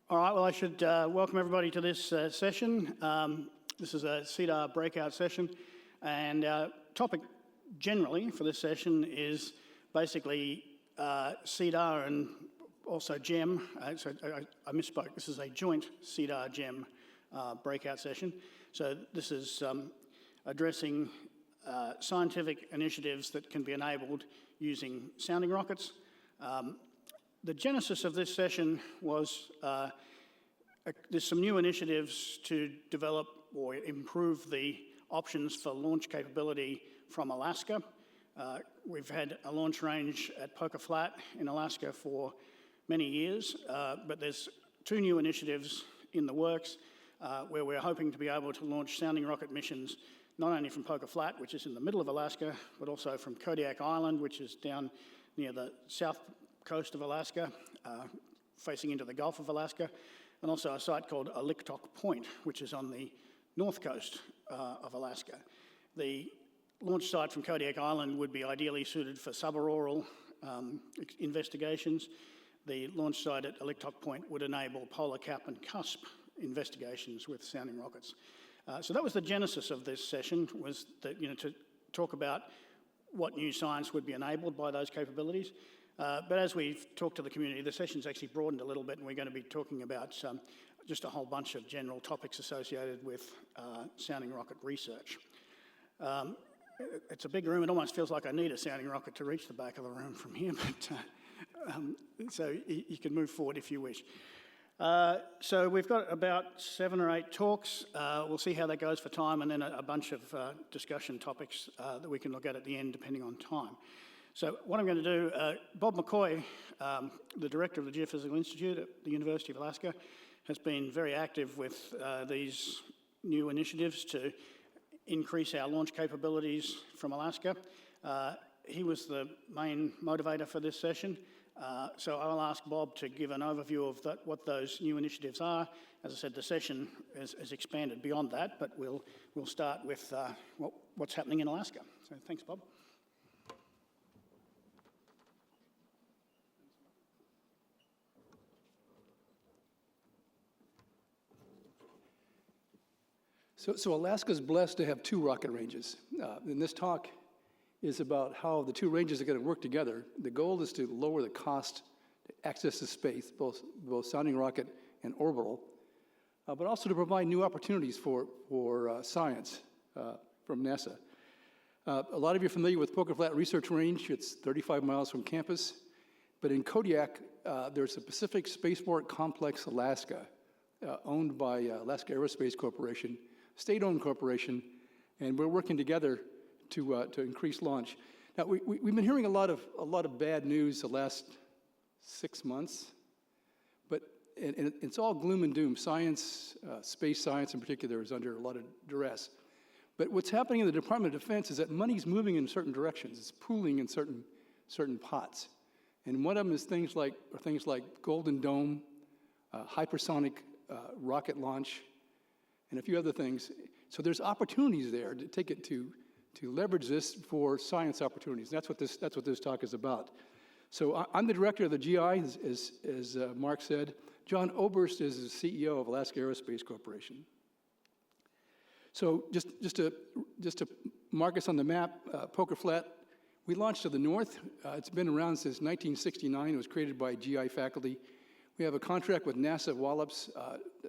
All right, well, I should welcome everybody to this session. This is a CEDAR breakout session, and our topic generally for this session is basically CEDAR and also GEM. So I misspoke. This is a joint CEDAR-GEM breakout session. So this is addressing scientific initiatives that can be enabled using sounding rockets. The genesis of this session was there's some new initiatives to develop or improve the options for launch capability from Alaska. We've had a launch range at Poker Flat in Alaska for many years, but there's two new initiatives in the works where we're hoping to be able to launch sounding rocket missions not only from Poker Flat, which is in the middle of Alaska, but also from Kodiak Island, which is down near the south coast of Alaska, facing into the Gulf of Alaska, and also a site called Aliktok Point, which is on the north coast of Alaska. The launch site from Kodiak Island would be ideally suited for subauroral investigations. The launch site at Aliktok Point would enable polar cap and cusp investigations with sounding rockets. So that was the genesis of this session, was that, to talk about what new science would be enabled by those capabilities. But as we've talked to the community, the session's actually broadened a little bit, and we're going to be talking about just a whole bunch of general topics associated with sounding rocket research. It's a big room. It almost feels like I need a sounding rocket to reach the back of the room from here, but so you can move forward if you wish. So we've got about 7 or 8 talks. We'll see how that goes for time, and then a bunch of discussion topics that we can look at the end, depending on time. So what I'm going to do, Bob McCoy, the director of the Geophysical Institute at the University of Alaska, has been very active with these new initiatives to increase our launch capabilities from Alaska. He was the main motivator for this session. So I'll ask Bob to give an overview of what those new initiatives are. As I said, the session is expanded beyond that, but we'll start with what's happening in Alaska. So thanks, Bob. So Alaska's blessed to have 2 rocket ranges. And this talk is about how the 2 ranges are going to work together. The goal is to lower the cost to access to space, both sounding rocket and orbital, but also to provide new opportunities for science from NASA. A lot of you are familiar with Poker Flat Research Range. It's 35 miles from campus. But in Kodiak, there's a Pacific Spaceport Complex, Alaska, owned by Alaska Aerospace Corporation, state-owned corporation, and we're working together to increase launch. Now we've been hearing a lot of bad news the last 6 months, but it's all gloom and doom. Science, space science in particular, is under a lot of duress. But what's happening in the Department of Defense is that money's moving in certain directions. It's pooling in certain pots, and one of them is things like Golden Dome, hypersonic rocket launch, and a few other things. So there's opportunities there to take it to leverage this for science opportunities. That's what this talk is about. So I'm the director of the GI, as Mark said. John Oberst is the CEO of Alaska Aerospace Corporation. So just to mark us on the map, Poker Flat, we launched to the north. It's been around since 1969. It was created by GI faculty. We have a contract with NASA Wallops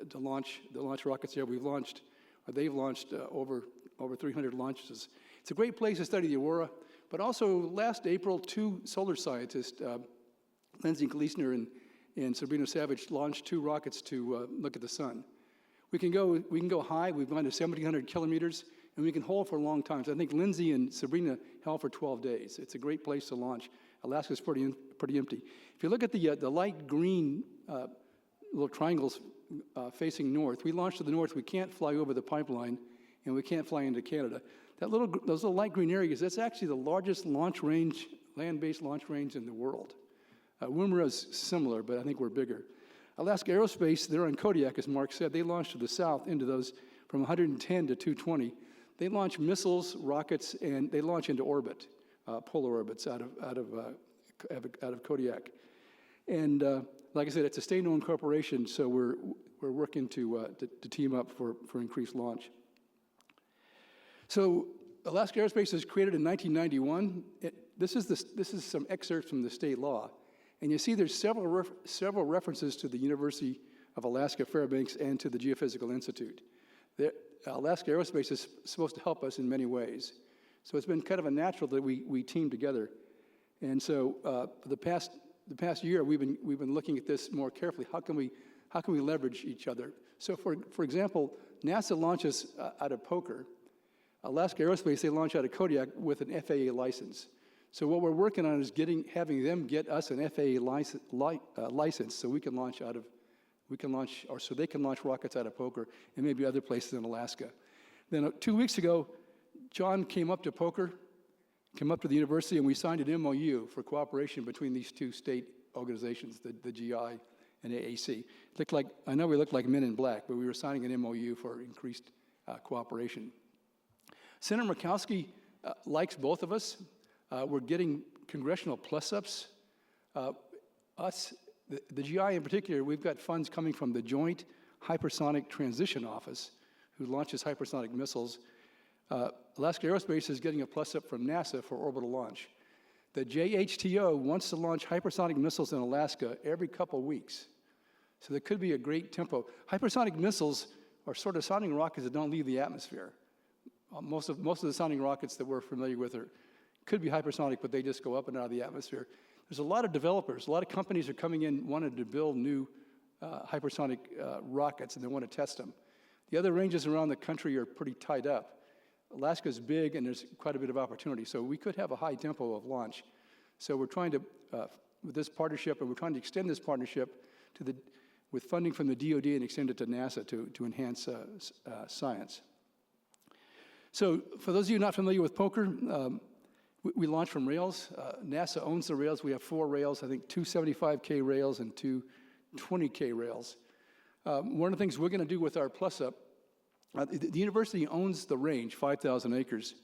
to launch rockets there. They've launched over 300 launches. It's a great place to study the aurora, but also last April, 2 solar scientists, Lindsay Gleesner and Sabrina Savage, launched 2 rockets to look at the sun. We can go high. We've gone to 1,700 kilometers, and we can hold for a long time. So I think Lindsay and Sabrina held for 12 days. It's a great place to launch. Alaska's pretty empty. If you look at the light green little triangles facing north, we launched to the north. We can't fly over the pipeline, and we can't fly into Canada. Those little light green areas, that's actually the largest launch range, land-based launch range in the world. Woomera's similar, but I think we're bigger. Alaska Aerospace, they're on Kodiak, as Mark said. They launched to the south into those from 110 to 220. They launch missiles, rockets, and they launch into orbit, polar orbits out of Kodiak. And like I said, it's a state-owned corporation, so we're working to team up for increased launch. So Alaska Aerospace was created in 1991. This is some excerpts from the state law. And you see there's several references to the University of Alaska Fairbanks and to the Geophysical Institute. Alaska Aerospace is supposed to help us in many ways. So it's been kind of a natural that we team together. And so for the past year, we've been looking at this more carefully. How can we leverage each other? So for example, NASA launches out of Poker. Alaska Aerospace, they launch out of Kodiak with an FAA license. So what we're working on is having them get us an FAA license so we can launch so they can launch rockets out of Poker and maybe other places in Alaska. Then 2 weeks ago, John came up to Poker, came up to the university, and we signed an MOU for cooperation between these two state organizations, the GI and AAC. I know we look like men in black, but we were signing an MOU for increased cooperation. Senator Murkowski likes both of us. We're getting congressional plus-ups. The GI in particular, we've got funds coming from the Joint Hypersonic Transition Office, who launches hypersonic missiles. Alaska Aerospace is getting a plus-up from NASA for orbital launch. The JHTO wants to launch hypersonic missiles in Alaska every couple weeks. So there could be a great tempo. Hypersonic missiles are sort of sounding rockets that don't leave the atmosphere. Most of the sounding rockets that we're familiar with could be hypersonic, but they just go up and out of the atmosphere. There's a lot of developers, a lot of companies are coming in wanting to build new hypersonic rockets, and they want to test them. The other ranges around the country are pretty tied up. Alaska's big, and there's quite a bit of opportunity, so we could have a high tempo of launch. So we're trying to, with this partnership, and we're trying to extend this partnership with funding from the DoD and extend it to NASA to enhance science. So for those of you not familiar with Poker, we launch from rails. NASA owns the rails. We have 4 rails, I think 2 75K rails and 2 20K rails. One of the things we're going to do with our plus-up, the university owns the range, 5,000 acres,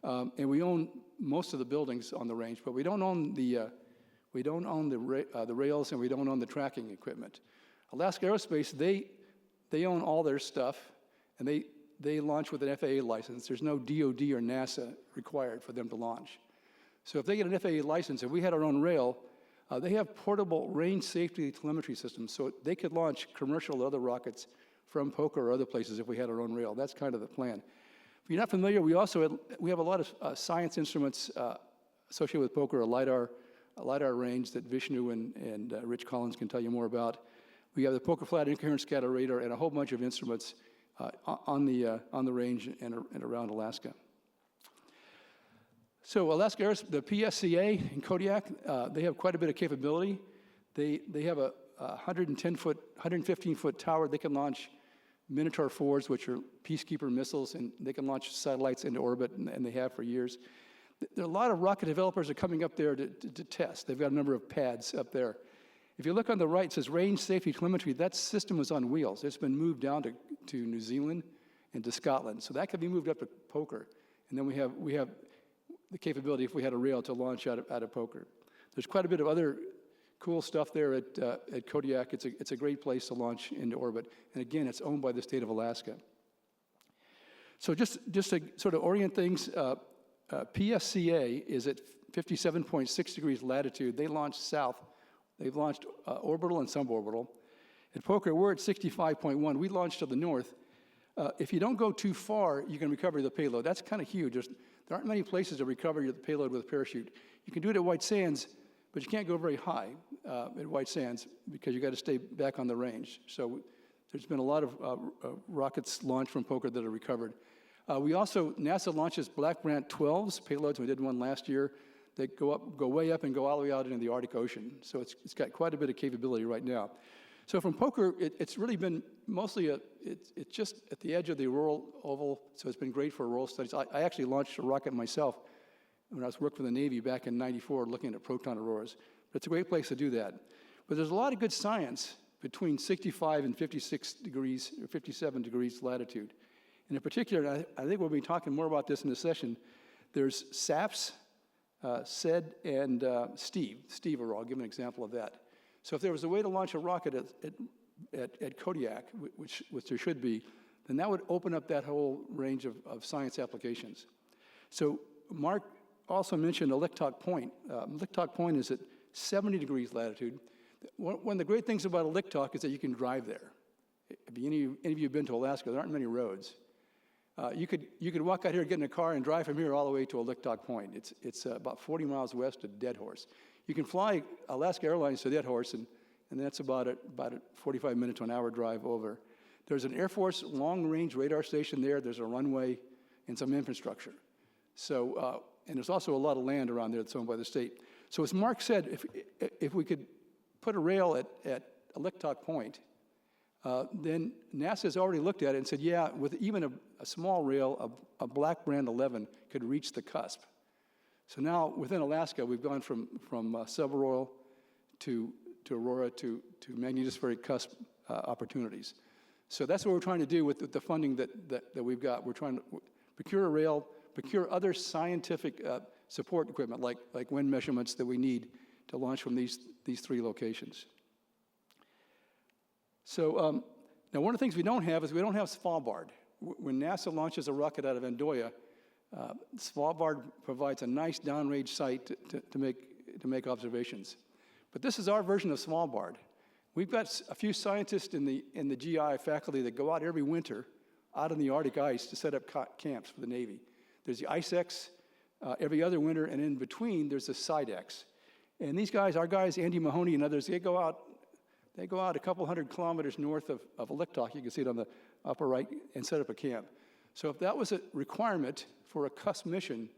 and we own most of the buildings on the range, but we don't own the rails, and we don't own the tracking equipment. Alaska Aerospace, they own all their stuff, and they launch with an FAA license. There's no DoD or NASA required for them to launch. So if they get an FAA license, if we had our own rail, they have portable range safety telemetry systems, so they could launch commercial or other rockets from Poker or other places if we had our own rail. That's kind of the plan. If you're not familiar, we have a lot of science instruments associated with Poker, a LiDAR range that Vishnu and Rich Collins can tell you more about. We have the Poker Flat Incoherent Scatter Radar and a whole bunch of instruments on the range and around Alaska. So Alaska Aerospace, the PSCA in Kodiak, they have quite a bit of capability. They have a 115-foot tower. They can launch Minotaur 4s, which are peacekeeper missiles, and they can launch satellites into orbit, and they have for years. There are a lot of rocket developers are coming up there to test. They've got a number of pads up there. If you look on the right, it says range safety telemetry. That system is on wheels. It's been moved down to New Zealand and to Scotland. So that could be moved up to Poker. And then we have the capability, if we had a rail, to launch out of Poker. There's quite a bit of other cool stuff there at Kodiak. It's a great place to launch into orbit. And again, it's owned by the state of Alaska. So just to sort of orient things, PSCA is at 57.6 degrees latitude. They launched south. They've launched orbital and suborbital. At Poker, we're at 65.1. We launched to the north. If you don't go too far, you can recover the payload. That's kind of huge. There aren't many places to recover the payload with a parachute. You can do it at White Sands, but you can't go very high at White Sands because you got to stay back on the range. So there's been a lot of rockets launched from Poker that are recovered. NASA launches Black Brant 12s payloads. We did one last year. They go way up and go all the way out into the Arctic Ocean. So it's got quite a bit of capability right now. So from Poker, it's really been mostly it's just at the edge of the auroral oval. So it's been great for auroral studies. I actually launched a rocket myself when I was working for the Navy back in '94, looking at proton auroras. But it's a great place to do that. But there's a lot of good science between 65 and 56 degrees or 57 degrees latitude. And in particular, I think we'll be talking more about this in the session. There's SAPS, SED, and Steve. Steve, I'll give an example of that. So if there was a way to launch a rocket at Kodiak, which there should be, then that would open up that whole range of science applications. So Mark also mentioned Lichtock Point. Lichtock Point is at 70 degrees latitude. One of the great things about Lichtock is that you can drive there. If any of you have been to Alaska, there aren't many roads. You could walk out here, get in a car, and drive from here all the way to Lichtock Point. It's about 40 miles west of Dead Horse. You can fly Alaska Airlines to Dead Horse, and that's about a 45 minute to an hour drive over. There's an Air Force long-range radar station there. There's a runway and some infrastructure. So, and there's also a lot of land around there that's owned by the state. So as Mark said, if we could put a rail at Lichtock Point, then NASA has already looked at it and said, yeah, with even a small rail, a Black Brand 11 could reach the cusp. So now within Alaska, we've gone from subaurora to aurora to magnetospheric cusp opportunities. So that's what we're trying to do with the funding that we've got. We're trying to procure a rail, procure other scientific support equipment like wind measurements that we need to launch from these three locations. So now one of the things we don't have is we don't have Svalbard. When NASA launches a rocket out of Andoya, Svalbard provides a nice downrange site to make observations. But this is our version of Svalbard. We've got a few scientists in the GI faculty that go out every winter out on the Arctic ice to set up camps for the Navy. There's the ICEX every other winter, and in between there's the CEDAR. And these guys, our guys, Andy Mahoney and others, they go out a couple hundred kilometers north of Lichtock, you can see it on the upper right, and set up a camp. So if that was a requirement for a CUSP mission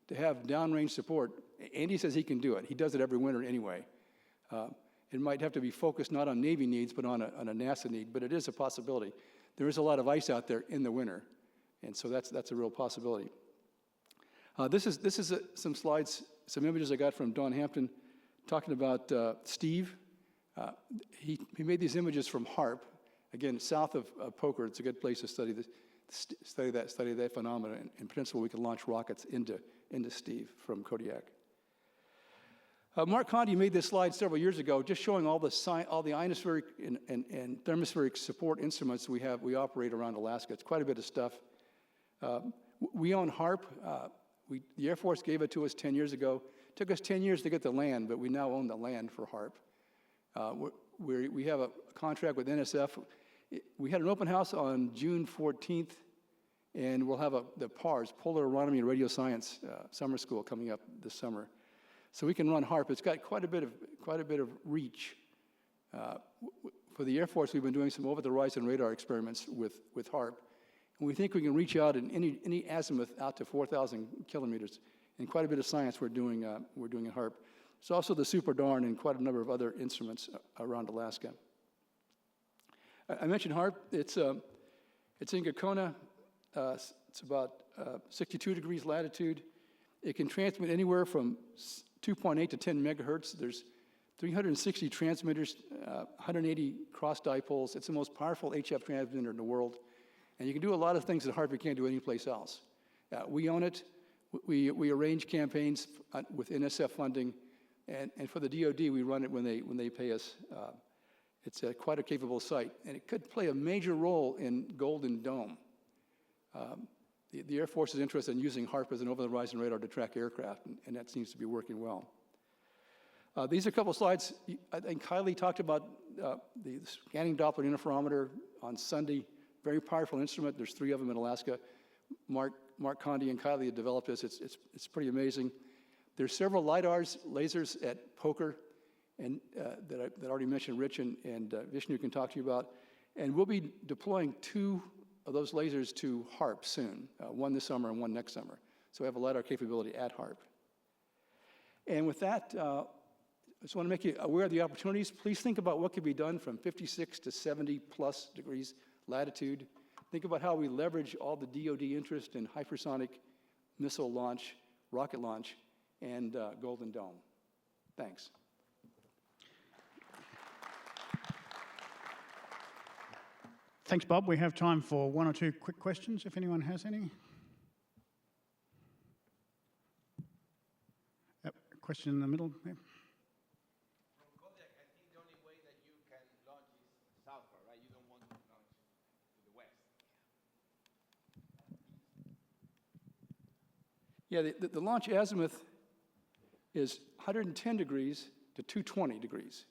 to have downrange support, Andy says he can do it. He does it every winter anyway. It might have to be focused not on Navy needs, but on a NASA need, but it is a possibility. There is a lot of ice out there in the winter, and so that's a real possibility. This is some slides, some images I got from Don Hampton talking about Steve. He made these images from HARP, again, south of Poker. It's a good place to study that phenomenon. In principle, we can launch rockets into Steve from Kodiak. Mark Conti made this slide several years ago, just showing all the ionospheric and thermospheric support instruments we operate around Alaska. It's quite a bit of stuff. We own HARP. The Air Force gave it to us 10 years ago. It took us 10 years to get the land, but we now own the land for HARP. We have a contract with NSF. We had an open house on June 14th, and we'll have the PARS, Polar Aeronomy and Radio Science summer school, coming up this summer. So we can run HARP. It's got quite a bit of reach. For the Air Force, we've been doing some over-the-horizon radar experiments with HARP, and we think we can reach out in any azimuth out to 4,000 kilometers. And quite a bit of science we're doing in HARP. There's also the Super Darn and quite a number of other instruments around Alaska. I mentioned HARP. It's in Gakona. It's about 62 degrees latitude. It can transmit anywhere from 2.8 to 10 megahertz. There's 360 transmitters, 180 cross dipoles. It's the most powerful HF transmitter in the world. And you can do a lot of things that HARP you can't do anyplace else. We own it. We arrange campaigns with NSF funding. And for the DoD, we run it when they pay us. It's quite a capable site, and it could play a major role in Golden Dome. The Air Force is interested in using HARP as an over-the-horizon radar to track aircraft, and that seems to be working well. These are a couple slides. I think Kylie talked about the scanning Doppler interferometer on Sunday. Very powerful instrument. There's 3 of them in Alaska. Mark Conti and Kylie have developed this. It's pretty amazing. There's several LiDARs, lasers at Poker, and that I already mentioned Rich and Vishnu can talk to you about. And we'll be deploying 2 of those lasers to HARP soon, one this summer and one next summer. So we have a LiDAR capability at HARP. And with that, I just want to make you aware of the opportunities. Please think about what could be done from 56 to 70 plus degrees latitude. Think about how we leverage all the DoD interest in hypersonic missile launch, rocket launch, and Golden Dome. Thanks. Thanks, Bob. We have time for 1 or 2 quick questions, if anyone has any. Yep, a question in the middle. Yep. From Kodiak, I think the only Yeah, the launch azimuth is 110 degrees to 220 degrees.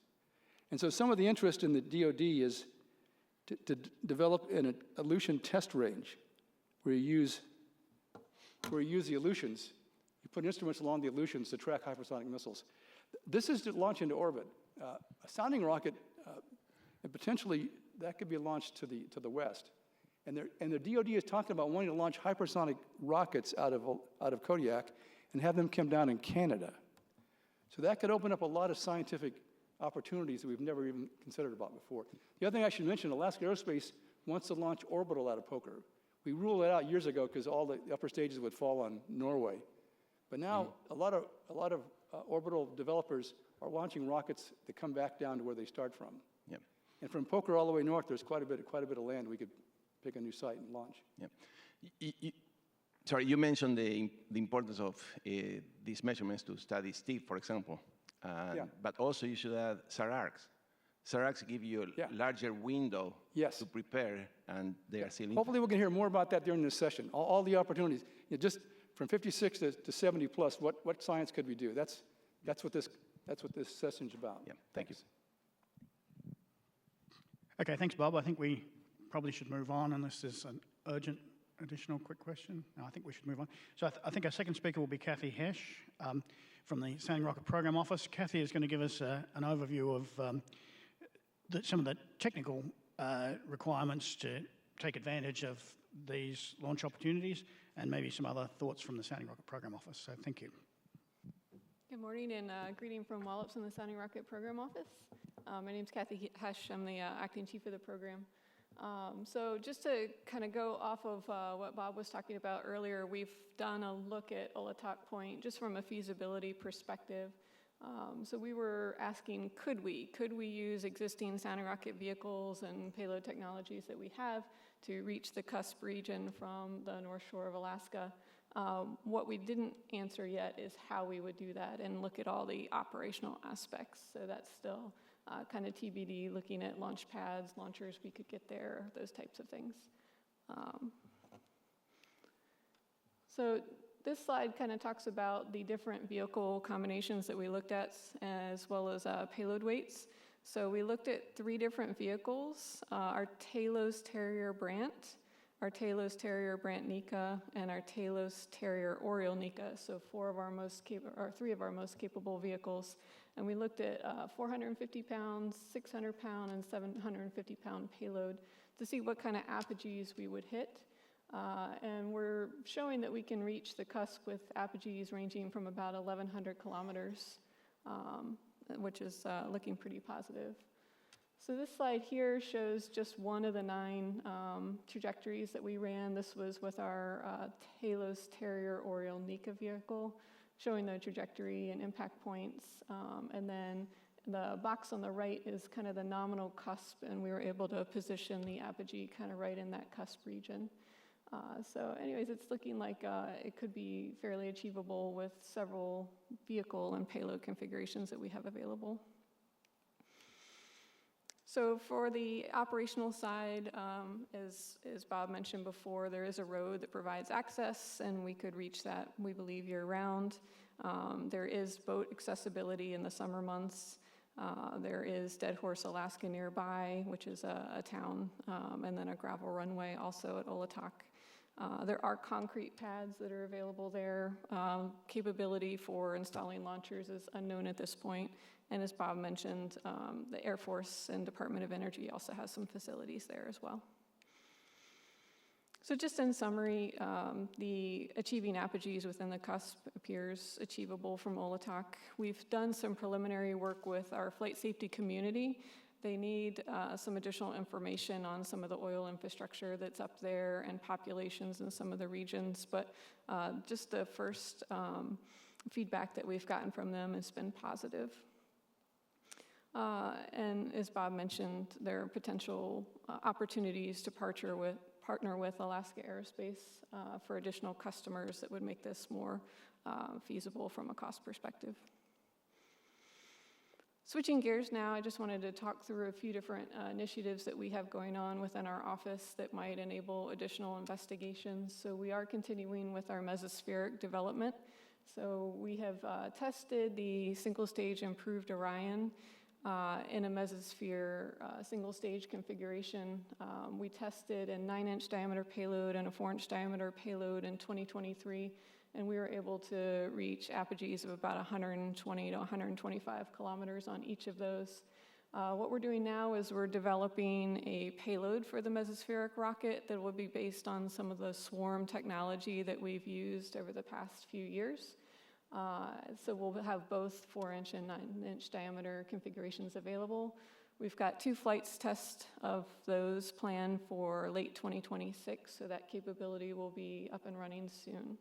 And so some of the interest in the DoD is to develop an elution test range where you use the elutions. You put instruments along the elutions to track hypersonic missiles. This is to launch into orbit. A sounding rocket, and potentially that could be launched to the west. And the DoD is talking about wanting to launch hypersonic rockets out of Kodiak and have them come down in Canada. So that could open up a lot of scientific opportunities that we've never even considered about before. The other thing I should mention, Alaska Aerospace wants to launch orbital out of Poker. We ruled it out years ago because all the upper stages would fall on Norway. But now a lot of orbital developers are launching rockets that come back down to where they start from. Yeah. And from Poker all the way north, there's quite a bit of land we could pick a new site and launch. Yeah. Sorry, you mentioned the importance of these measurements to study STEEP, for example. Yeah. But also you should add SARARCs. SARARCs give you a larger window to prepare, and they are still. Hopefully we can hear more about that during this session. All the opportunities, just from 56 to 70 plus, what science could we do? That's what this session's about. Yeah, thank you. Okay, thanks, Bob. I think we probably should move on unless there's an urgent additional quick question. No, I think we should move on. So I think our second speaker will be Kathy Hesch from the Sounding Rocket Program Office. Kathy is going to give us an overview of some of the technical requirements to take advantage of these launch opportunities and maybe some other thoughts from the Sounding Rocket Program Office. So thank you. Good morning and greeting from Wallops in the Sounding Rocket Program Office. My name is Kathy Hesch. I'm the acting chief of the program. So just to kind of go off of what Bob was talking about earlier, we've done a look at Olatok Point just from a feasibility perspective. So we were asking, could we use existing sounding rocket vehicles and payload technologies that we have to reach the cusp region from the North Shore of Alaska? What we didn't answer yet is how we would do that and look at all the operational aspects. So that's still kind of TBD, looking at launch pads, launchers we could get there, those types of things. So this slide kind of talks about the different vehicle combinations that we looked at, as well as payload weights. So we looked at 3 different vehicles, our Talos Terrier Brant, our Talos Terrier Brant Nika, and our Talos Terrier Oriole Nika. So 3 of our most capable vehicles. And we looked at 450 pounds, 600 pound, and 750 pound payload to see what kind of apogees we would hit. And we're showing that we can reach the cusp with apogees ranging from about 1,100 kilometers, which is looking pretty positive. So this slide here shows just one of the 9 trajectories that we ran. This was with our Talos Terrier Oriole Nika vehicle, showing the trajectory and impact points. And then the box on the right is kind of the nominal cusp, and we were able to position the apogee kind of right in that cusp region. So anyways, it's looking like it could be fairly achievable with several vehicle and payload configurations that we have available. So for the operational side, as Bob mentioned before, there is a road that provides access, and we could reach that, we believe, year-round. There is boat accessibility in the summer months. There is Dead Horse, Alaska nearby, which is a town, and then a gravel runway also at Olatok. There are concrete pads that are available there. Capability for installing launchers is unknown at this point. And as Bob mentioned, the Air Force and Department of Energy also has some facilities there as well. So just in summary, the achieving apogees within the cusp appears achievable from Olatok. We've done some preliminary work with our flight safety community. They need some additional information on some of the oil infrastructure that's up there and populations in some of the regions, but just the first feedback that we've gotten from them has been positive. And as Bob mentioned, there are potential opportunities to partner with Alaska Aerospace for additional customers that would make this more feasible from a cost perspective. Switching gears now, I just wanted to talk through a few different initiatives that we have going on within our office that might enable additional investigations. So we are continuing with our mesospheric development. So we have tested the single-stage improved Orion in a mesosphere single-stage configuration. We tested a 9-inch diameter payload and a 4-inch diameter payload in 2023, and we were able to reach apogees of about 120 to 125 kilometers on each of those. What we're doing now is we're developing a payload for the mesospheric rocket that will be based on some of the swarm technology that we've used over the past few years. So we'll have both 4-inch and 9-inch diameter configurations available. We've got 2 flights test of those planned for late 2026, so that capability will be up and running soon.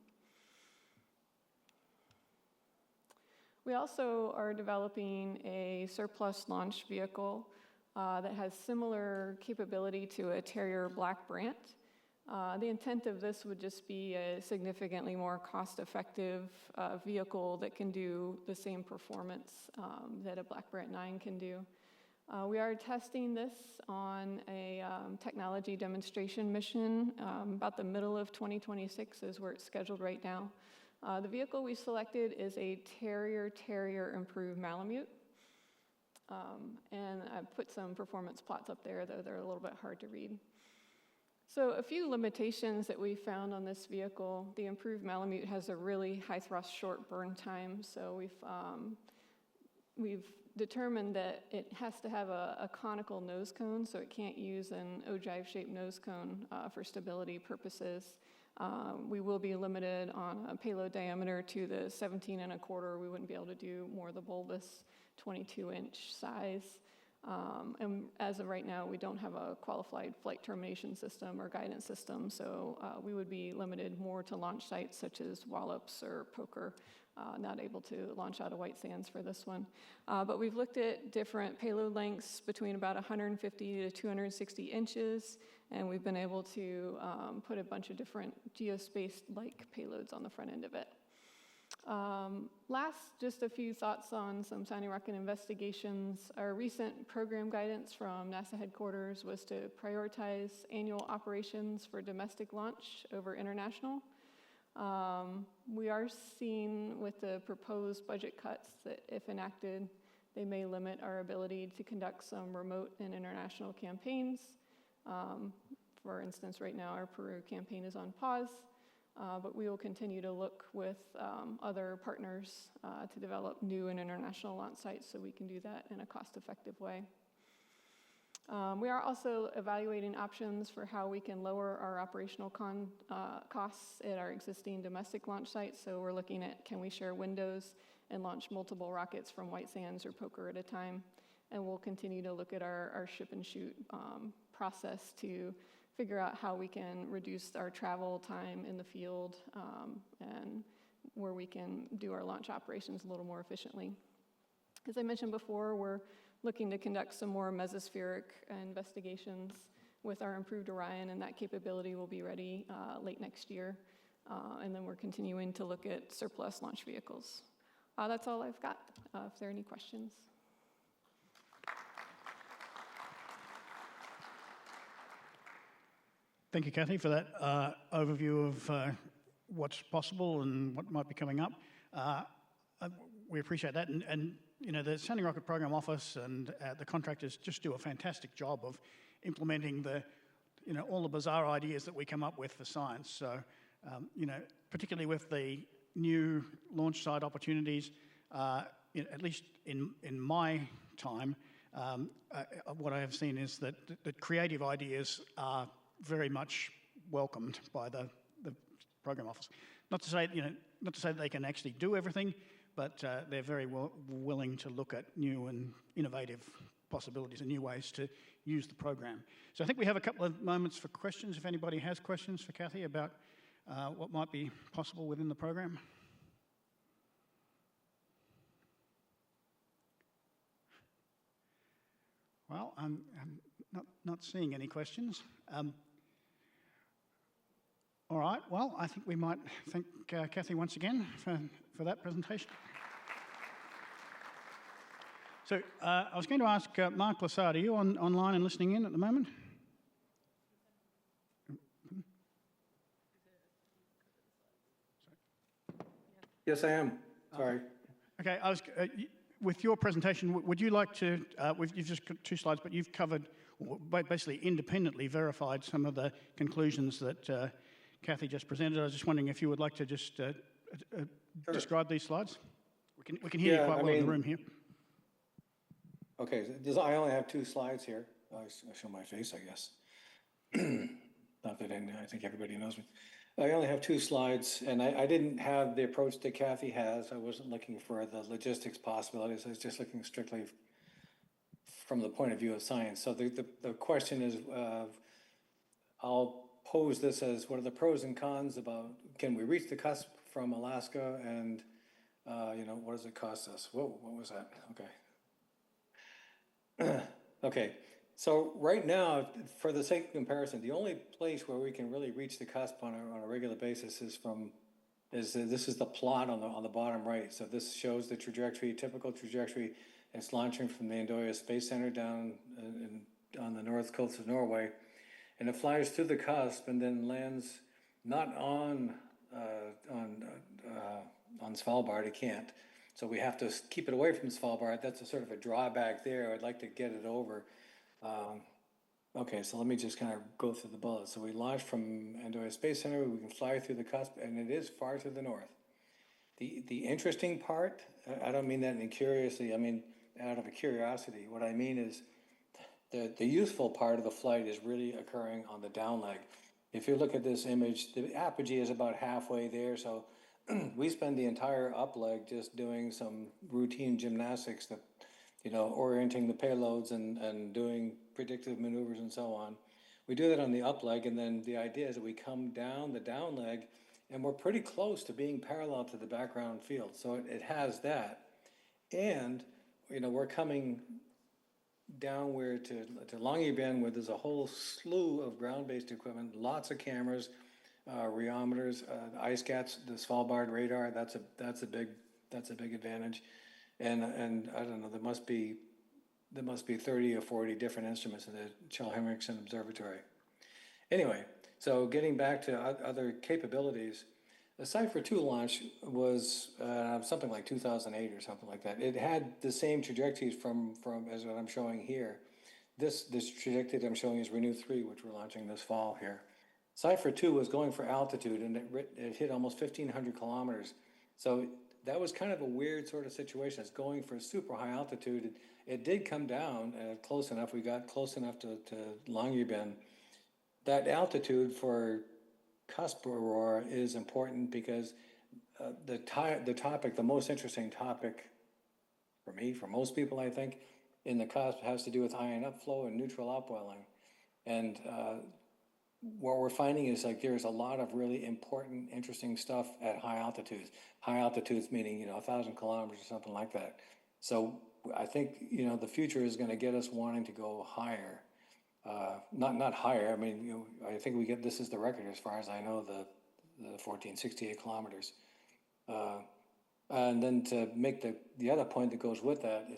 We also are developing a surplus launch vehicle that has similar capability to a Terrier Black Brant. The intent of this would just be a significantly more cost-effective vehicle that can do the same performance that a Black Brant 9 can do. We are testing this on a technology demonstration mission. About the middle of 2026 is where it's scheduled right now. The vehicle we selected is a Terrier improved Malamute. And I've put some performance plots up there, though they're a little bit hard to read. So a few limitations that we found on this vehicle. The improved Malamute has a really high thrust, short burn time. So we've determined that it has to have a conical nose cone, so it can't use an ogive-shaped nose cone for stability purposes. We will be limited on a payload diameter to the 17 1/4. We wouldn't be able to do more of the bulbous 22-inch size. And as of right now, we don't have a qualified flight termination system or guidance system, so we would be limited more to launch sites such as Wallops or Poker, not able to launch out of White Sands for this one. But we've looked at different payload lengths between about 150 to 260 inches, and we've been able to put a bunch of different Geospace-like payloads on the front end of it. Last, just a few thoughts on some sounding rocket investigations. Our recent program guidance from NASA headquarters was to prioritize annual operations for domestic launch over international. We are seeing with the proposed budget cuts that if enacted, they may limit our ability to conduct some remote and international campaigns. For instance, right now our Peru campaign is on pause. But we will continue to look with other partners to develop new and international launch sites so we can do that in a cost-effective way. We are also evaluating options for how we can lower our operational costs at our existing domestic launch sites. So we're looking at, can we share windows and launch multiple rockets from White Sands or Poker at a time? And we'll continue to look at our ship and shoot process to figure out how we can reduce our travel time in the field and where we can do our launch operations a little more efficiently. As I mentioned before, we're looking to conduct some more mesospheric investigations with our improved Orion, and that capability will be ready late next year. And then we're continuing to look at surplus launch vehicles. That's all I've got. If there are any questions. Thank you, Kathy, for that overview of what's possible and what might be coming up. We appreciate that. And you know, the Sounding Rocket Program Office and the contractors just do a fantastic job of implementing all the bizarre ideas that we come up with for science. So, particularly with the new launch site opportunities, at least in my time, what I have seen is that creative ideas are very much welcomed by the program office. Not to say that they can actually do everything, but they're very willing to look at new and innovative possibilities and new ways to use the program. So I think we have a couple of moments for questions. If anybody has questions for Kathy about what might be possible within the program. Well, I'm not seeing any questions. All right, well, I think we might thank Kathy once again for that presentation. So I was going to ask Mark Lassard, are you online and listening in at the moment? Yes, I am. Sorry. Okay, with your presentation, would you like to, you've just got 2 slides, but you've covered, or basically independently verified some of the conclusions that Kathy just presented. I was just wondering if you would like to just describe these slides. We can hear you quite well in the room here. Okay, I only have 2 slides here. I show my face, I guess. Not that I think everybody knows me. I only have 2 slides, and I didn't have the approach that Kathy has. I wasn't looking for the logistics possibilities. I was just looking strictly from the point of view of science. So the question is, I'll pose this as what are the pros and cons about can we reach the cusp from Alaska, and what does it cost us? Whoa, what was that? Okay. Okay. So right now, for the sake of comparison, the only place where we can really reach the cusp on a regular basis is this is the plot on the bottom right. So this shows the trajectory, typical trajectory. It's launching from the Andoya Space Center down on the north coast of Norway, and it flies through the cusp and then lands not on Svalbard. It can't. So we have to keep it away from Svalbard. That's a sort of a drawback there. I'd like to get it over. Okay, so let me just kind of go through the bullets. So we launched from Andoya Space Center. We can fly through the cusp, and it is far to the north. The interesting part, I don't mean that incuriously, I mean out of a curiosity. What I mean is the useful part of the flight is really occurring on the down leg. If you look at this image, the apogee is about halfway there, so we spend the entire up leg just doing some routine gymnastics that orienting the payloads and doing predictive maneuvers and so on. We do that on the up leg, and then the idea is that we come down the down leg, and we're pretty close to being parallel to the background field. So it has that. And, we're coming downward to Longyearbyen, where there's a whole slew of ground-based equipment, lots of cameras, rheometers, ice cats, the Svalbard radar, that's a big advantage. And I don't know, there must be 30 or 40 different instruments in the Kjell Henriksen Observatory. Anyway, so getting back to other capabilities, the Cypher 2 launch was something like 2008 or something like that. It had the same trajectories from as what I'm showing here. This trajectory that I'm showing is Renew 3, which we're launching this fall here. Cypher 2 was going for altitude, and it hit almost 1,500 kilometers. So that was kind of a weird sort of situation. It's going for super high altitude. It did come down close enough. We got close enough to Longyearbyen. That altitude for cusp aurora is important because the most interesting topic for me, for most people, I think, in the cusp has to do with ion upflow and neutral upwelling. And what we're finding is there's a lot of really important, interesting stuff at high altitudes. High altitudes meaning 1,000 kilometers or something like that. So I think the future is going to get us wanting to go higher. Not higher. I mean, I think this is the record as far as I know, the 1468 kilometers. And then to make the other point that goes with that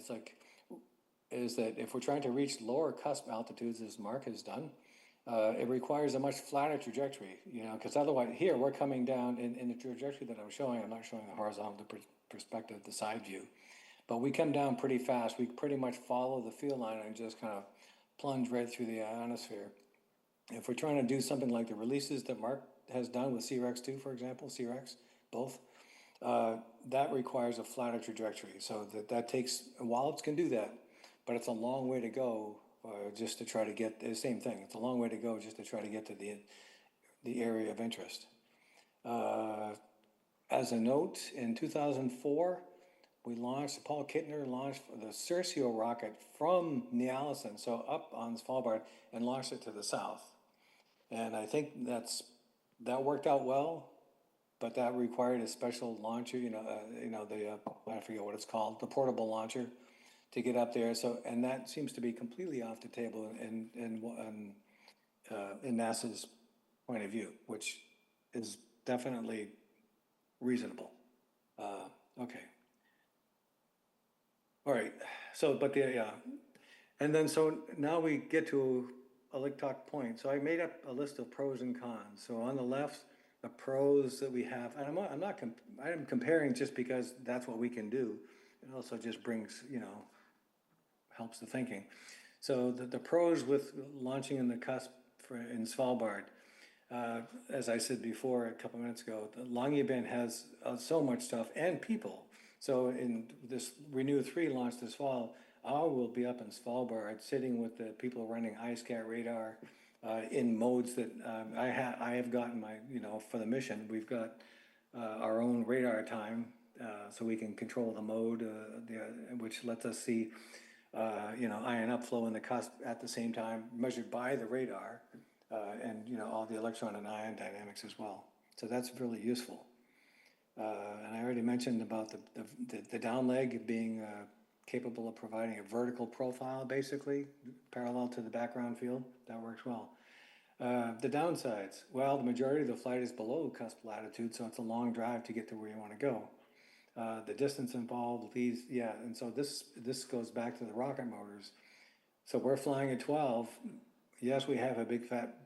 is that if we're trying to reach lower cusp altitudes, as Mark has done, it requires a much flatter trajectory, because otherwise here we're coming down in the trajectory that I'm showing. I'm not showing the horizontal perspective, the side view, but we come down pretty fast. We pretty much follow the field line and just kind of plunge right through the ionosphere. If we're trying to do something like the releases that Mark has done with CREX 2, for example, CREX, both, that requires a flatter trajectory. So that takes, wallops can do that, but it's a long way to go just to try to get the same thing. It's a long way to go just to try to get to the area of interest. As a note, in 2004, Paul Kittner launched the Cercio rocket from Ny-Ålesund, so up on Svalbard, and launched it to the south. And I think that worked out well, but that required a special launcher, I forget what it's called, the portable launcher, to get up there. So, and that seems to be completely off the table in NASA's point of view, which is definitely reasonable. Okay. All right, so, but the, yeah, and then, so now we get to Electoc Point. So I made up a list of pros and cons. So on the left, the pros that we have, and I'm comparing just because that's what we can do. It also just brings, helps the thinking. So the pros with launching in the cusp in Svalbard, as I said before a couple minutes ago, the Longyearbyen has so much stuff and people. So in this Renew 3 launch this fall, I will be up in Svalbard sitting with the people running iSCAT radar in modes that I have gotten my, for the mission. We've got our own radar time so we can control the mode, which lets us see, ion upflow in the cusp at the same time, measured by the radar, and, all the electron and ion dynamics as well. So that's really useful. And I already mentioned about the down leg being capable of providing a vertical profile, basically, parallel to the background field. That works well. The downsides, well, the majority of the flight is below cusp latitude, so it's a long drive to get to where you want to go. The distance involved, and so this goes back to the rocket motors. So we're flying at 12. Yes, we have a big fat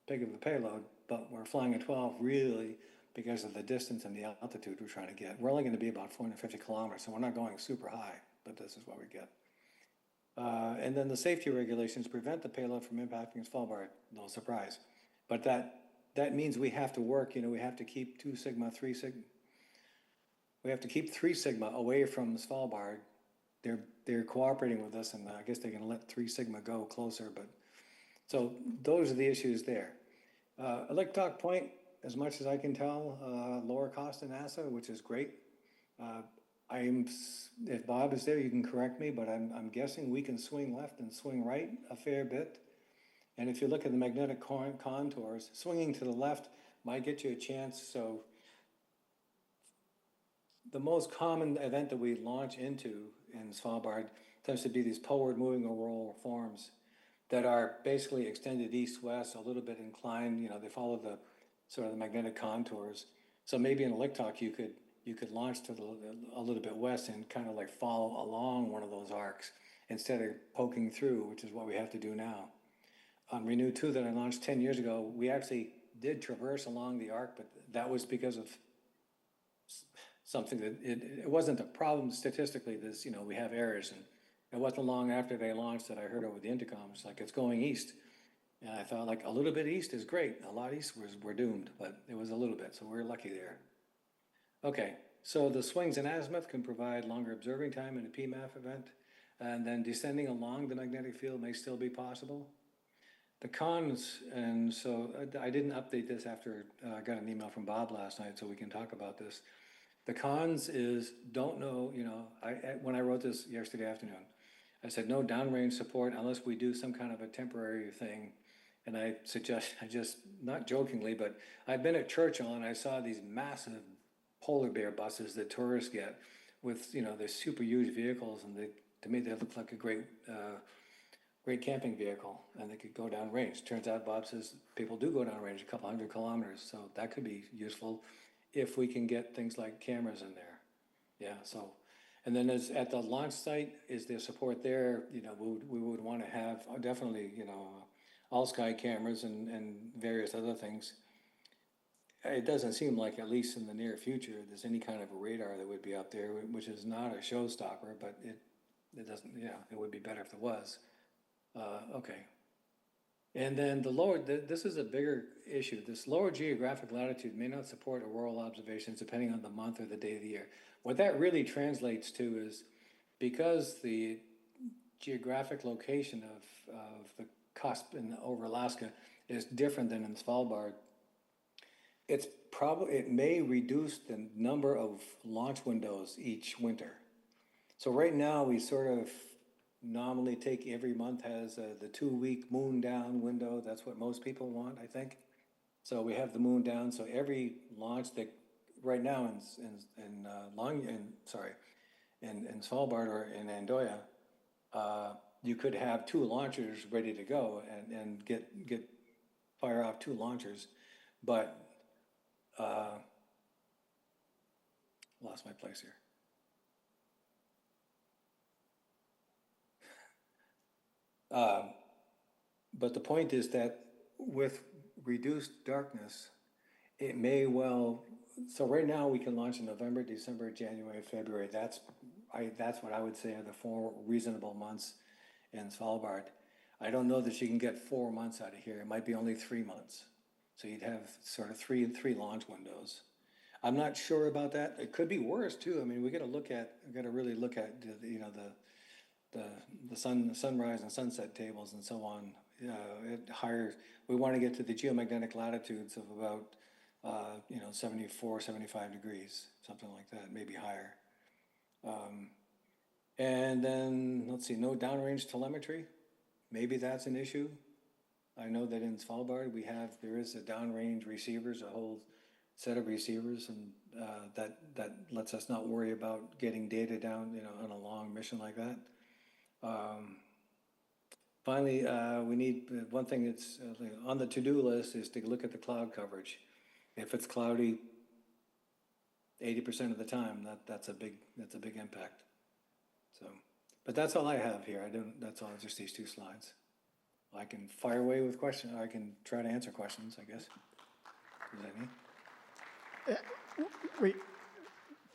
pig of a payload, but we're flying at 12 really because of the distance and the altitude we're trying to get. We're only going to be about 450 kilometers, so we're not going super high, but this is what we get. And then the safety regulations prevent the payload from impacting Svalbard, no surprise. But that means we have to work, we have to keep 2 sigma, 3 sigma. We have to keep 3 sigma away from Svalbard. They're cooperating with us, and I guess they're going to let 3 sigma go closer. But so those are the issues there. Electoc Point, as much as I can tell, lower cost than NASA, which is great. If Bob is there, you can correct me, but I'm guessing we can swing left and swing right a fair bit. And if you look at the magnetic contours, swinging to the left might get you a chance. So the most common event that we launch into in Svalbard tends to be these poleward moving auroral forms that are basically extended east-west, a little bit inclined. They follow the sort of the magnetic contours. So maybe in Electoc you could launch to a little bit west and kind of like follow along one of those arcs instead of poking through, which is what we have to do now. On Renew 2 that I launched 10 years ago, we actually did traverse along the arc, but that was because of something that it wasn't a problem statistically. We have errors, and it wasn't long after they launched that I heard over the intercom, it's like, it's going east. And I thought, like, a little bit east is great. A lot east, we're doomed, but it was a little bit, so we're lucky there. Okay, so the swings in azimuth can provide longer observing time in a PMAF event, and then descending along the magnetic field may still be possible. The cons, and so I didn't update this after I got an email from Bob last night, so we can talk about this. The cons is, don't know, when I wrote this yesterday afternoon, I said no downrange support unless we do some kind of a temporary thing. And I just, not jokingly, but I've been at Churchill and I saw these massive polar bear buses that tourists get with, they're super huge vehicles, and to me, they look like a great camping vehicle, and they could go down range. Turns out, Bob says, people do go down range a couple 100 kilometers, so that could be useful if we can get things like cameras in there. Yeah, so, and then at the launch site, is there support there? We would want to have definitely, all sky cameras and various other things. It doesn't seem like, at least in the near future, there's any kind of a radar that would be up there, which is not a showstopper, but it doesn't, it would be better if there was. Okay. And then this is a bigger issue. This lower geographic latitude may not support auroral observations depending on the month or the day of the year. What that really translates to is, because the geographic location of the cusp over Alaska is different than in Svalbard, it may reduce the number of launch windows each winter. So right now we sort of nominally take every month has the 2-week moon down window. That's what most people want, I think. So we have the moon down. So every launch that right now in Svalbard or in Andoya, you could have 2 launchers ready to go and fire off 2 launchers, but lost my place here. But the point is that with reduced darkness, it may well, so right now we can launch in November, December, January, February. That's what I would say are the 4 reasonable months in Svalbard. I don't know that you can get 4 months out of here. It might be only 3 months. So you'd have sort of three launch windows. I'm not sure about that. It could be worse too. I mean, we got to really look at the sunrise and sunset tables and so on. We want to get to the geomagnetic latitudes of about 74, 75 degrees, something like that, maybe higher. And then let's see, no downrange telemetry. Maybe that's an issue. I know that in Svalbard there is a downrange receivers, a whole set of receivers, and that lets us not worry about getting data down, on a long mission like that. Finally, we need one thing that's on the to-do list is to look at the cloud coverage. If it's cloudy 80% of the time, that's a big impact. So, but that's all I have here. That's all, just these 2 slides. I can fire away with questions. I can try to answer questions, I guess. Is that me?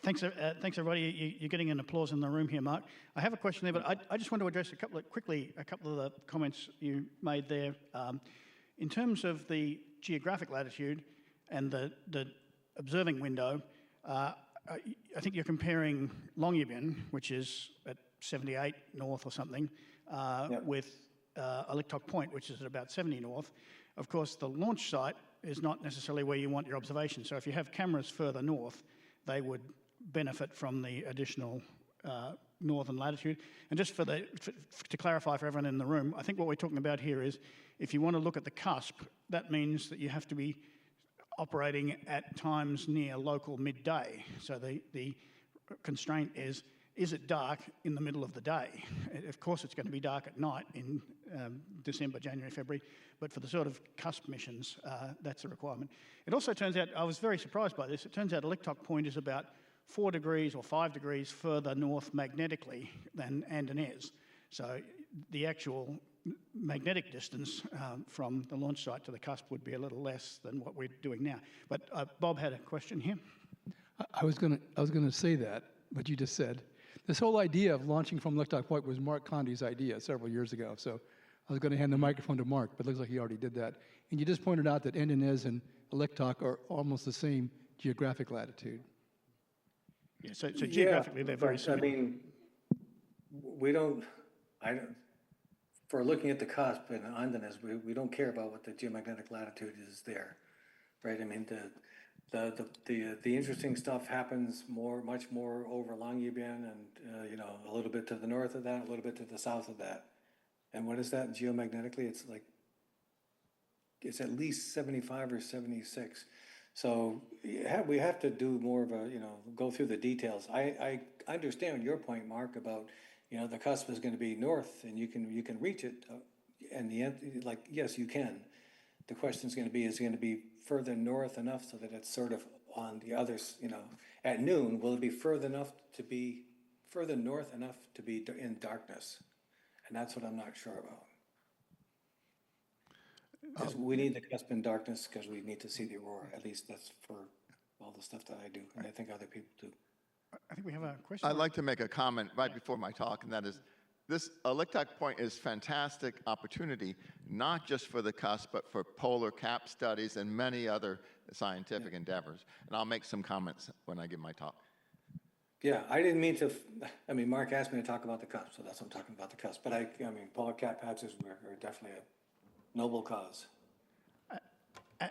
Thanks, everybody. You're getting an applause in the room here, Mark. I have a question there, but I just want to address a couple of the comments you made there. In terms of the geographic latitude and the observing window, I think you're comparing Longyearbyen, which is at 78 north or something, with Aliktok Point, which is at about 70 north. Of course, the launch site is not necessarily where you want your observation. So if you have cameras further north, they would benefit from the additional northern latitude. And just to clarify for everyone in the room, I think what we're talking about here is if you want to look at the cusp, that means that you have to be operating at times near local midday. So the constraint is it dark in the middle of the day? Of course it's going to be dark at night in December, January, February, but for the sort of cusp missions, that's a requirement. It also turns out, I was very surprised by this, it turns out Aliktok Point is about 4 degrees or 5 degrees further north magnetically than Andenez. So the actual magnetic distance from the launch site to the cusp would be a little less than what we're doing now. But Bob had a question here. I was gonna say that, but you just said. This whole idea of launching from Aliktok Point was Mark Condy's idea several years ago. So I was gonna hand the microphone to Mark, but it looks like he already did that. And you just pointed out that Andenez and Aliktok are almost the same geographic latitude. Yeah, so geographically they're very similar. I mean, for looking at the cusp in Andenez, we don't care about what the geomagnetic latitude is there, right? I mean, the interesting stuff happens much more over Longyearbyen and a little bit to the north of that, a little bit to the south of that. And what is that geomagnetically? It's at least 75 or 76. So we have to do more of a, go through the details. I understand your point, Mark, about, the cusp is going to be north and you can reach it. And the end, yes, you can. The question is going to be, is it going to be further north enough so that it's sort of on the others, at noon, will it be further north enough to be in darkness? And that's what I'm not sure about. Because we need the cusp in darkness because we need to see the aurora. At least that's for all the stuff that I do, and I think other people do. I think we have a question. I'd like to make a comment right before my talk, and that is, this Aliktok Point is fantastic opportunity, not just for the cusp, but for polar cap studies and many other scientific endeavors. And I'll make some comments when I give my talk. Yeah, I didn't mean to, Mark asked me to talk about the cusp, so that's what I'm talking about, the cusp. But polar cap patches are definitely a noble cause.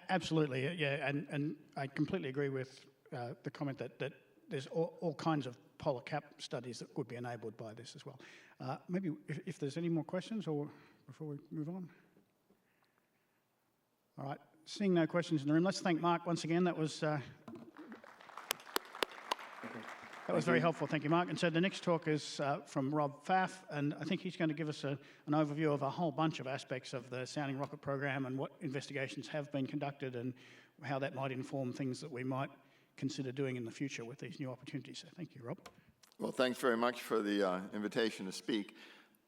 Absolutely, yeah, and I completely agree with the comment that there's all kinds of polar cap studies that would be enabled by this as well. Maybe if there's any more questions or before we move on. All right, seeing no questions in the room, let's thank Mark once again. That was very helpful. Thank you, Mark. And so the next talk is from Rob Pfaff, and I think he's going to give us an overview of a whole bunch of aspects of the sounding rocket program and what investigations have been conducted and how that might inform things that we might consider doing in the future with these new opportunities. So thank you, Rob. Well, thanks very much for the invitation to speak.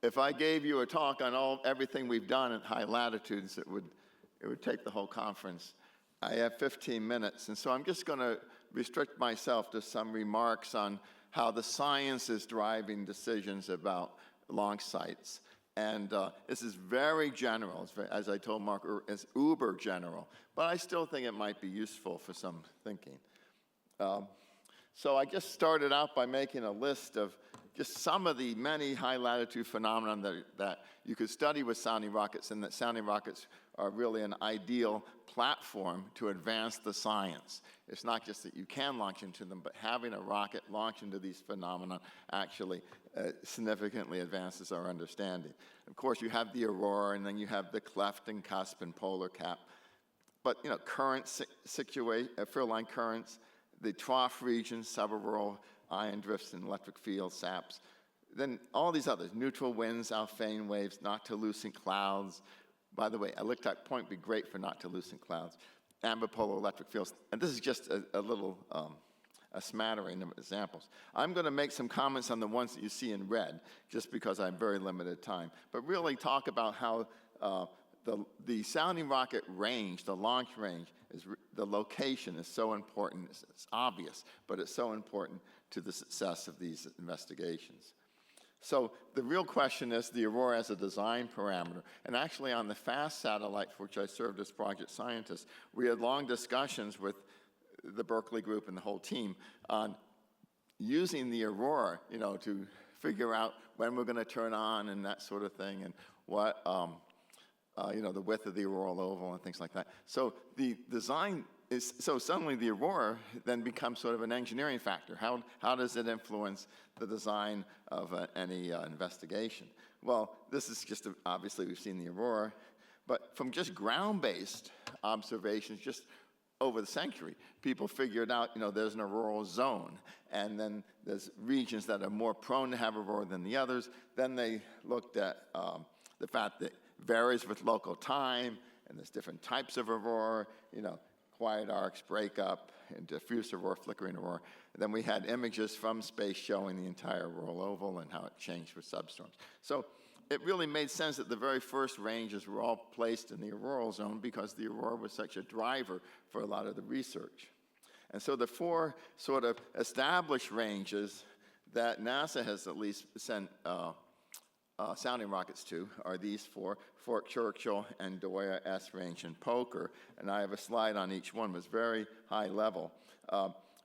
if I gave you a talk on everything we've done at high latitudes, it would take the whole conference. I have 15 minutes, and so I'm just going to restrict myself to some remarks on how the science is driving decisions about launch sites. And this is very general. It's very, as I told Mark, it's uber general. But I still think it might be useful for some thinking. So I just started out by making a list of just some of the many high-latitude phenomena that you could study with sounding rockets, and that sounding rockets are really an ideal platform to advance the science. It's not just that you can launch into them, but having a rocket launch into these phenomena actually significantly advances our understanding. Of course, you have the aurora, and then you have the cleft and cusp and polar cap. But, you know, current fill-line currents, the trough regions, subarauroral ion drifts and electric field saps, then all these others, neutral winds, Alfvén waves, noctilucent clouds. By the way, elliptic point would be great for noctilucent clouds, ambipolar electric fields. And this is just a little, a smattering of examples. I'm going to make some comments on the ones that you see in red, just because I have very limited time, but really talk about how the sounding rocket range, the launch range, the location is so important. It's obvious, but it's so important to the success of these investigations. So the real question is the aurora as a design parameter. And actually on the FAST satellite, for which I served as project scientist, we had long discussions with the Berkeley group and the whole team on using the aurora, you know, to figure out when we're going to turn on and that sort of thing, and what, you know, the width of the auroral oval and things like that. So the design is, so suddenly the aurora then becomes sort of an engineering factor. How does it influence the design of any investigation? Well, this is just, obviously we've seen the aurora, but from just ground-based observations, just over the century, people figured out, you know, there's an auroral zone, and then there's regions that are more prone to have aurora than the others. Then they looked at the fact that varies with local time, and there's different types of aurora, you know, quiet arcs, breakup, and diffuse aurora, flickering aurora. And then we had images from space showing the entire auroral oval and how it changed with substorms. So it really made sense that the very first ranges were all placed in the auroral zone because the aurora was such a driver for a lot of the research. And so the four sort of established ranges that NASA has at least sent sounding rockets to are these four: Fort Churchill, Andoya, S-Range, and Poker. And I have a slide on each one. It was very high level.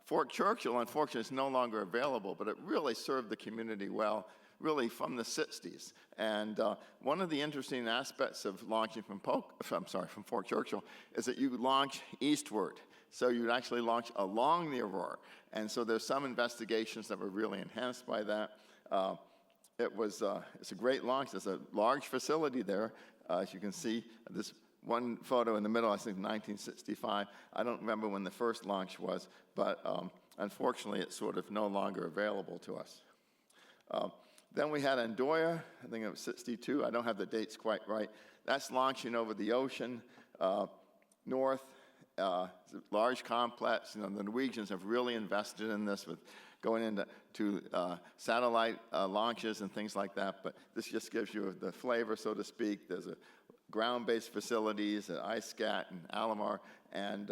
Fort Churchill, unfortunately, is no longer available, but it really served the community well, really from the 60s. And one of the interesting aspects of launching from Fort Churchill is that you launch eastward. So you'd actually launch along the aurora. And so there's some investigations that were really enhanced by that. It's a great launch. There's a large facility there. As you can see, this one photo in the middle, I think 1965. I don't remember when the first launch was, but unfortunately, it's sort of no longer available to us. Then we had Andoya, I think it was 62. I don't have the dates quite right. That's launching over the ocean north. It's a large complex. You know, the Norwegians have really invested in this with going into satellite launches and things like that, but this just gives you the flavor, so to speak. There's a ground-based facilities at ISCAT and Alamar, and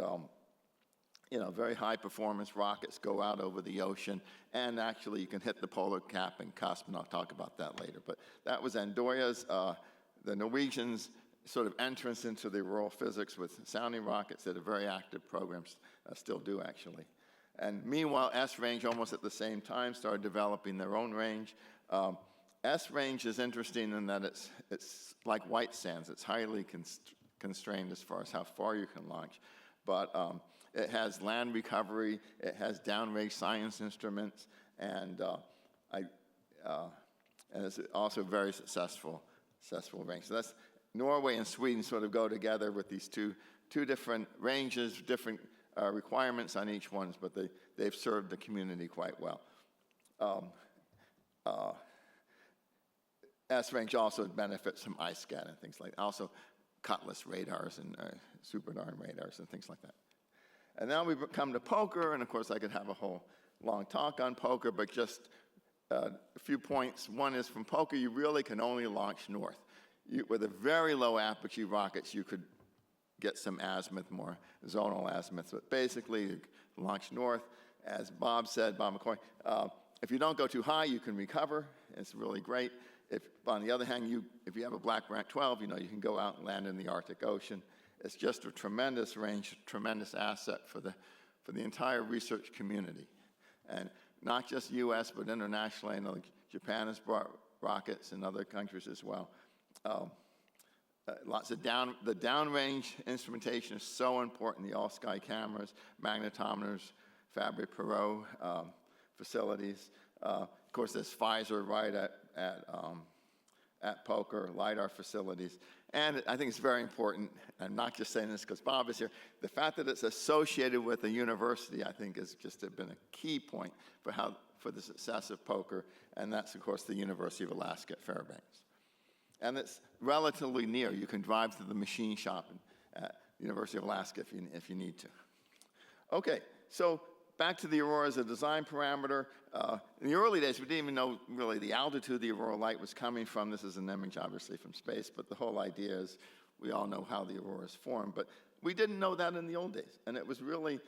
you know, very high-performance rockets go out over the ocean, and actually you can hit the polar cap and cusp, and I'll talk about that later. But that was Andoya's, the Norwegians' sort of entrance into the auroral physics with sounding rockets. They had a very active program, still do actually. And meanwhile, S-Range, almost at the same time, started developing their own range. S-Range is interesting in that it's like white sands. It's highly constrained as far as how far you can launch. But it has land recovery, it has downrange science instruments, and it's also very successful range. So that's Norway and Sweden sort of go together with these two different ranges, different requirements on each one, but they've served the community quite well. S-Range also benefits from ISCAT and things like that. Also Cutlass radars and SuperDARM radars and things like that. And now we come to Poker, and of course I could have a whole long talk on Poker, but just a few points. One is from Poker, you really can only launch north. With a very low apogee rockets, you could get some azimuth, more zonal azimuth. But basically, you launch north. As Bob said, Bob McCoy, if you don't go too high, you can recover. It's really great. If, on the other hand, if you have a Black Brant 12, you can go out and land in the Arctic Ocean. It's just a tremendous range, tremendous asset for the entire research community. And not just U.S., but internationally. I know Japan has brought rockets and other countries as well. Lots of the downrange instrumentation is so important. The all-sky cameras, magnetometers, Fabry-Perot facilities. Of course, there's Pfizer right at Poker, LiDAR facilities. And I think it's very important, I'm not just saying this because Bob is here, the fact that it's associated with a university, I think, has just been a key point for the success of Poker, and that's, of course, the University of Alaska at Fairbanks. And it's relatively near. You can drive to the machine shop at University of Alaska if you need to. Okay, so back to the aurora as a design parameter. In the early days, we didn't even know really the altitude the aurora light was coming from. This is an image, obviously, from space, but the whole idea is we all know how the auroras form. But we didn't know that in the old days. And it was really,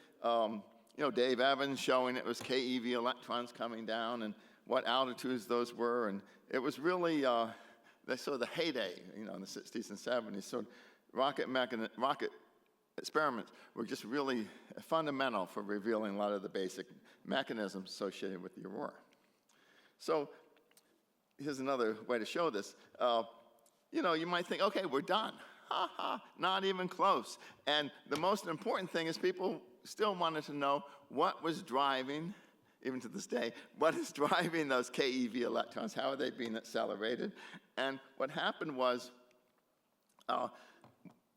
Dave Evans showing it was KeV electrons coming down and what altitudes those were. And it was really the heyday, in the 60s and 70s. So rocket experiments were just really fundamental for revealing a lot of the basic mechanisms associated with the aurora. So here's another way to show this. You might think, okay, we're done. Ha ha, not even close. And the most important thing is people still wanted to know what was driving, even to this day, what is driving those KeV electrons? How are they being accelerated? And what happened was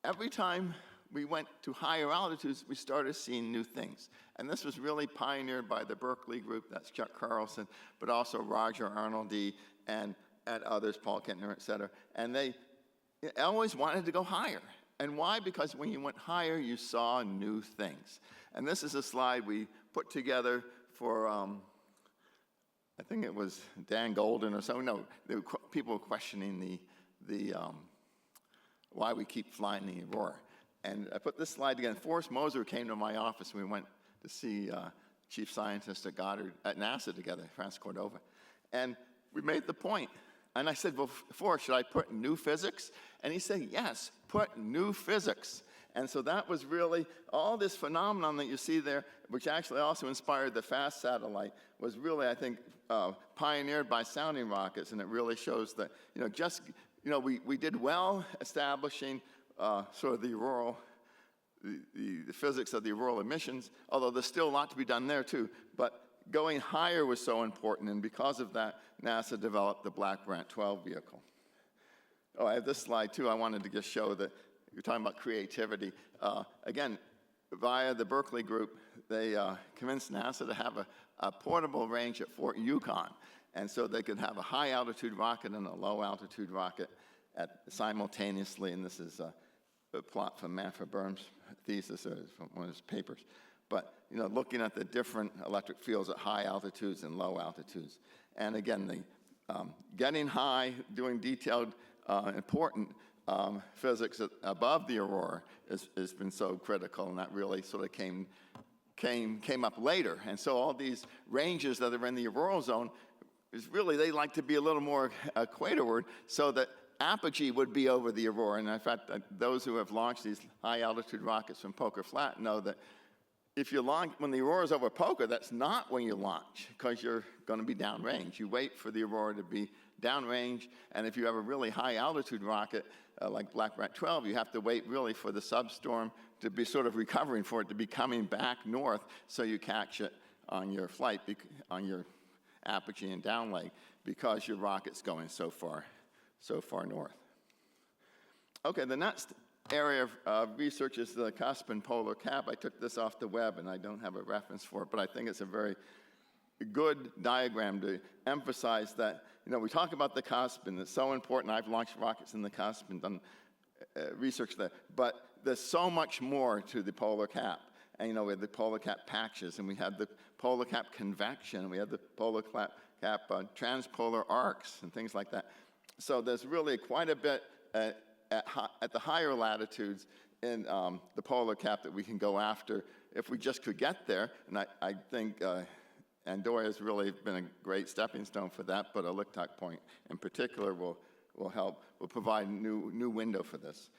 every time we went to higher altitudes, we started seeing new things. And this was really pioneered by the Berkeley group, that's Chuck Carlson, but also Roger Arnoldi and others, Paul Kentner, et cetera. And they always wanted to go higher. And why? Because when you went higher, you saw new things. And this is a slide we put together for, I think it was Dan Golden or something. No, people were questioning why we keep flying the aurora. And I put this slide together. Forrest Moser came to my office. We went to see chief scientist at NASA together, Francis Cordova. And we made the point. And I said, well, Forrest, should I put new physics? And he said, yes, put new physics. And so that was really, all this phenomenon that you see there, which actually also inspired the FAST satellite, was really, I think, pioneered by sounding rockets. And it really shows that, we did well establishing sort of the auroral, the physics of the auroral emissions, although there's still a lot to be done there too. But going higher was so important, and because of that, NASA developed the Black Brant 12 vehicle. Oh, I have this slide too. I wanted to just show that you're talking about creativity. Again, via the Berkeley group, they convinced NASA to have a portable range at Fort Yukon. And so they could have a high altitude rocket and a low altitude rocket simultaneously. And this is a plot from Manfred Böhm's thesis, or from one of his papers. But, looking at the different electric fields at high altitudes and low altitudes. And again, getting high, doing detailed, important physics above the aurora has been so critical, and that really sort of came up later. And so all these ranges that are in the auroral zone, is really, they like to be a little more equatorward, so that apogee would be over the aurora. And in fact, those who have launched these high altitude rockets from Poker Flat know that if you launch, when the aurora is over Poker, that's not when you launch, because you're going to be downrange. You wait for the aurora to be downrange, and if you have a really high altitude rocket, like Black Brant 12, you have to wait really for the substorm to be sort of recovering, for it to be coming back north, so you catch it on your flight, on your apogee and downleg, because your rocket's going so far north. Okay, the next area of research is the cusp and polar cap. I took this off the web, and I don't have a reference for it, but I think it's a very good diagram to emphasize that, we talk about the cusp, and it's so important. I've launched rockets in the cusp and done research there, but there's so much more to the polar cap. And, we have the polar cap patches, and we have the polar cap convection, and we have the polar cap transpolar arcs and things like that. So there's really quite a bit at the higher latitudes in the polar cap that we can go after if we just could get there. And I think Andorra has really been a great stepping stone for that, but a Lichtock point in particular will help, will provide a new window for this.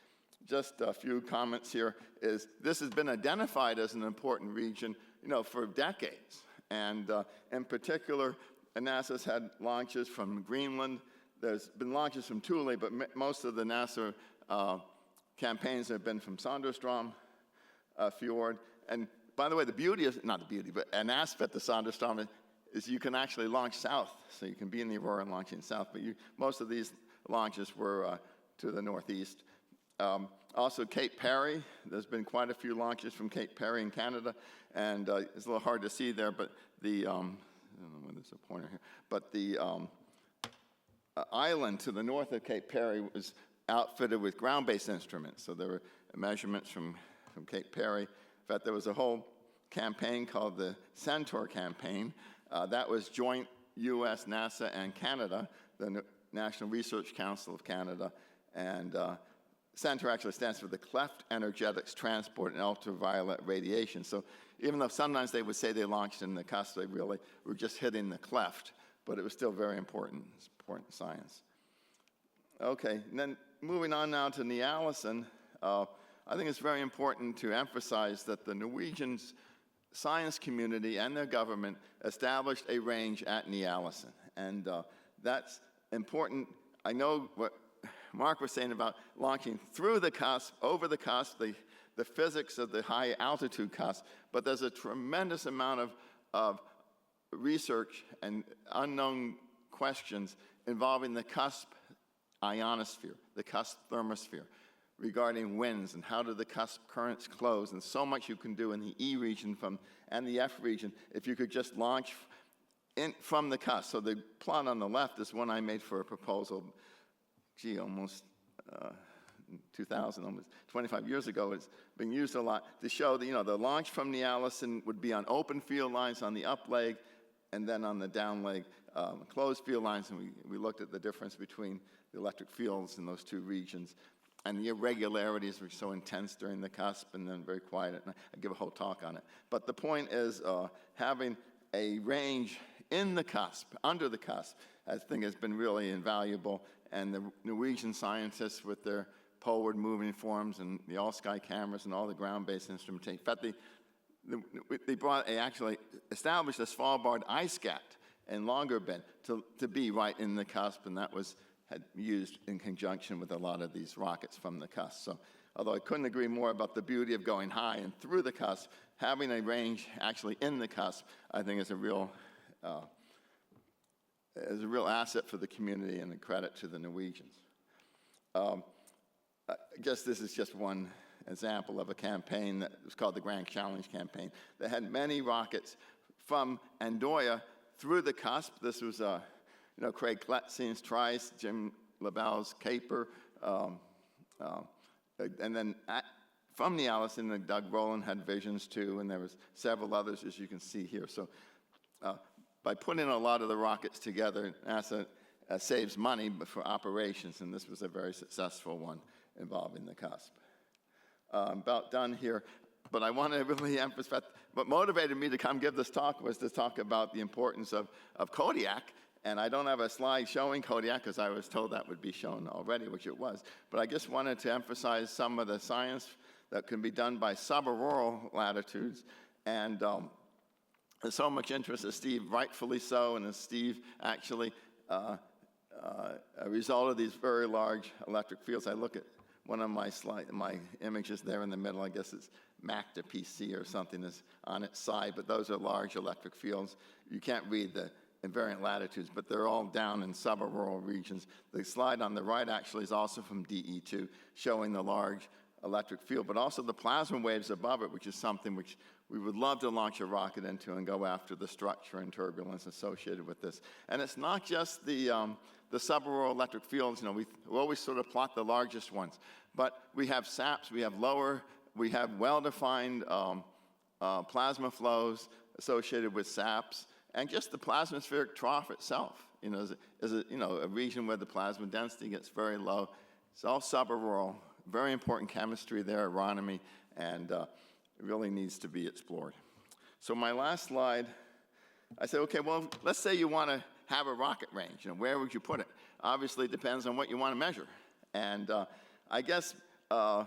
Just a few comments here is this has been identified as an important region, for decades. And in particular, NASA's had launches from Greenland. There's been launches from Thule, but most of the NASA campaigns have been from Sonderstrom Fjord. And by the way, the beauty is, not the beauty, but an aspect of Sonderstrom is you can actually launch south. So you can be in the Aurora and launching south, but most of these launches were to the northeast. Also, Cape Perry, there's been quite a few launches from Cape Perry in Canada, and it's a little hard to see there, but the, I don't know whether there's a pointer here, but the island to the north of Cape Perry was outfitted with ground-based instruments, so there were measurements from Cape Perry. In fact, there was a whole campaign called the Centaur campaign. That was joint US, NASA, and Canada, the National Research Council of Canada, and Centaur actually stands for the Cleft Energetics Transport and Ultraviolet Radiation. So even though sometimes they would say they launched in the cusp, they really were just hitting the cleft, but it was still very important. It's important science. Okay, and then moving on now to Ny-Ålesund, I think it's very important to emphasize that the Norwegian science community and their government established a range at Ny-Ålesund, and that's important. I know what Mark was saying about launching through the cusp, over the cusp, the physics of the high altitude cusp, but there's a tremendous amount of research and unknown questions involving the cusp ionosphere, the cusp thermosphere, regarding winds and how do the cusp currents close, and so much you can do in the E region and the F region if you could just launch from the cusp. So the plot on the left is one I made for a proposal, almost 2000, almost 25 years ago. It's been used a lot to show that, the launch from Ny-Ålesund would be on open field lines on the up leg, and then on the down leg, closed field lines, and we looked at the difference between the electric fields in those two regions, and the irregularities were so intense during the cusp and then very quiet, and I give a whole talk on it. But the point is having a range in the cusp, under the cusp, I think has been really invaluable, and the Norwegian scientists with their poleward moving forms and the all-sky cameras and all the ground-based instrumentation. In fact, they actually established a Svalbard ice gat in Longyearbyen to be right in the cusp, and that had used in conjunction with a lot of these rockets from the cusp. So, although I couldn't agree more about the beauty of going high and through the cusp, having a range actually in the cusp, I think is a real asset for the community and a credit to the Norwegians. I guess this is just one example of a campaign that was called the Grand Challenge campaign that had many rockets from Andorra through the cusp. This was Craig Kletzin's Trice, Jim LaBelle's Caper, and then from Ny-Ålesund, Doug Rowland had visions too, and there was several others, as you can see here. So by putting a lot of the rockets together, NASA saves money for operations, and this was a very successful one involving the cusp. About done here, but I want to really emphasize what motivated me to come give this talk was to talk about the importance of Kodiak. And I don't have a slide showing Kodiak because I was told that would be shown already, which it was. But I just wanted to emphasize some of the science that can be done by subaurora latitudes. And there's so much interest, as Steve rightfully so, and as Steve actually, a result of these very large electric fields. I look at one of my images there in the middle, I guess it's MACTA PC or something is on its side, but those are large electric fields. You can't read the invariant latitudes, but they're all down in subaurora regions. The slide on the right actually is also from DE2, showing the large electric field, but also the plasma waves above it, which is something which we would love to launch a rocket into and go after the structure and turbulence associated with this. And it's not just the subaurora electric fields. We always sort of plot the largest ones, but we have SAPs, we have well-defined plasma flows associated with SAPs, And just the plasmaspheric trough itself, is a region where the plasma density gets very low. It's all subaraural, very important chemistry there, aeronomy, and it really needs to be explored. So my last slide, I said, okay, well, let's say you want to have a rocket range. Where would you put it? Obviously, it depends on what you want to measure. And I guess I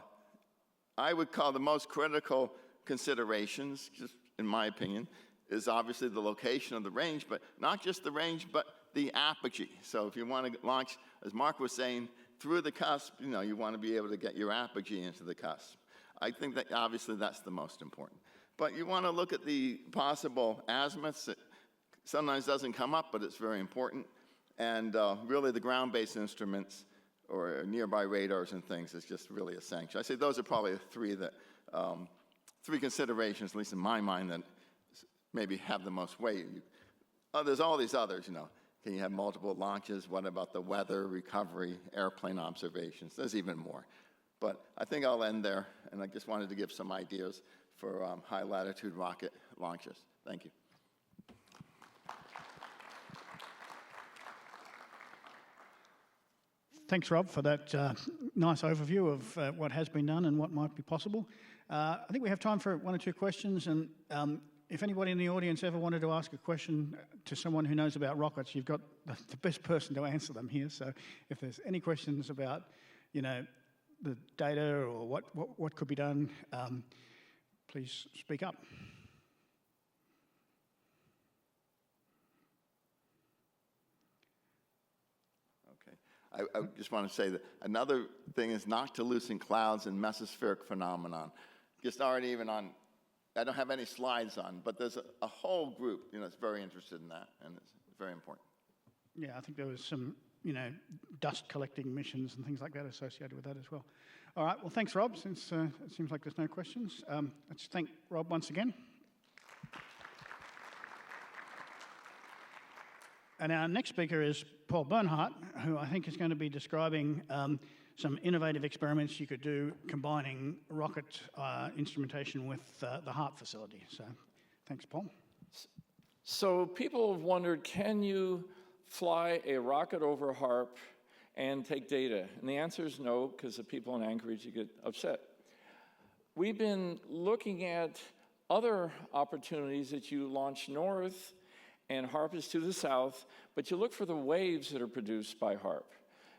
would call the most critical considerations, just in my opinion, is obviously the location of the range, but not just the range, but the apogee. So if you want to launch, as Mark was saying, through the cusp, you want to be able to get your apogee into the cusp. I think that obviously that's the most important. But you want to look at the possible azimuths. It sometimes doesn't come up, but it's very important. And really the ground-based instruments or nearby radars and things is just really essential. I say those are probably the three considerations, at least in my mind, that maybe have the most weight. There's all these others, Can you have multiple launches? What about the weather, recovery, airplane observations? There's even more. But I think I'll end there, and I just wanted to give some ideas for high-latitude rocket launches. Thank you. Thanks, Rob, for that nice overview of what has been done and what might be possible. I think we have time for one or two questions, and if anybody in the audience ever wanted to ask a question to someone who knows about rockets, you've got the best person to answer them here. So if there's any questions about, the data or what could be done, please speak up. I just want to say that another thing is not to loosen clouds and mesospheric phenomenon. Just already even on, I don't have any slides on, but there's a whole group, that's very interested in that, and it's very important. Yeah, I think there was some, dust collecting missions and things like that associated with that as well. All right, well, thanks, Rob, since it seems like there's no questions. Let's thank Rob once again. And our next speaker is Paul Bernhardt, who I think is going to be describing some innovative experiments you could do combining rocket instrumentation with the HARP facility. So thanks, Paul. So people have wondered, can you fly a rocket over HARP and take data? And the answer is no, because the people in Anchorage get upset. We've been looking at other opportunities that you launch north, and HARP is to the south, but you look for the waves that are produced by HARP.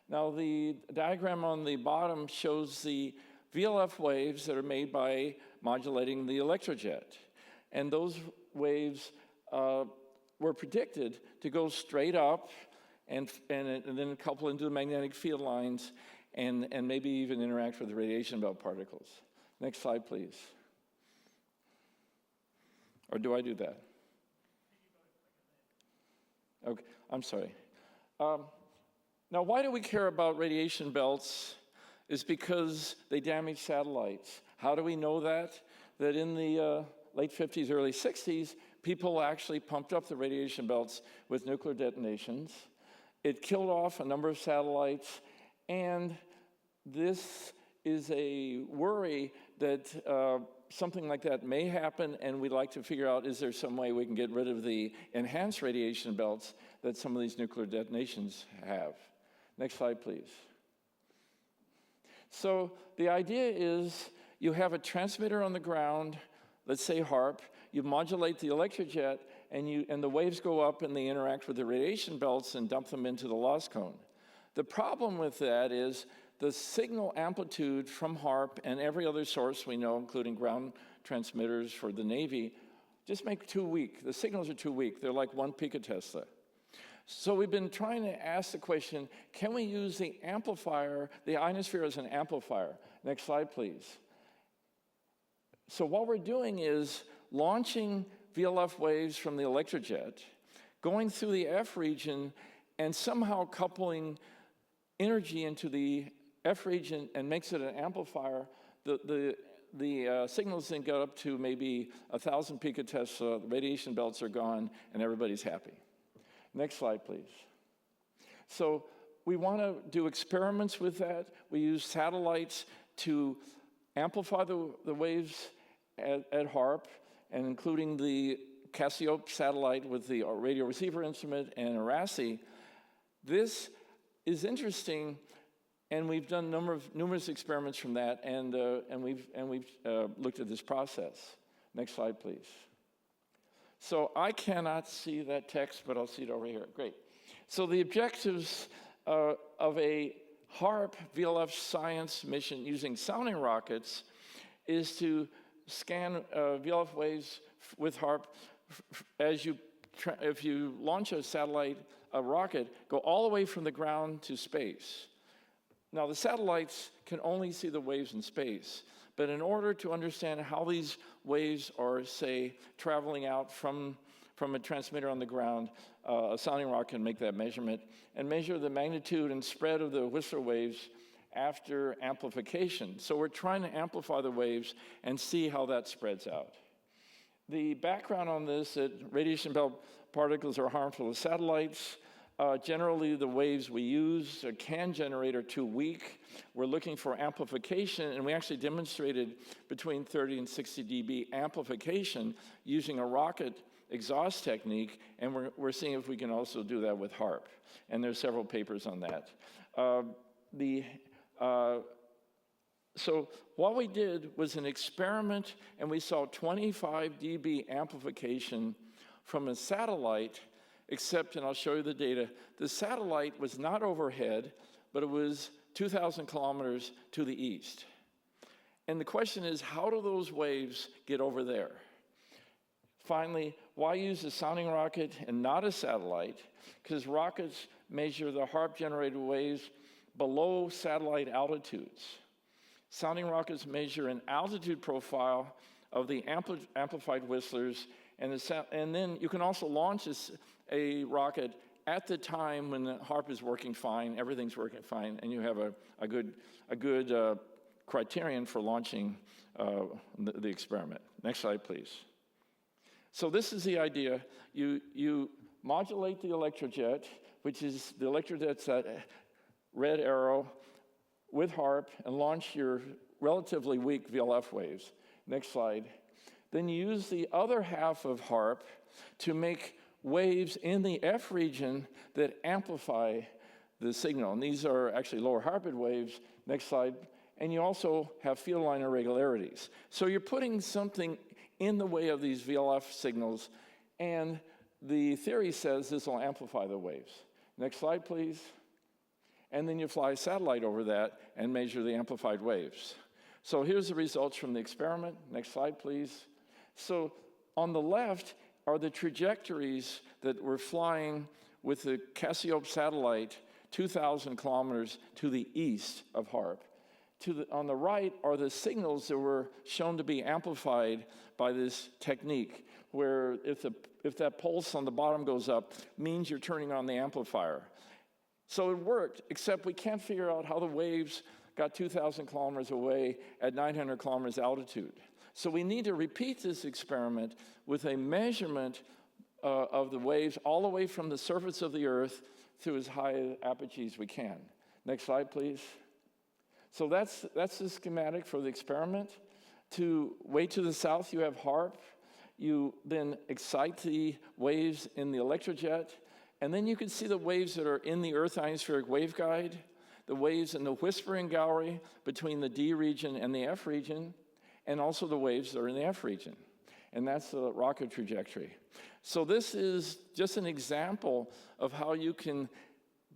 Now, the diagram on the bottom shows the VLF waves that are made by modulating the electrojet. And those waves were predicted to go straight up and then couple into the magnetic field lines and maybe even interact with the radiation belt particles. Next slide, please. Or do I do that? Okay, I'm sorry. Now, why do we care about radiation belts? Is because they damage satellites. How do we know that? That in the late 50s, early 60s, people actually pumped up the radiation belts with nuclear detonations. It killed off a number of satellites, and this is a worry that something like that may happen, and we'd like to figure out, is there some way we can get rid of the enhanced radiation belts that some of these nuclear detonations have? Next slide, please. So the idea is you have a transmitter on the ground, let's say HARP, you modulate the electrojet, and the waves go up and they interact with the radiation belts and dump them into the loss cone. The problem with that is the signal amplitude from HARP and every other source we know, including ground transmitters for the Navy, just make too weak. The signals are too weak. They're like 1 picotesla. So we've been trying to ask the question, can we use the amplifier, the ionosphere as an amplifier? Next slide, please. So what we're doing is launching VLF waves from the electrojet, going through the F region, and somehow coupling energy into the F region and makes it an amplifier. The signals then go up to maybe 1,000 picotesla, the radiation belts are gone, and everybody's happy. Next slide, please. So we want to do experiments with that. We use satellites to amplify the waves at HARP, and including the Cassiope satellite with the radio receiver instrument and Arasi. This is interesting, and we've done numerous experiments from that, and we've looked at this process. Next slide, please. So I cannot see that text, but I'll see it over here. Great. So the objectives of a HARP VLF science mission using sounding rockets is to scan VLF waves with HARP if you launch a satellite, a rocket, go all the way from the ground to space. Now, the satellites can only see the waves in space, but in order to understand how these waves are, say, traveling out from a transmitter on the ground, a sounding rocket can make that measurement and measure the magnitude and spread of the Whistler waves after amplification. So we're trying to amplify the waves and see how that spreads out. The background on this, that radiation belt particles are harmful to satellites. Generally, the waves we use can generate are too weak. We're looking for amplification, and we actually demonstrated between 30 and 60 dB amplification using a rocket exhaust technique, and we're seeing if we can also do that with HARP. And there's several papers on that. So what we did was an experiment, and we saw 25 dB amplification from a satellite, except, and I'll show you the data, the satellite was not overhead, but it was 2,000 kilometers to the east. And the question is, how do those waves get over there? Finally, why use a sounding rocket and not a satellite? Because rockets measure the HARP-generated waves below satellite altitudes. Sounding rockets measure an altitude profile of the amplified whistlers, and then you can also launch a rocket at the time when the HARP is working fine, everything's working fine, and you have a good criterion for launching the experiment. Next slide, please. So this is the idea. You modulate the electrojet, which is the electrojet's that red arrow, with HARP, and launch your relatively weak VLF waves. Next slide. Then you use the other half of HARP to make waves in the F region that amplify the signal. And these are actually lower Harped waves. Next slide. And you also have field line irregularities. So you're putting something in the way of these VLF signals, and the theory says this will amplify the waves. Next slide, please. And then you fly a satellite over that and measure the amplified waves. So here's the results from the experiment. Next slide, please. So on the left are the trajectories that we're flying with the Cassiope satellite 2,000 kilometers to the east of HARP. On the right are the signals that were shown to be amplified by this technique, where if that pulse on the bottom goes up, means you're turning on the amplifier. So it worked, except we can't figure out how the waves got 2,000 kilometers away at 900 kilometers altitude. So we need to repeat this experiment with a measurement of the waves all the way from the surface of the Earth to as high apogee as we can. Next slide, please. So that's the schematic for the experiment. Way to the south, you have HARP. You then excite the waves in the electrojet, and then you can see the waves that are in the Earth ionospheric waveguide, the waves in the whispering gallery between the D region and the F region, and also the waves that are in the F region. And that's the rocket trajectory. So this is just an example of how you can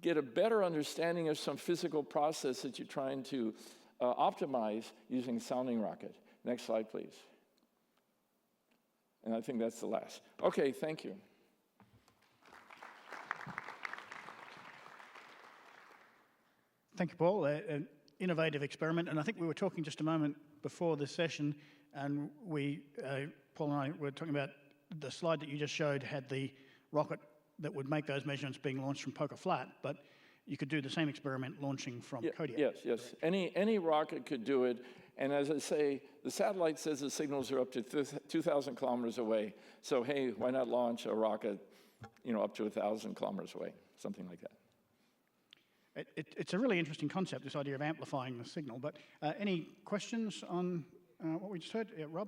get a better understanding of some physical process that you're trying to optimize using a sounding rocket. Next slide, please. And I think that's the last. Okay, thank you. Thank you, Paul. An innovative experiment, and I think we were talking just a moment before this session, and Paul and I were talking about the slide that you just showed had the rocket that would make those measurements being launched from Poker Flat, but you could do the same experiment launching from Kodiak. Yes. Any rocket could do it, and as I say, the satellite says the signals are up to 2,000 kilometers away. So hey, why not launch a rocket, up to 1,000 kilometers away, something like that. It's a really interesting concept, this idea of amplifying the signal. But any questions on what we just heard? Yeah, Rob?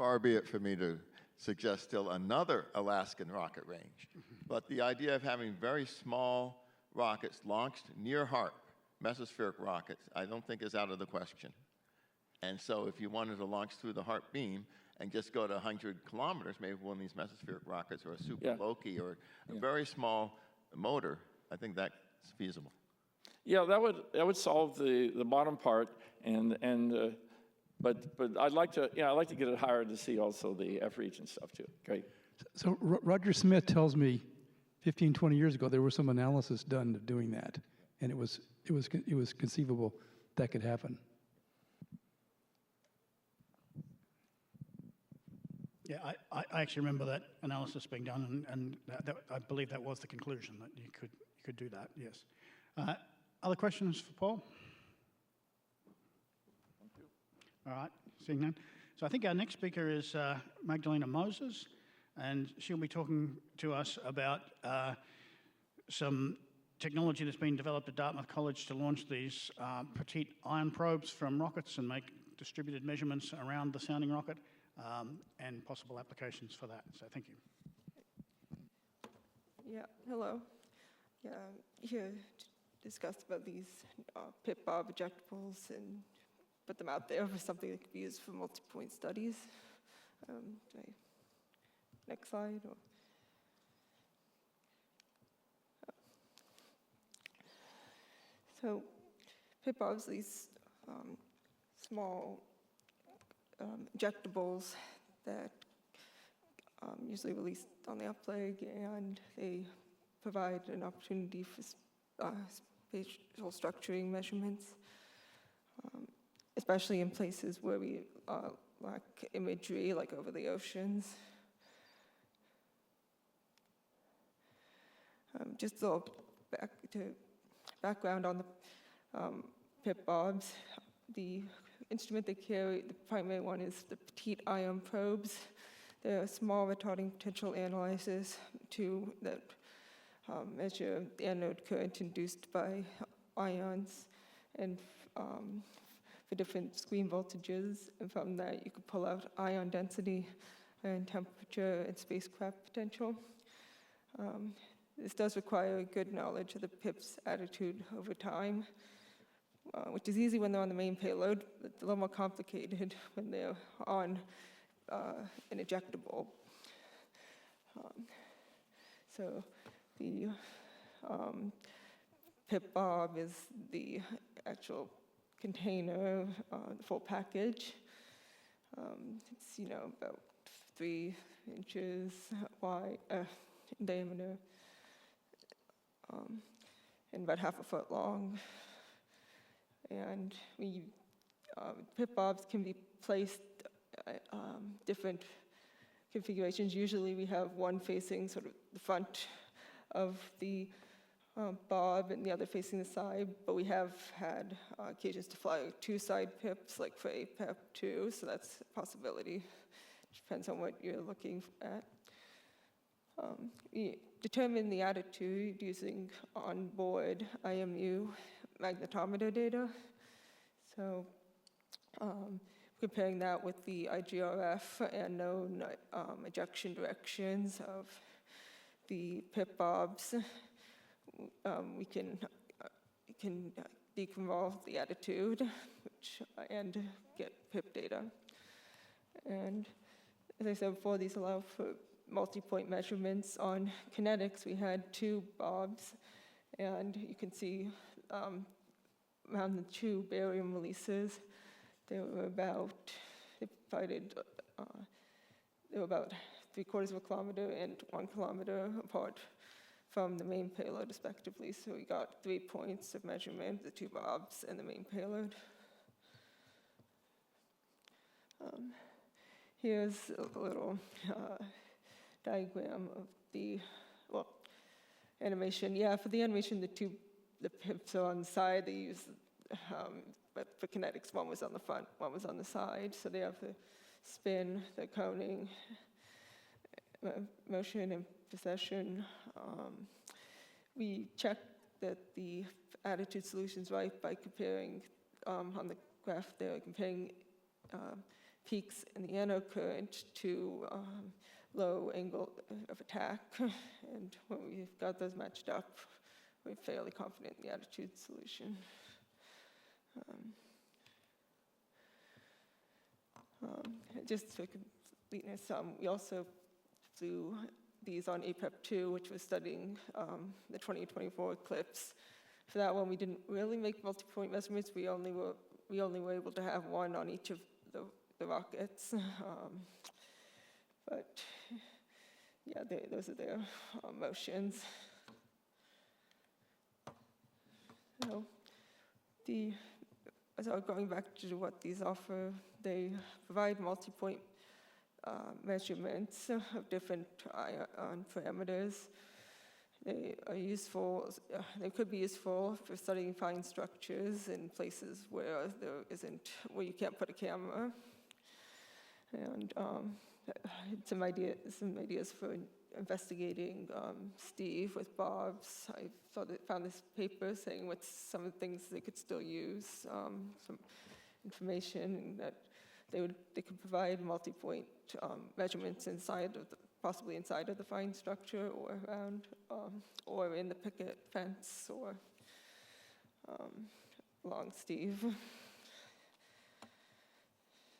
far be it for me to suggest still another Alaskan rocket range. But the idea of having very small rockets launched near HAARP, mesospheric rockets, I don't think is out of the question. And so if you wanted to launch through the HAARP beam and just go to 100 kilometers, maybe one of these mesospheric rockets or a Super Yeah. Loki or a very small motor, I think that's feasible. Yeah, that would solve the bottom part, but I'd like to get it higher to see also the F region stuff too. Great. So Roger Smith tells me 15, 20 years ago, there was some analysis done of doing that, and it was conceivable that could happen. Yeah, I actually remember that analysis being done, and I believe that was the conclusion, that you could do that, yes. Other questions for Paul? Thank you. All right, seeing none. So I think our next speaker is Magdalena Moses, and she'll be talking to us about some technology that's been developed at Dartmouth College to launch these petite ion probes from rockets and make distributed measurements around the sounding rocket, and possible applications for that. So thank you. Yeah, hello. Yeah, here to discuss about these pip-bob ejectables and put them out there for something that could be used for multi-point studies. Next slide. So pip-bobs, these small ejectables that usually released on the up leg, and they provide an opportunity for spatial structuring measurements, especially in places where we lack imagery, like over the oceans. Just a little background on the pip-bobs. The instrument they carry, the primary one, is the petite ion probes. They're small retarding potential analyzers that measure the anode current induced by ions, and for different screen voltages. And from that, you could pull out ion density and temperature and spacecraft potential. This does require good knowledge of the PIP's attitude over time, which is easy when they're on the main payload, but a little more complicated when they're on an ejectable. So the pip-bob is the actual container, the full package. It's about 3 inches wide in diameter, and about half a foot long. And pip-bobs can be placed different configurations. Usually we have one facing sort of the front of the bob and the other facing the side, but we have had occasions to fly 2 side pips, like for APEP too, so that's a possibility. It depends on what you're looking at. We determine the attitude using onboard IMU magnetometer data. So comparing that with the IGRF and known ejection directions of the pip-bobs, we can deconvolve the attitude and get pip data. And as I said before, these allow for multi-point measurements. On kinetics, we had 2 bobs, and you can see around the 2 barium releases, they were about 3/4 of a kilometer and 1 kilometer apart from the main payload, respectively. So we got 3 points of measurement, the 2 bobs and the main payload. Here's a little diagram of the animation. Yeah, for the animation, the pips are on the side. They use, but for kinetics, one was on the front, one was on the side. So they have the spin, the coning, motion, and precession. We check that the attitude solution's right by comparing, on the graph there, comparing peaks in the anode current to low angle of attack. And when we've got those matched up, we're fairly confident in the attitude solution. Just for completeness, we also flew these on APEP-2, which was studying the 2024 eclipse. For that one, we didn't really make multi-point measurements. We only were able to have one on each of the rockets. But yeah, those are their motions. So going back to what these offer, they provide multi-point measurements of different ion parameters. They are useful. They could be useful for studying fine structures in places where where you can't put a camera. And some ideas for investigating Steve with Bob's. I found this paper saying what's some of the things they could still use, some information that they could provide multi-point measurements possibly inside of the fine structure or around, or in the picket fence or along Steve.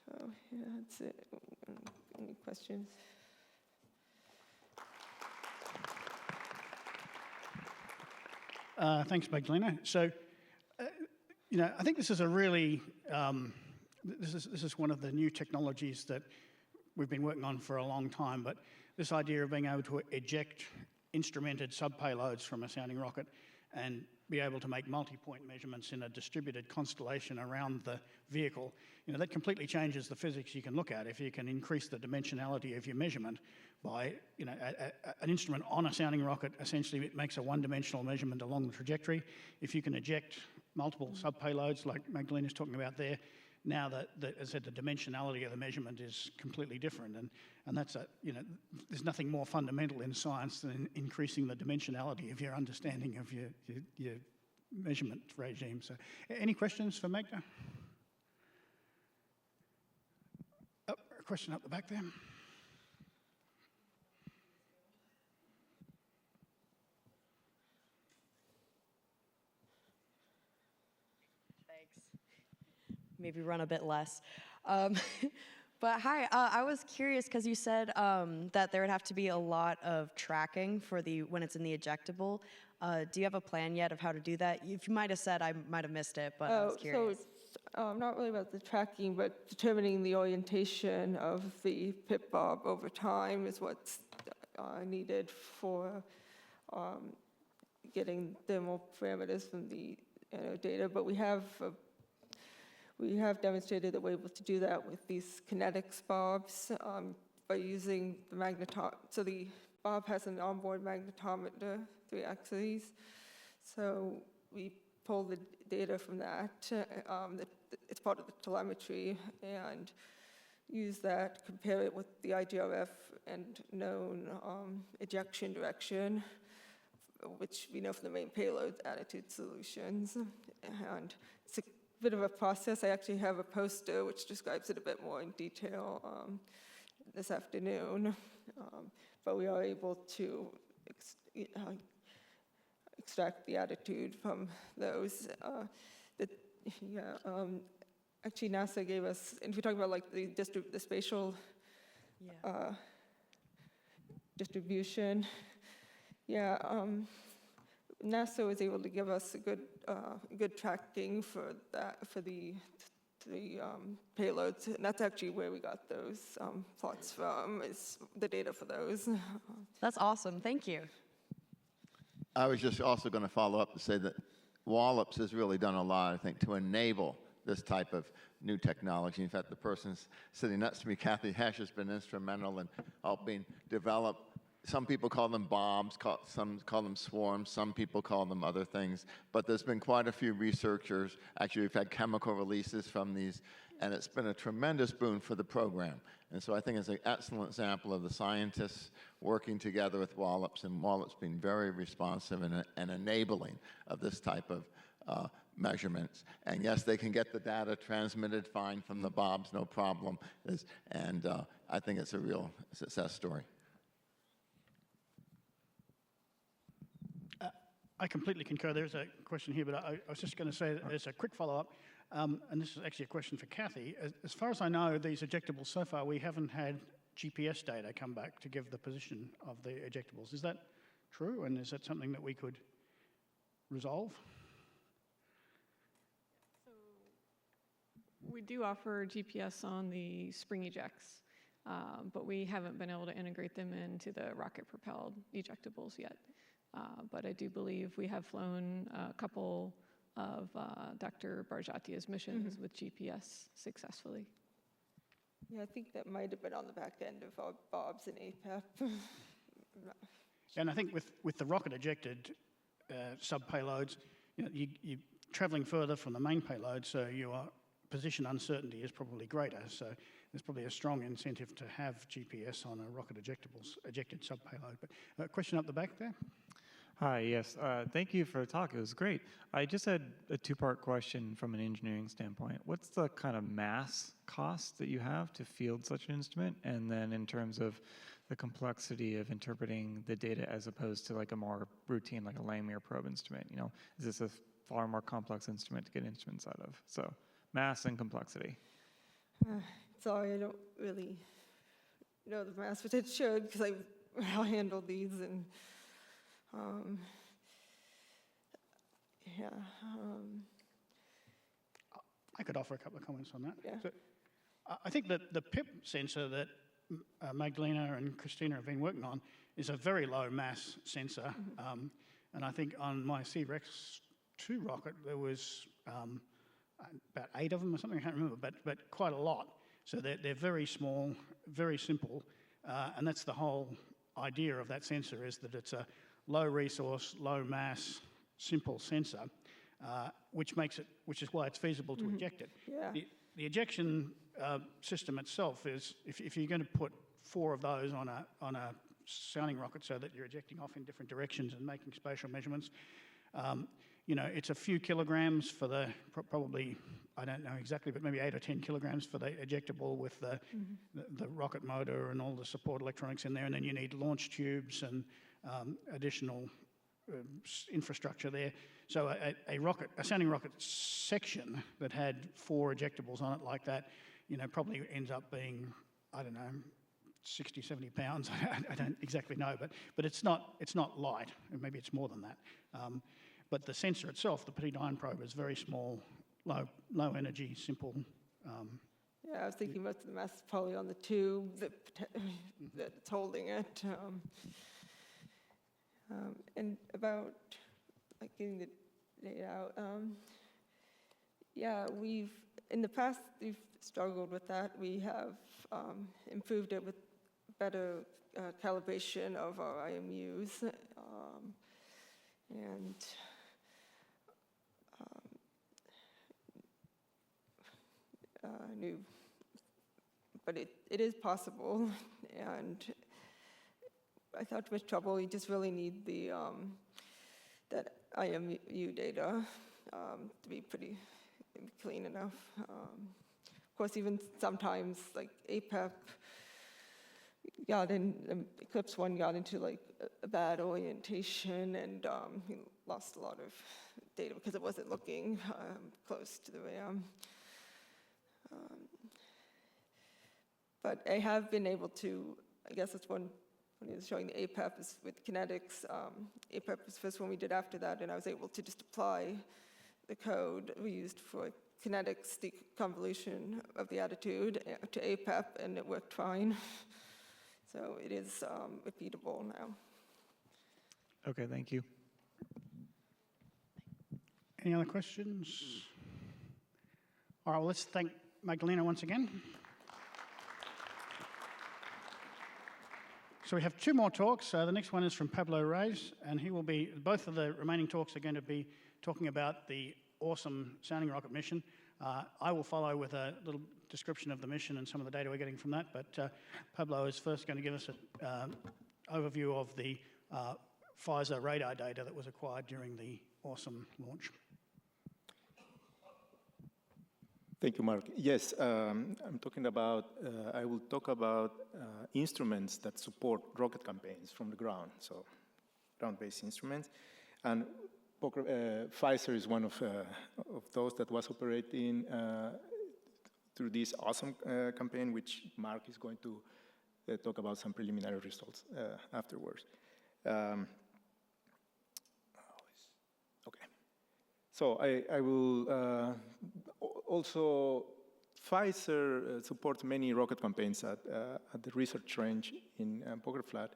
So yeah, that's it. Any questions? Thanks, Magdalena. So, I think this is a really, this is one of the new technologies that we've been working on for a long time, but this idea of being able to eject instrumented sub-payloads from a sounding rocket and be able to make multi-point measurements in a distributed constellation around the vehicle, that completely changes the physics you can look at. If you can increase the dimensionality of your measurement by, an instrument on a sounding rocket, essentially it makes a one-dimensional measurement along the trajectory. If you can eject multiple sub-payloads like Magdalena's talking about there, now that, as I said, the dimensionality of the measurement is completely different. And that's there's nothing more fundamental in science than increasing the dimensionality of your understanding of your measurement regime. So any questions for Magda? Oh, a question up the back there. Maybe run a bit less. But hi, I was curious because you said that there would have to be a lot of tracking for when it's in the ejectable. Do you have a plan yet of how to do that? If you might have said, I might have missed it, but I was curious. So it's not really about the tracking, but determining the orientation of the pit bob over time is what's needed for getting thermal parameters from the data. But we have demonstrated that we're able to do that with these kinetics bobs by using the magnetometer. So the bob has an onboard magnetometer, 3 axes. So we pull the data from that. It's part of the telemetry, and use that, compare it with the IGRF and known ejection direction, which we know from the main payload attitude solutions. And it's a bit of a process. I actually have a poster which describes it a bit more in detail this afternoon. But we are able to extract the attitude from those. Actually, NASA gave us, and if you're talking about like the spatial distribution, NASA was able to give us a good tracking for that, for the payloads, and that's actually where we got those plots from, is the data for those. That's awesome, thank you. I was just also going to follow up to say that Wallops has really done a lot, I think, to enable this type of new technology. In fact, the person sitting next to me, Kathy Hesh, has been instrumental in helping develop. Some people call them bobs, some call them swarms, some people call them other things. But there's been quite a few researchers. Actually, we've had chemical releases from these, and it's been a tremendous boon for the program. And so I think it's an excellent example of the scientists working together with Wallops, and Wallops being very responsive and enabling of this type of measurements. And yes, they can get the data transmitted fine from the bobs, no problem. And I think it's a real success story. I completely concur. There's a question here, but I was just going to say that there's a quick follow-up, and this is actually a question for Kathy. As far as I know, these ejectables so far, we haven't had GPS data come back to give the position of the ejectables. Is that true, and is that something that we could resolve? We do offer GPS on the spring ejects, but we haven't been able to integrate them into the rocket-propelled ejectables yet. But I do believe we have flown a couple of Dr. Barjatia's missions with GPS successfully. Yeah, I think that might have been on the back end of our Bob's and APEP. And I think with the rocket-ejected sub-payloads, you're traveling further from the main payload, so your position uncertainty is probably greater. So there's probably a strong incentive to have GPS on a rocket-ejected sub-payload. But a question up the back there? Hi, yes. Thank you for the talk. It was great. I just had a two-part question from an engineering standpoint. What's the kind of mass cost that you have to field such an instrument? And then in terms of the complexity of interpreting the data as opposed to like a more routine, like a Langmuir probe instrument, is this a far more complex instrument to get instruments out of? So mass and complexity. Sorry, I don't really know the mass, but it should, because I handled these and I could offer a couple of comments on that. Yeah. So, I think that the PIP sensor that Magdalena and Christina have been working on is a very low mass sensor. And I think on my C-Rex 2 rocket, there was about 8 of them or something, I can't remember, but quite a lot. So they're very small, very simple, and that's the whole idea of that sensor, is that it's a low resource, low mass, simple sensor, which is why it's feasible to eject it. Yeah. The ejection system itself is, if you're going to put 4 of those on a sounding rocket so that you're ejecting off in different directions and making spatial measurements, it's a few kilograms for the, probably, I don't know exactly, but maybe 8 or 10 kilograms for the ejectable with the rocket motor and all the support electronics in there, and then you need launch tubes and additional infrastructure there. So a sounding rocket section that had 4 ejectables on it like that, probably ends up being, I don't know, 60, 70 pounds. I don't exactly know, but it's not light. Maybe it's more than that. But the sensor itself, the petite ion probe, is very small, low energy, simple. Yeah, I was thinking most of the mass is probably on the tube that's holding it. And about getting the data out, in the past we've struggled with that. We have improved it with better calibration of our IMUs, and but it is possible, and without too much trouble, you just really need the that IMU data to be pretty clean enough. Of course, even sometimes like APEP Eclipse 1 got into like a bad orientation, and he lost a lot of data because it wasn't looking close to the RAM. But I have been able to, I guess that's one when he was showing the APEP is with kinetics. APEP was the first one we did after that, and I was able to just apply the code we used for kinetics, the convolution of the attitude to APEP, and it worked fine. So it is repeatable now. Okay, thank you. Any other questions? All right, well, let's thank Magdalena once again. So we have 2 more talks. The next one is from Pablo Reyes, and both of the remaining talks are going to be talking about the awesome sounding rocket mission. I will follow with a little description of the mission and some of the data we're getting from that, but Pablo is first going to give us an overview of the PFISA radar data that was acquired during the awesome launch. Thank you, Mark. Yes, I'm talking about, I will talk about instruments that support rocket campaigns from the ground, so ground-based instruments. And Pfizer is one of those that was operating through this awesome campaign, which Mark is going to talk about some preliminary results afterwards. Okay. So I will also, Pfizer supports many rocket campaigns at the research range in Poker Flat.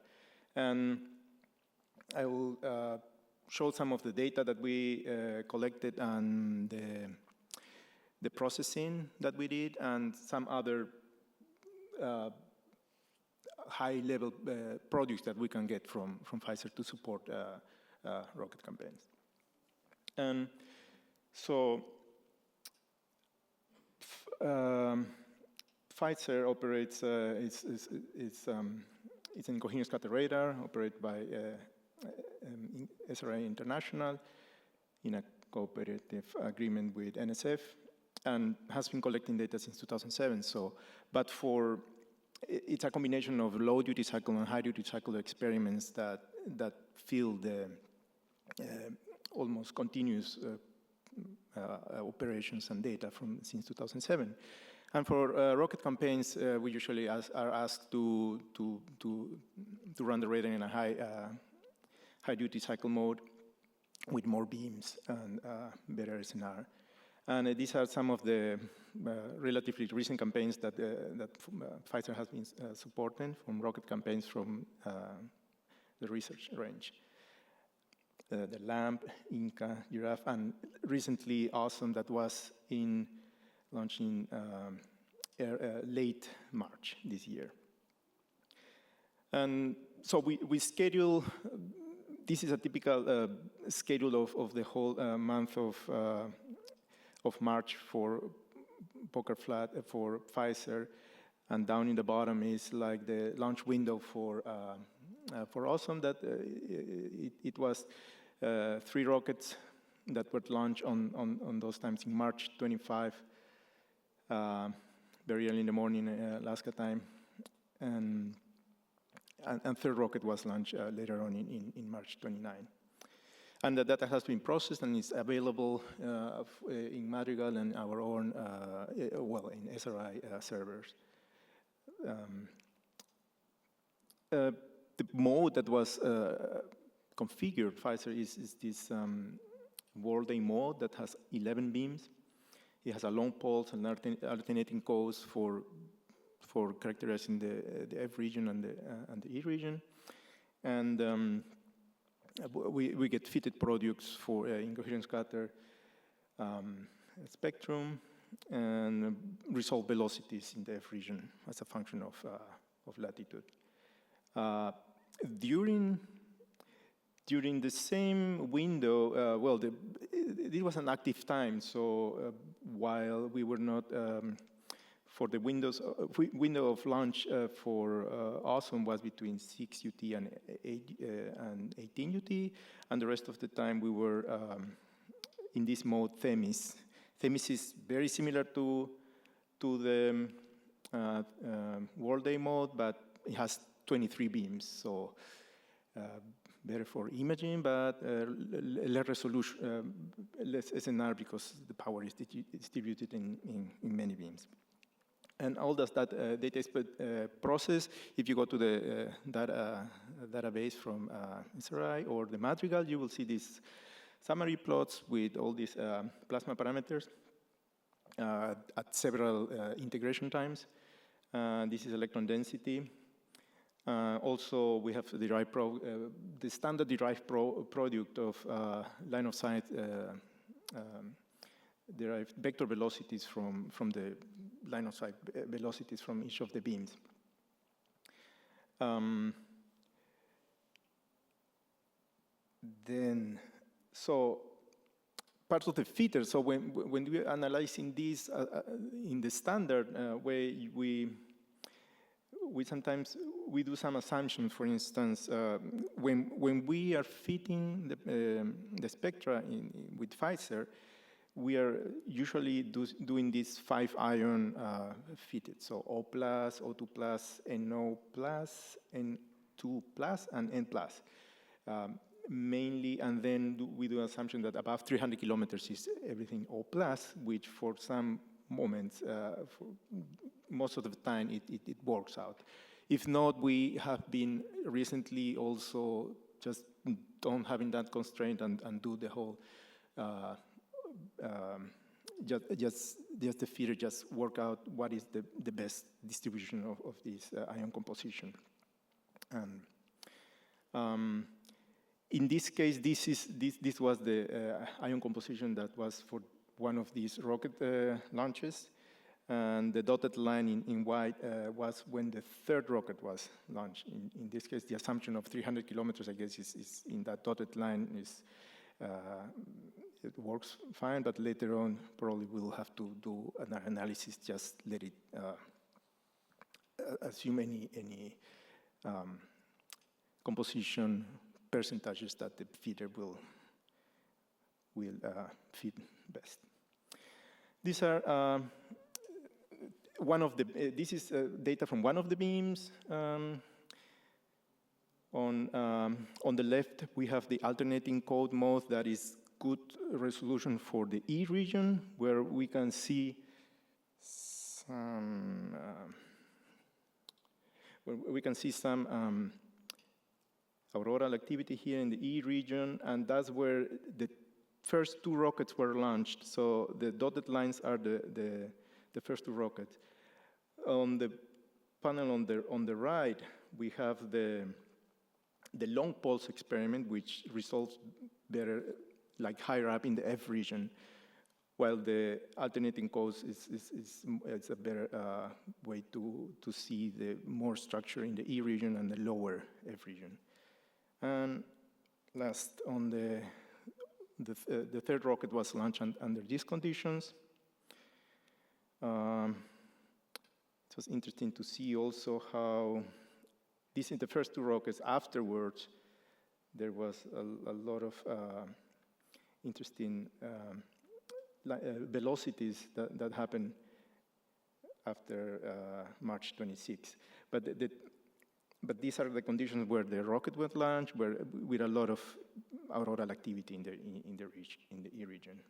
And I will show some of the data that we collected and the processing that we did and some other high-level products that we can get from Pfizer to support rocket campaigns. And so Pfizer operates, it's in coherent scatter radar, operated by SRI International in a cooperative agreement with NSF, and has been collecting data since 2007. So, but it's a combination of low duty cycle and high duty cycle experiments that fill the almost continuous operations and data since 2007. And for rocket campaigns, we usually are asked to run the radar in a high duty cycle mode with more beams and better SNR. And these are some of the relatively recent campaigns that Pfizer has been supporting, from rocket campaigns from the research range. The LAMP, Inca, Giraffe, and recently Awesome that was launched in late March this year. And so we schedule, this is a typical schedule of the whole month of March for Poker Flat, for Pfizer, and down in the bottom is like the launch window for Awesome. That it was 3 rockets that were launched on those times in March 25, very early in the morning, Alaska time, and third rocket was launched later on in March 29. And the data has been processed and is available in Madrigal and our own, in SRI servers. The mode that was configured, Pfizer, is this world-day mode that has 11 beams. It has a long pulse and alternating codes for characterizing the F region and the E region. And we get fitted products for incoherent scatter spectrum and resolve velocities in the F region as a function of latitude. During the same window, it was an active time, so while we were not, for the window of launch for Awesome was between 6 UT and 18 UT, and the rest of the time we were in this mode, Themis. Themis is very similar to the World Day mode, but it has 23 beams, so better for imaging, but less resolution, less SNR because the power is distributed in many beams. And all that data is processed. If you go to the database from SRI or the Madrigal, you will see these summary plots with all these plasma parameters at several integration times. This is electron density. Also, we have the standard derived product of line of sight derived vector velocities from the line of sight velocities from each of the beams. Then, so part of the filter. So when we are analyzing this in the standard way, we sometimes do some assumptions. For instance, when we are fitting the spectra with Pfizer, we are usually doing this 5-ion fitted, so O+, O2+, NO+, N2+, and N+. Mainly, and then we do assumption that above 300 kilometers is everything O+, which for some moments, for most of the time, it works out. If not, we have been recently also just don't having that constraint and do the whole, just the feeder, just work out what is the best distribution of this ion composition. And in this case, this was the ion composition that was for one of these rocket launches. And the dotted line in white was when the third rocket was launched. In this case, the assumption of 300 kilometers, I guess, is in that dotted line is it works fine, but later on, probably we'll have to do an analysis, just let it assume any composition percentages that the feeder will fit best. These are one of the. This is data from one of the beams. On the left, we have the alternating code mode that is good resolution for the E region, where we can see some auroral activity here in the E region, and that's where the first two rockets were launched. So the dotted lines are the first two rockets. On the panel on the right, we have the long pulse experiment, which results better, like higher up in the F region, while the alternating codes is a better way to see the more structure in the E region and the lower F region. And last, on the third rocket was launched under these conditions. It was interesting to see also how this in the first two rockets. Afterwards, there was a lot of interesting velocities that happened after March 26. But these are the conditions where the rocket was launched, with a lot of auroral activity in the E region.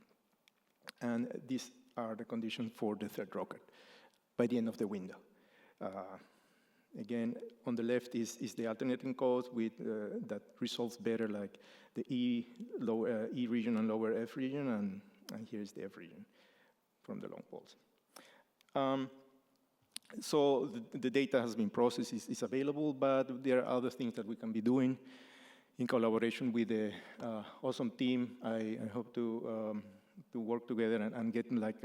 And these are the conditions for the third rocket by the end of the window. Again, on the left is the alternating codes with that results better, like the E region and lower F region, and here is the F region from the long pulse. So the data has been processed, is available, but there are other things that we can be doing in collaboration with the awesome team. I hope to work together and get like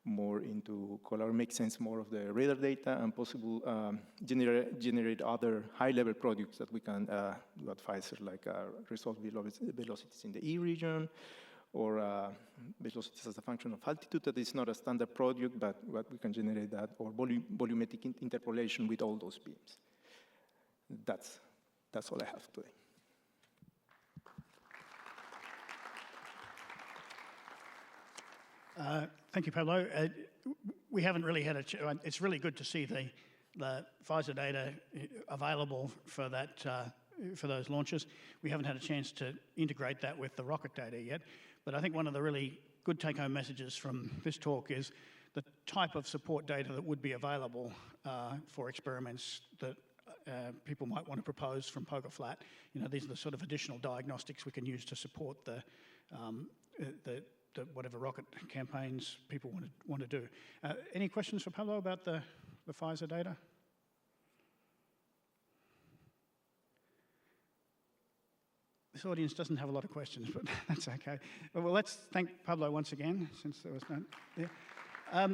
more into make sense more of the radar data and possible generate other high-level products that we can do at Pfizer, like resolve velocities in the E region, or velocities as a function of altitude. That is not a standard product, but we can generate that, or volumetric interpolation with all those beams. That's all I have today. Thank you, Pablo. We haven't really had it's really good to see the Pfizer data available for that for those launches. We haven't had a chance to integrate that with the rocket data yet, but I think one of the really good take-home messages from this talk is the type of support data that would be available for experiments that people might want to propose from Poker Flat. You know, these are the sort of additional diagnostics we can use to support the whatever rocket campaigns people want to do. Any questions for Pablo about the Pfizer data? This audience doesn't have a lot of questions, but that's okay. Well, let's thank Pablo once again, since there was no... Yeah.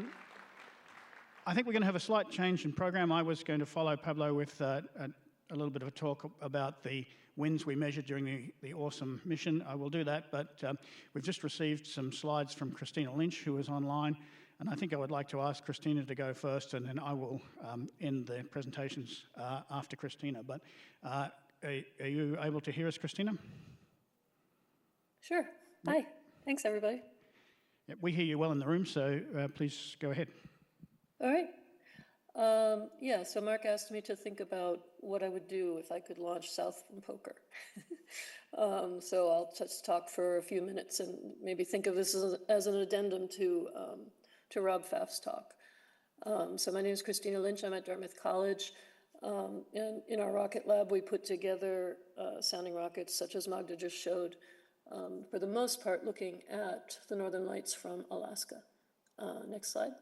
I think we're going to have a slight change in program. I was going to follow Pablo with a little bit of a talk about the winds we measured during the awesome mission. I will do that, but we've just received some slides from Christina Lynch, who is online, and I think I would like to ask Christina to go first, and then I will end the presentations after Christina. But are you able to hear us, Christina? Sure. Hi. Thanks, everybody. Yeah, we hear you well in the room, so please go ahead. All right. Yeah, so Mark asked me to think about what I would do if I could launch south from Poker. So I'll just talk for a few minutes and maybe think of this as an addendum to Rob Pfaff's talk. So my name is Christina Lynch. I'm at Dartmouth College. And in our rocket lab, we put together sounding rockets such as Magda just showed, for the most part looking at the northern lights from Alaska. Next slide.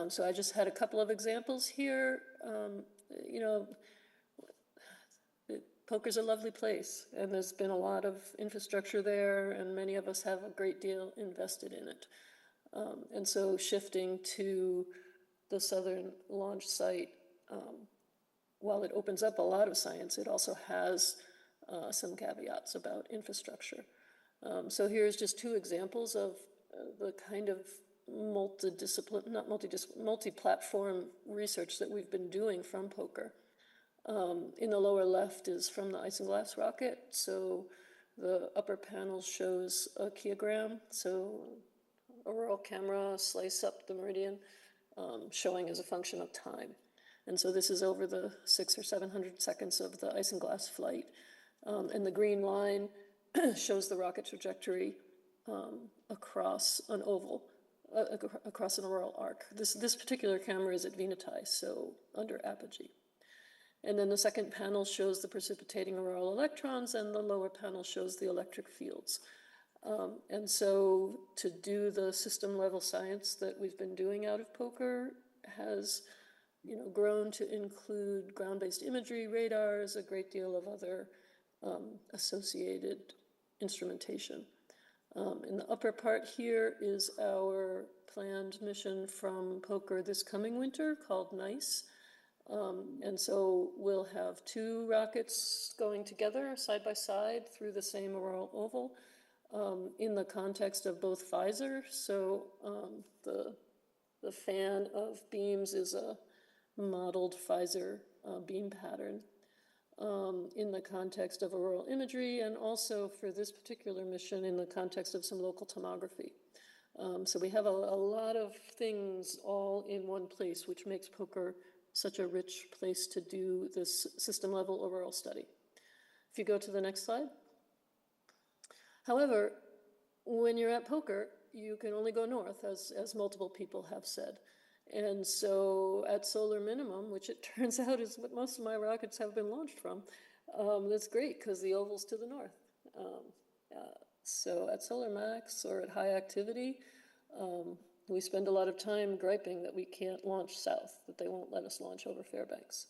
So I just had a couple of examples here. You know, Poker's a lovely place, and there's been a lot of infrastructure there, and many of us have a great deal invested in it. And so shifting to the southern launch site, while it opens up a lot of science, it also has some caveats about infrastructure. So here's just two examples of the kind of multi-platform research that we've been doing from Poker. In the lower left is from the isinglass rocket. So the upper panel shows a kilogram. So auroral camera slice up the meridian, showing as a function of time. And so this is over the 600 or 700 seconds of the isinglass flight. And the green line shows the rocket trajectory across an oval, across an auroral arc. This particular camera is at Venati, so under apogee. And then the second panel shows the precipitating auroral electrons, and the lower panel shows the electric fields. And so to do the system level science that we've been doing out of Poker has, you know, grown to include ground-based imagery, radars, a great deal of other associated instrumentation. In the upper part here is our planned mission from Poker this coming winter called NICE. And so we'll have two rockets going together side by side through the same auroral oval in the context of both Pfizer. So the fan of beams is a modeled Pfizer beam pattern in the context of auroral imagery, and also for this particular mission in the context of some local tomography. So we have a lot of things all in one place, which makes Poker such a rich place to do this system-level auroral study. If you go to the next slide. However, when you're at Poker, you can only go north, as multiple people have said. And so at solar minimum, which it turns out is what most of my rockets have been launched from, that's great because the oval's to the north. So at solar max or at high activity, we spend a lot of time griping that we can't launch south, that they won't let us launch over Fairbanks.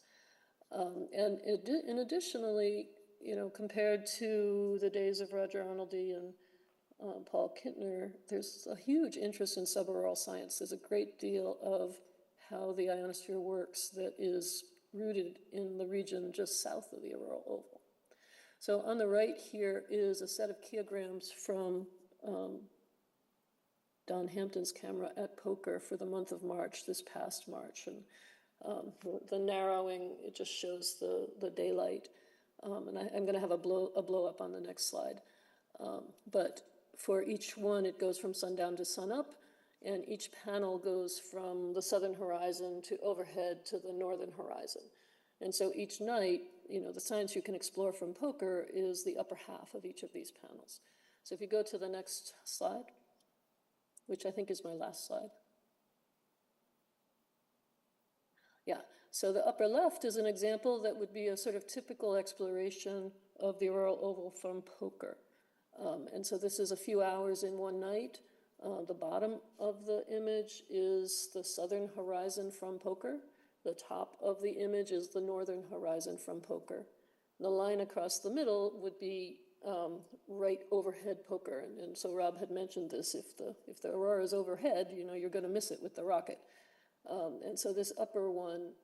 And additionally, you know, compared to the days of Roger Arnoldy and Paul Kintner, there's a huge interest in subauroral science. There's a great deal of how the ionosphere works that is rooted in the region just south of the auroral oval. So on the right here is a set of kilograms from Don Hampton's camera at Poker for the month of March, this past March. And the narrowing, it just shows the daylight. And I'm going to have a blow up on the next slide. But for each one, it goes from sundown to sunup, and each panel goes from the southern horizon to overhead to the northern horizon. And so each night, you know, the science you can explore from Poker is the upper half of each of these panels. So if you go to the next slide, which I think is my last slide. Yeah, so the upper left is an example that would be a sort of typical exploration of the auroral oval from Poker. And so this is a few hours in one night. The bottom of the image is the southern horizon from Poker. The top of the image is the northern horizon from Poker. The line across the middle would be right overhead Poker. And so Rob had mentioned this, if the aurora is overhead, you know, you're going to miss it with the rocket. And so this upper one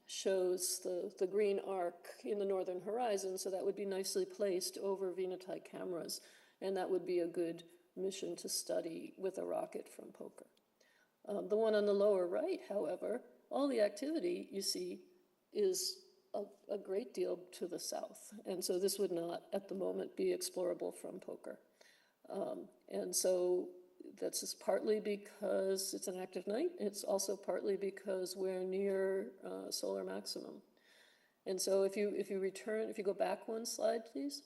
shows the green arc in the northern horizon, so that would be nicely placed over Venati cameras, and that would be a good mission to study with a rocket from Poker. The one on the lower right, however, all the activity you see is a great deal to the south, and so this would not, at the moment, be explorable from Poker. And so that's just partly because it's an active night. It's also partly because we're near solar maximum. And so if you go back one slide, please,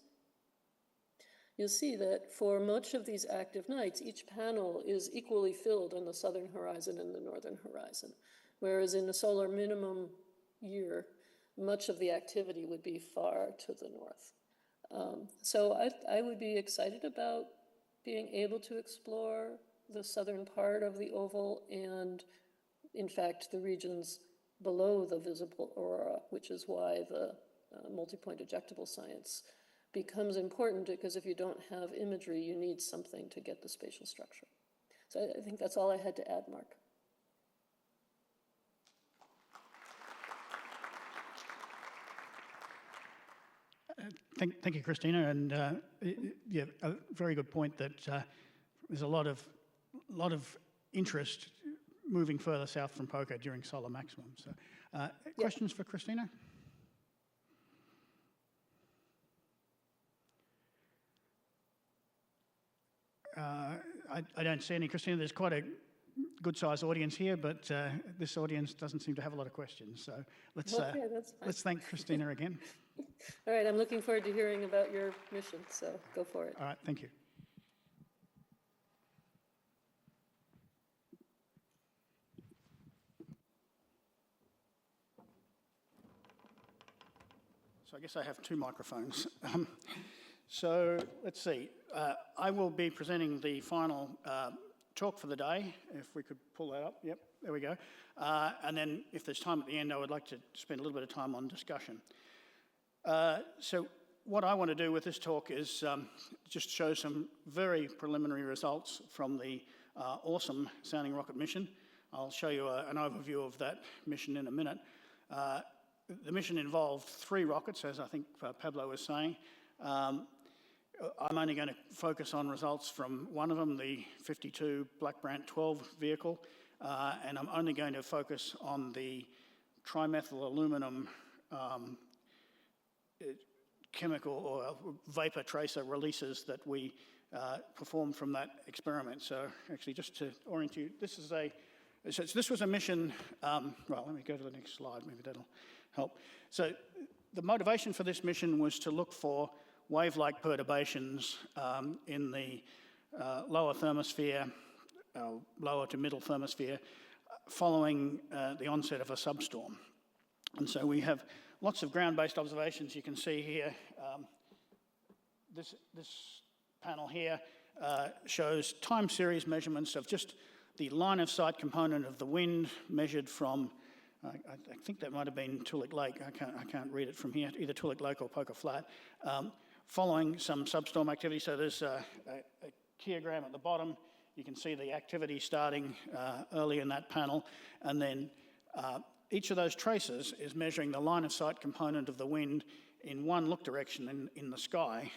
you'll see that for much of these active nights, each panel is equally filled on the southern horizon and the northern horizon. Whereas in a solar minimum year, much of the activity would be far to the north. So I would be excited about being able to explore the southern part of the oval and, in fact, the regions below the visible aurora, which is why the multi-point ejectable science becomes important, because if you don't have imagery, you need something to get the spatial structure. So I think that's all I had to add, Mark. Thank you, Christina, and yeah, a very good point that there's a lot of interest moving further south from Poker during solar maximum. So, questions for Christina? I don't see any, Christina. There's quite a good-sized audience here, but this audience doesn't seem to have a lot of questions. So let's thank Christina again. All right, I'm looking forward to hearing about your mission, so go for it. All right, thank you. So I guess I have two microphones. So let's see. I will be presenting the final talk for the day, if we could pull that up. Yep, there we go. And then if there's time at the end, I would like to spend a little bit of time on discussion. So what I want to do with this talk is just show some very preliminary results from the awesome sounding rocket mission. I'll show you an overview of that mission in a minute. The mission involved 3 rockets, as I think Pablo was saying. I'm only going to focus on results from one of them, the 52 Black Brant 12 vehicle, and I'm only going to focus on the trimethyl aluminum chemical or vapor tracer releases that we performed from that experiment. So actually, just to orient you, this was a mission, well, let me go to the next slide, maybe that'll help. So the motivation for this mission was to look for wave-like perturbations in the lower thermosphere, lower to middle thermosphere, following the onset of a substorm. And so we have lots of ground-based observations. You can see here, this panel here shows time series measurements of just the line of sight component of the wind measured from, I think that might have been Toolik Lake. I can't read it from here, either Toolik Lake or Poker Flat, following some substorm activity. So there's a kilogram at the bottom. You can see the activity starting early in that panel, and then each of those traces is measuring the line of sight component of the wind in one look direction in the sky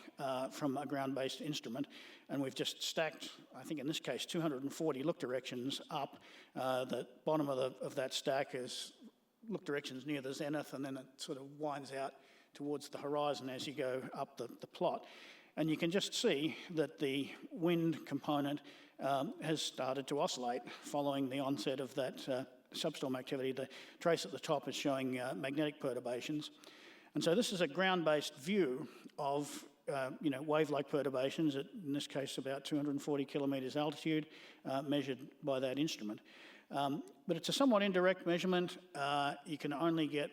from a ground-based instrument. And we've just stacked, I think in this case, 240 look directions up. The bottom of that stack is look directions near the zenith, and then it sort of winds out towards the horizon as you go up the plot. And you can just see that the wind component has started to oscillate following the onset of that substorm activity. The trace at the top is showing magnetic perturbations. And so this is a ground-based view of wave-like perturbations at, in this case, about 240 kilometers altitude, measured by that instrument. But it's a somewhat indirect measurement. You can only get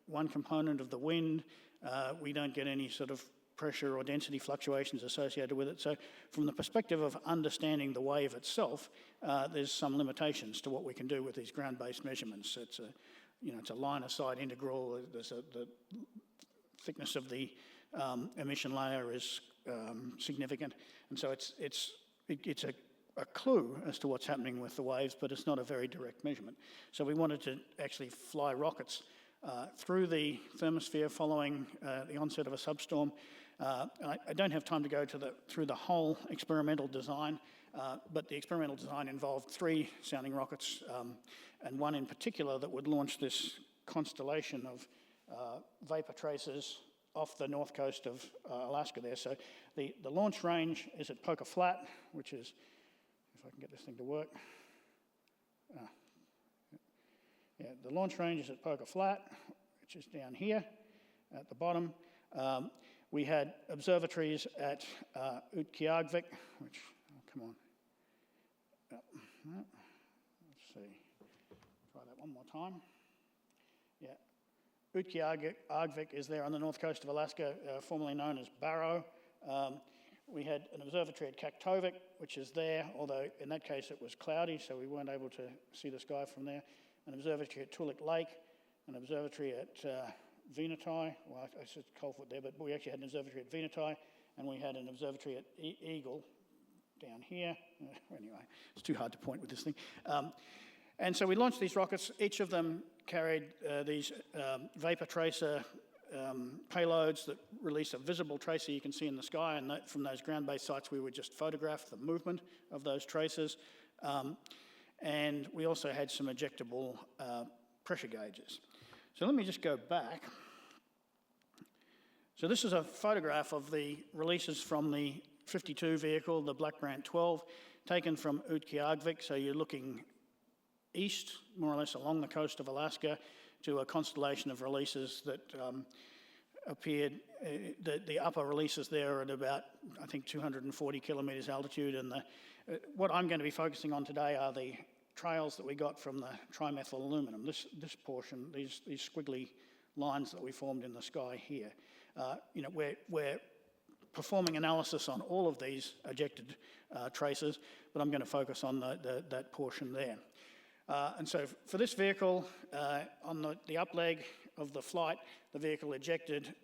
one component of the wind. We don't get any sort of pressure or density fluctuations associated with it. So from the perspective of understanding the wave itself, there's some limitations to what we can do with these ground-based measurements. It's a line-of-sight integral. The thickness of the emission layer is significant, and so it's a clue as to what's happening with the waves, but it's not a very direct measurement. So we wanted to actually fly rockets through the thermosphere following the onset of a substorm. I don't have time to go through the whole experimental design, but the experimental design involved 3 sounding rockets, and one in particular that would launch this constellation of vapor tracers off the north coast of Alaska there. So the launch range is at Poker Flat, which is, if I can get this thing to work. Yeah, the launch range is at Poker Flat, which is down here at the bottom. We had observatories at Utqiagvik, which, oh, come on. Let's see. Try that one more time. Yeah. Utqiagvik is there on the north coast of Alaska, formerly known as Barrow. We had an observatory at Kaktovik, which is there, although in that case it was cloudy, so we weren't able to see the sky from there. An observatory at Toolik Lake, an observatory at Venutai. Well, I said Coalfoot there, but we actually had an observatory at Venutai, and we had an observatory at Eagle down here. Anyway, it's too hard to point with this thing. And so we launched these rockets. Each of them carried these vapor tracer payloads that release a visible tracer you can see in the sky, and from those ground-based sites we would just photograph the movement of those tracers. And we also had some ejectable pressure gauges. So let me just go back. So this is a photograph of the releases from the 52 vehicle, the Black Brant 12, taken from Utqiagvik. So you're looking east, more or less along the coast of Alaska, to a constellation of releases that appeared. The upper releases there are at about, I think, 240 kilometres altitude, and what I'm going to be focusing on today are the trails that we got from the trimethyl aluminum. This portion, these squiggly lines that we formed in the sky here. We're performing analysis on all of these ejected tracers, but I'm going to focus on that portion there. And so for this vehicle, on the up leg of the flight, the vehicle ejected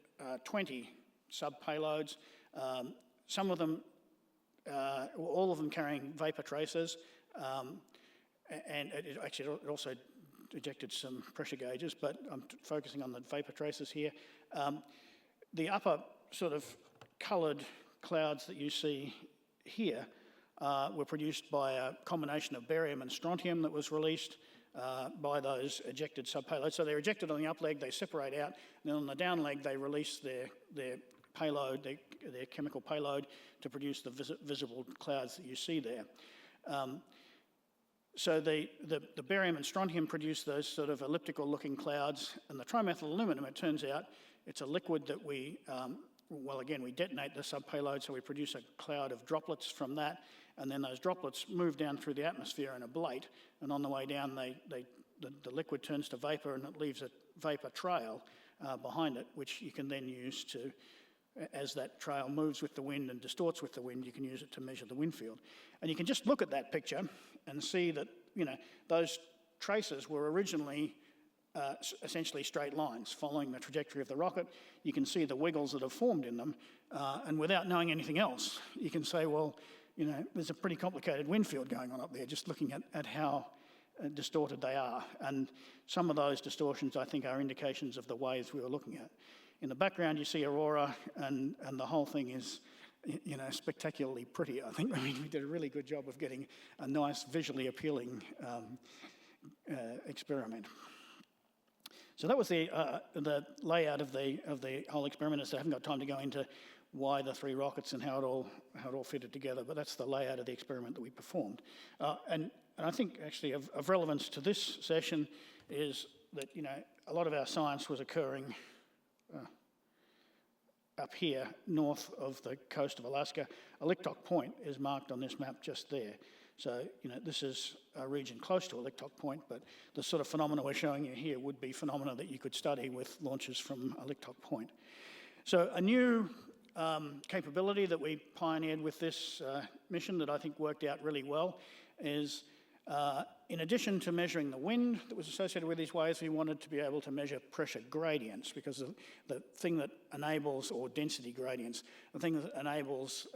20 sub-payloads. Some of them, all of them carrying vapor tracers, and it also ejected some pressure gauges, but I'm focusing on the vapor tracers here. The upper sort of coloured clouds that you see here were produced by a combination of barium and strontium that was released by those ejected sub-payloads. So they're ejected on the up leg, they separate out, and then on the down leg they release their payload, their chemical payload, to produce the visible clouds that you see there. So the barium and strontium produce those sort of elliptical-looking clouds, and the trimethyl aluminum, it turns out, it's a liquid that we detonate the sub-payload, so we produce a cloud of droplets from that, and then those droplets move down through the atmosphere and ablate, and on the way down, the liquid turns to vapor, and it leaves a vapor trail behind it, which you can then use to, as that trail moves with the wind and distorts with the wind, you can use it to measure the wind field. And you can just look at that picture and see that, those tracers were originally essentially straight lines following the trajectory of the rocket. You can see the wiggles that have formed in them, and without knowing anything else, you can say, well, there's a pretty complicated wind field going on up there, just looking at how distorted they are. And some of those distortions, I think, are indications of the waves we were looking at. In the background, you see aurora, and the whole thing is, spectacularly pretty, I think. I mean, we did a really good job of getting a nice, visually appealing experiment. So that was the layout of the whole experiment. So I haven't got time to go into why the three rockets and how it all fitted together, but that's the layout of the experiment that we performed. And I think actually of relevance to this session is that a lot of our science was occurring up here north of the coast of Alaska. Aliktok Point is marked on this map just there. So, this is a region close to Aliktok Point, but the sort of phenomena we're showing you here would be phenomena that you could study with launches from Aliktok Point. So a new capability that we pioneered with this mission that I think worked out really well is, in addition to measuring the wind that was associated with these waves, we wanted to be able to measure pressure gradients, because the thing that enables, or density gradients, the thing that enables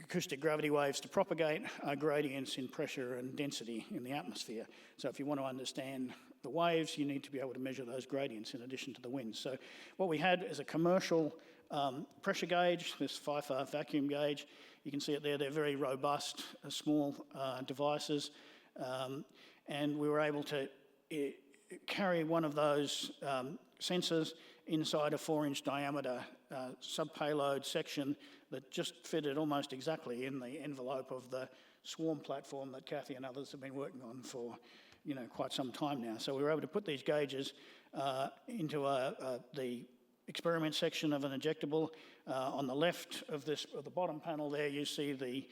acoustic gravity waves to propagate are gradients in pressure and density in the atmosphere. So if you want to understand the waves, you need to be able to measure those gradients in addition to the wind. So what we had is a commercial pressure gauge, this FIFA vacuum gauge. You can see it there. They're very robust, small devices. And we were able to carry one of those sensors inside a 4-inch diameter sub-payload section that just fitted almost exactly in the envelope of the swarm platform that Kathy and others have been working on for quite some time now. So we were able to put these gauges into the experiment section of an ejectable. On the left of the bottom panel there, you see the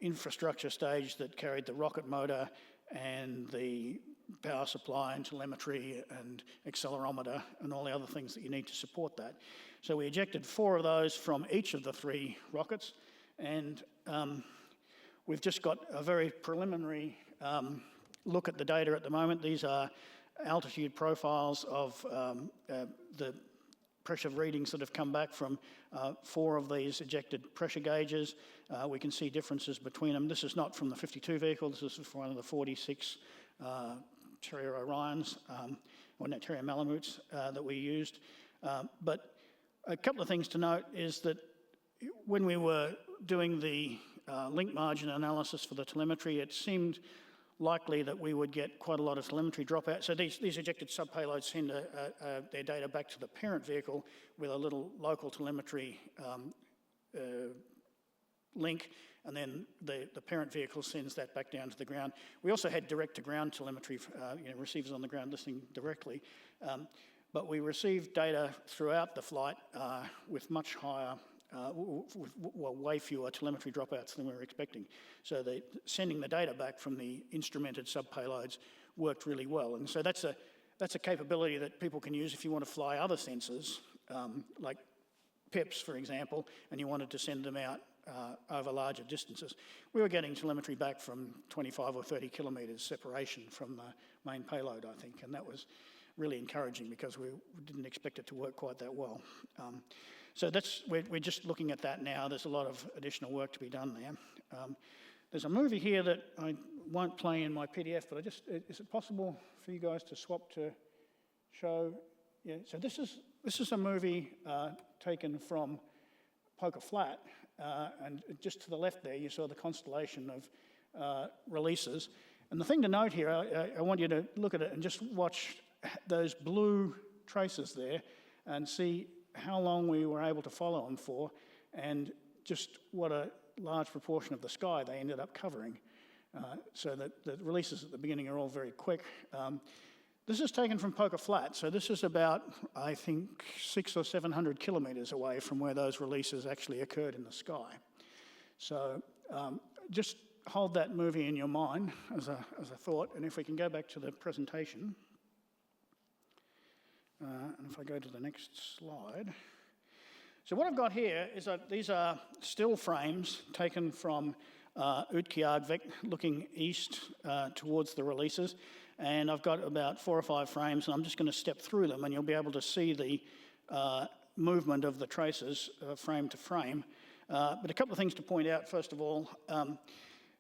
infrastructure stage that carried the rocket motor and the power supply and telemetry and accelerometer and all the other things that you need to support that. So we ejected 4 of those from each of the 3 rockets, and we've just got a very preliminary look at the data at the moment. These are altitude profiles of the pressure readings that have come back from 4 of these ejected pressure gauges. We can see differences between them. This is not from the 52 vehicle, this is from one of the 46 Terrier Orions, or no, Terrier Malamutes that we used. But a couple of things to note is that when we were doing the link margin analysis for the telemetry, it seemed likely that we would get quite a lot of telemetry dropout. So these ejected sub-payloads send their data back to the parent vehicle with a little local telemetry link, and then the parent vehicle sends that back down to the ground. We also had direct-to-ground telemetry, receivers on the ground listening directly. But we received data throughout the flight with much higher, way fewer telemetry dropouts than we were expecting. So sending the data back from the instrumented sub-payloads worked really well. And so that's a capability that people can use if you want to fly other sensors, like PIPs, for example, and you wanted to send them out over larger distances. We were getting telemetry back from 25 or 30 kilometres separation from the main payload, I think, and that was really encouraging because we didn't expect it to work quite that well. So we're just looking at that now. There's a lot of additional work to be done there. There's a movie here that I won't play in my PDF, but is it possible for you guys to swap to show? Yeah. So this is a movie taken from Poker Flat, and just to the left there, you saw the constellation of releases. And the thing to note here, I want you to look at it and just watch those blue traces there and see how long we were able to follow them for, and just what a large proportion of the sky they ended up covering. So that the releases at the beginning are all very quick. This is taken from Poker Flat, so this is about, I think, 600 or 700 kilometres away from where those releases actually occurred in the sky. So just hold that movie in your mind as a thought, and if we can go back to the presentation. And if I go to the next slide. So what I've got here is that these are still frames taken from Utqiagvik, looking east towards the releases. And I've got about 4 or 5 frames, and I'm just going to step through them, and you'll be able to see the movement of the traces frame to frame. But a couple of things to point out. First of all,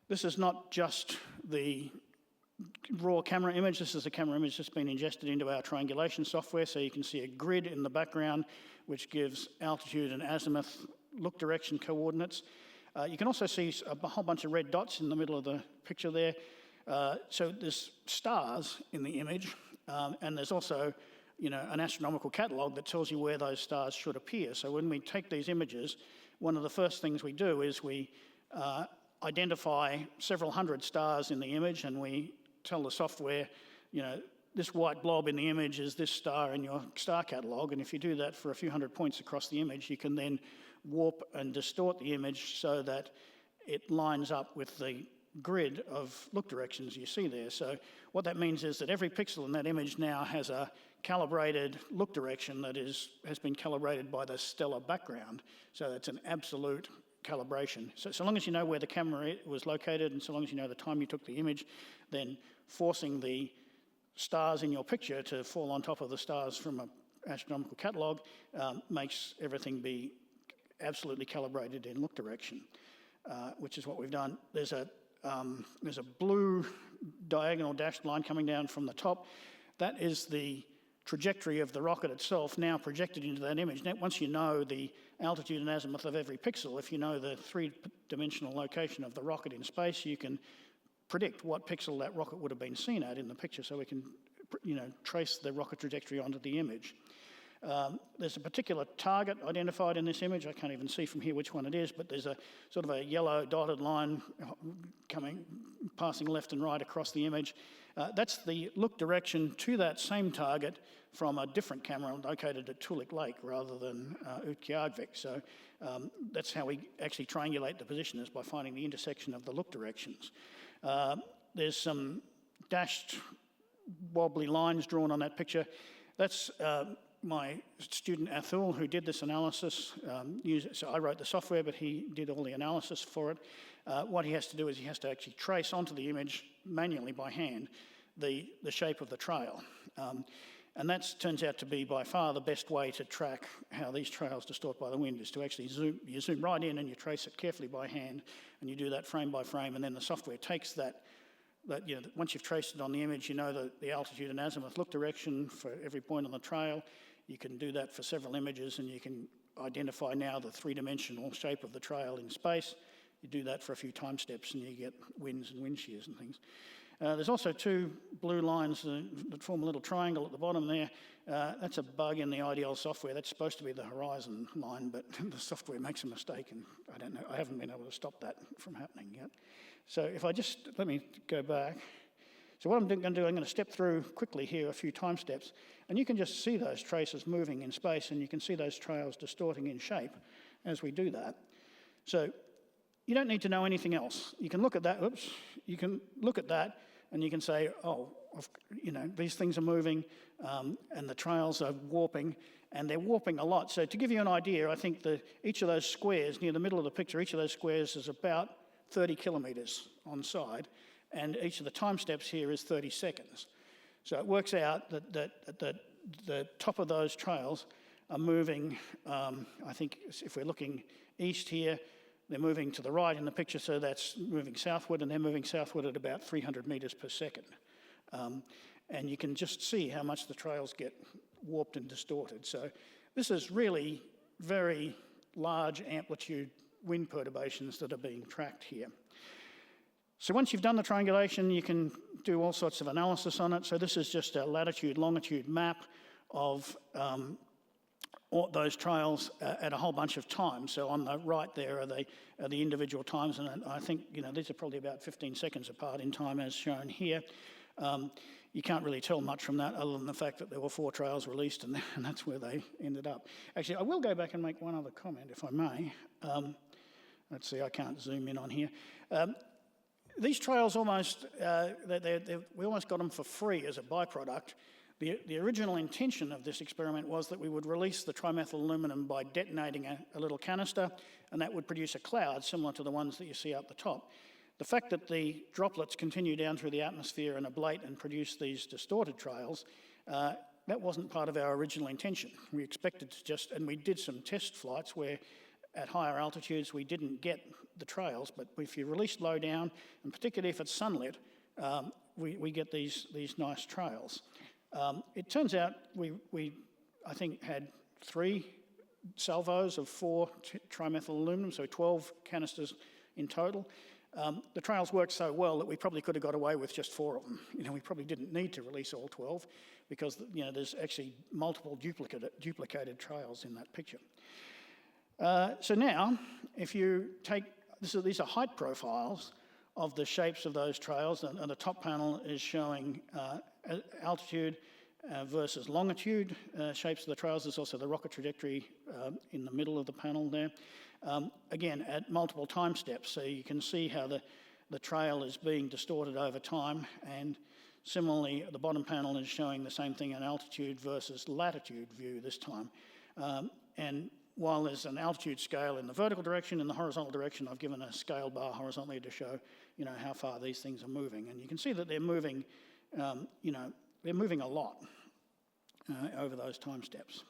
this is not just the raw camera image. This is a camera image that's been ingested into our triangulation software, so you can see a grid in the background which gives altitude and azimuth look direction coordinates. You can also see a whole bunch of red dots in the middle of the picture there. So there's stars in the image, and there's also an astronomical catalogue that tells you where those stars should appear. So when we take these images, one of the first things we do is we identify several hundred stars in the image, and we tell the software, this white blob in the image is this star in your star catalogue, and if you do that for a few hundred points across the image, you can then warp and distort the image so that it lines up with the grid of look directions you see there. So what that means is that every pixel in that image now has a calibrated look direction that has been calibrated by the stellar background. So that's an absolute calibration. So long as you know where the camera was located, and so long as you know the time you took the image, then forcing the stars in your picture to fall on top of the stars from an astronomical catalogue makes everything be absolutely calibrated in look direction, which is what we've done. There's a blue diagonal dashed line coming down from the top. That is the trajectory of the rocket itself now projected into that image. Now, once you know the altitude and azimuth of every pixel, if you know the 3-dimensional location of the rocket in space, you can predict what pixel that rocket would have been seen at in the picture, so we can trace the rocket trajectory onto the image. There's a particular target identified in this image. I can't even see from here which one it is, but there's a sort of a yellow dotted line passing left and right across the image. That's the look direction to that same target from a different camera located at Tulik Lake rather than Utqiagvik. So that's how we actually triangulate the position, is by finding the intersection of the look directions. There's some dashed wobbly lines drawn on that picture. That's my student Athul, who did this analysis. So I wrote the software, but he did all the analysis for it. What he has to do is he has to actually trace onto the image manually by hand the shape of the trail. And that turns out to be by far the best way to track how these trails distort by the wind, is to actually zoom right in and you trace it carefully by hand, and you do that frame by frame, and then the software takes that once you've traced it on the image, you know the altitude and azimuth look direction for every point on the trail. You can do that for several images, and you can identify now the three-dimensional shape of the trail in space. You do that for a few time steps, and you get winds and wind shears and things. There's also two blue lines that form a little triangle at the bottom there. That's a bug in the IDL software. That's supposed to be the horizon line, but the software makes a mistake, and I don't know. I haven't been able to stop that from happening yet. So if I just, let me go back. So what I'm going to do, I'm going to step through quickly here a few time steps, and you can just see those traces moving in space, and you can see those trails distorting in shape as we do that. So you don't need to know anything else. You can look at that, you can look at that, and you can say, oh, these things are moving, and the trails are warping, and they're warping a lot. So to give you an idea, I think each of those squares near the middle of the picture, each of those squares is about 30 kilometers on side, and each of the time steps here is 30 seconds. So it works out that the top of those trails are moving, I think if we're looking east here, they're moving to the right in the picture, so that's moving southward, and they're moving southward at about 300 meters per second. And you can just see how much the trails get warped and distorted. So this is really very large amplitude wind perturbations that are being tracked here. So once you've done the triangulation, you can do all sorts of analysis on it. So this is just a latitude-longitude map of all those trails at a whole bunch of times. So on the right there are the individual times, and I think these are probably about 15 seconds apart in time as shown here. You can't really tell much from that other than the fact that there were 4 trails released, and that's where they ended up. Actually, I will go back and make one other comment, if I may. Let's see, I can't zoom in on here. These trails almost, we almost got them for free as a byproduct. The original intention of this experiment was that we would release the trimethyl aluminum by detonating a little canister, and that would produce a cloud similar to the ones that you see up the top. The fact that the droplets continue down through the atmosphere and ablate and produce these distorted trails, that wasn't part of our original intention. We expected to and we did some test flights where at higher altitudes we didn't get the trails, but if you release low down, and particularly if it's sunlit, we get these nice trails. It turns out we I think, had 3 salvos of 4 trimethyl aluminum, so 12 canisters in total. The trails worked so well that we probably could have got away with just 4 of them. We probably didn't need to release all 12 because there's actually multiple duplicated trails in that picture. So now, if you take, these are height profiles of the shapes of those trails, and the top panel is showing altitude versus longitude shapes of the trails. There's also the rocket trajectory in the middle of the panel there. Again, at multiple time steps, so you can see how the trail is being distorted over time, and similarly, the bottom panel is showing the same thing in altitude versus latitude view this time. And while there's an altitude scale in the vertical direction, in the horizontal direction, I've given a scale bar horizontally to show, how far these things are moving. And you can see that they're moving, they're moving a lot over those time steps.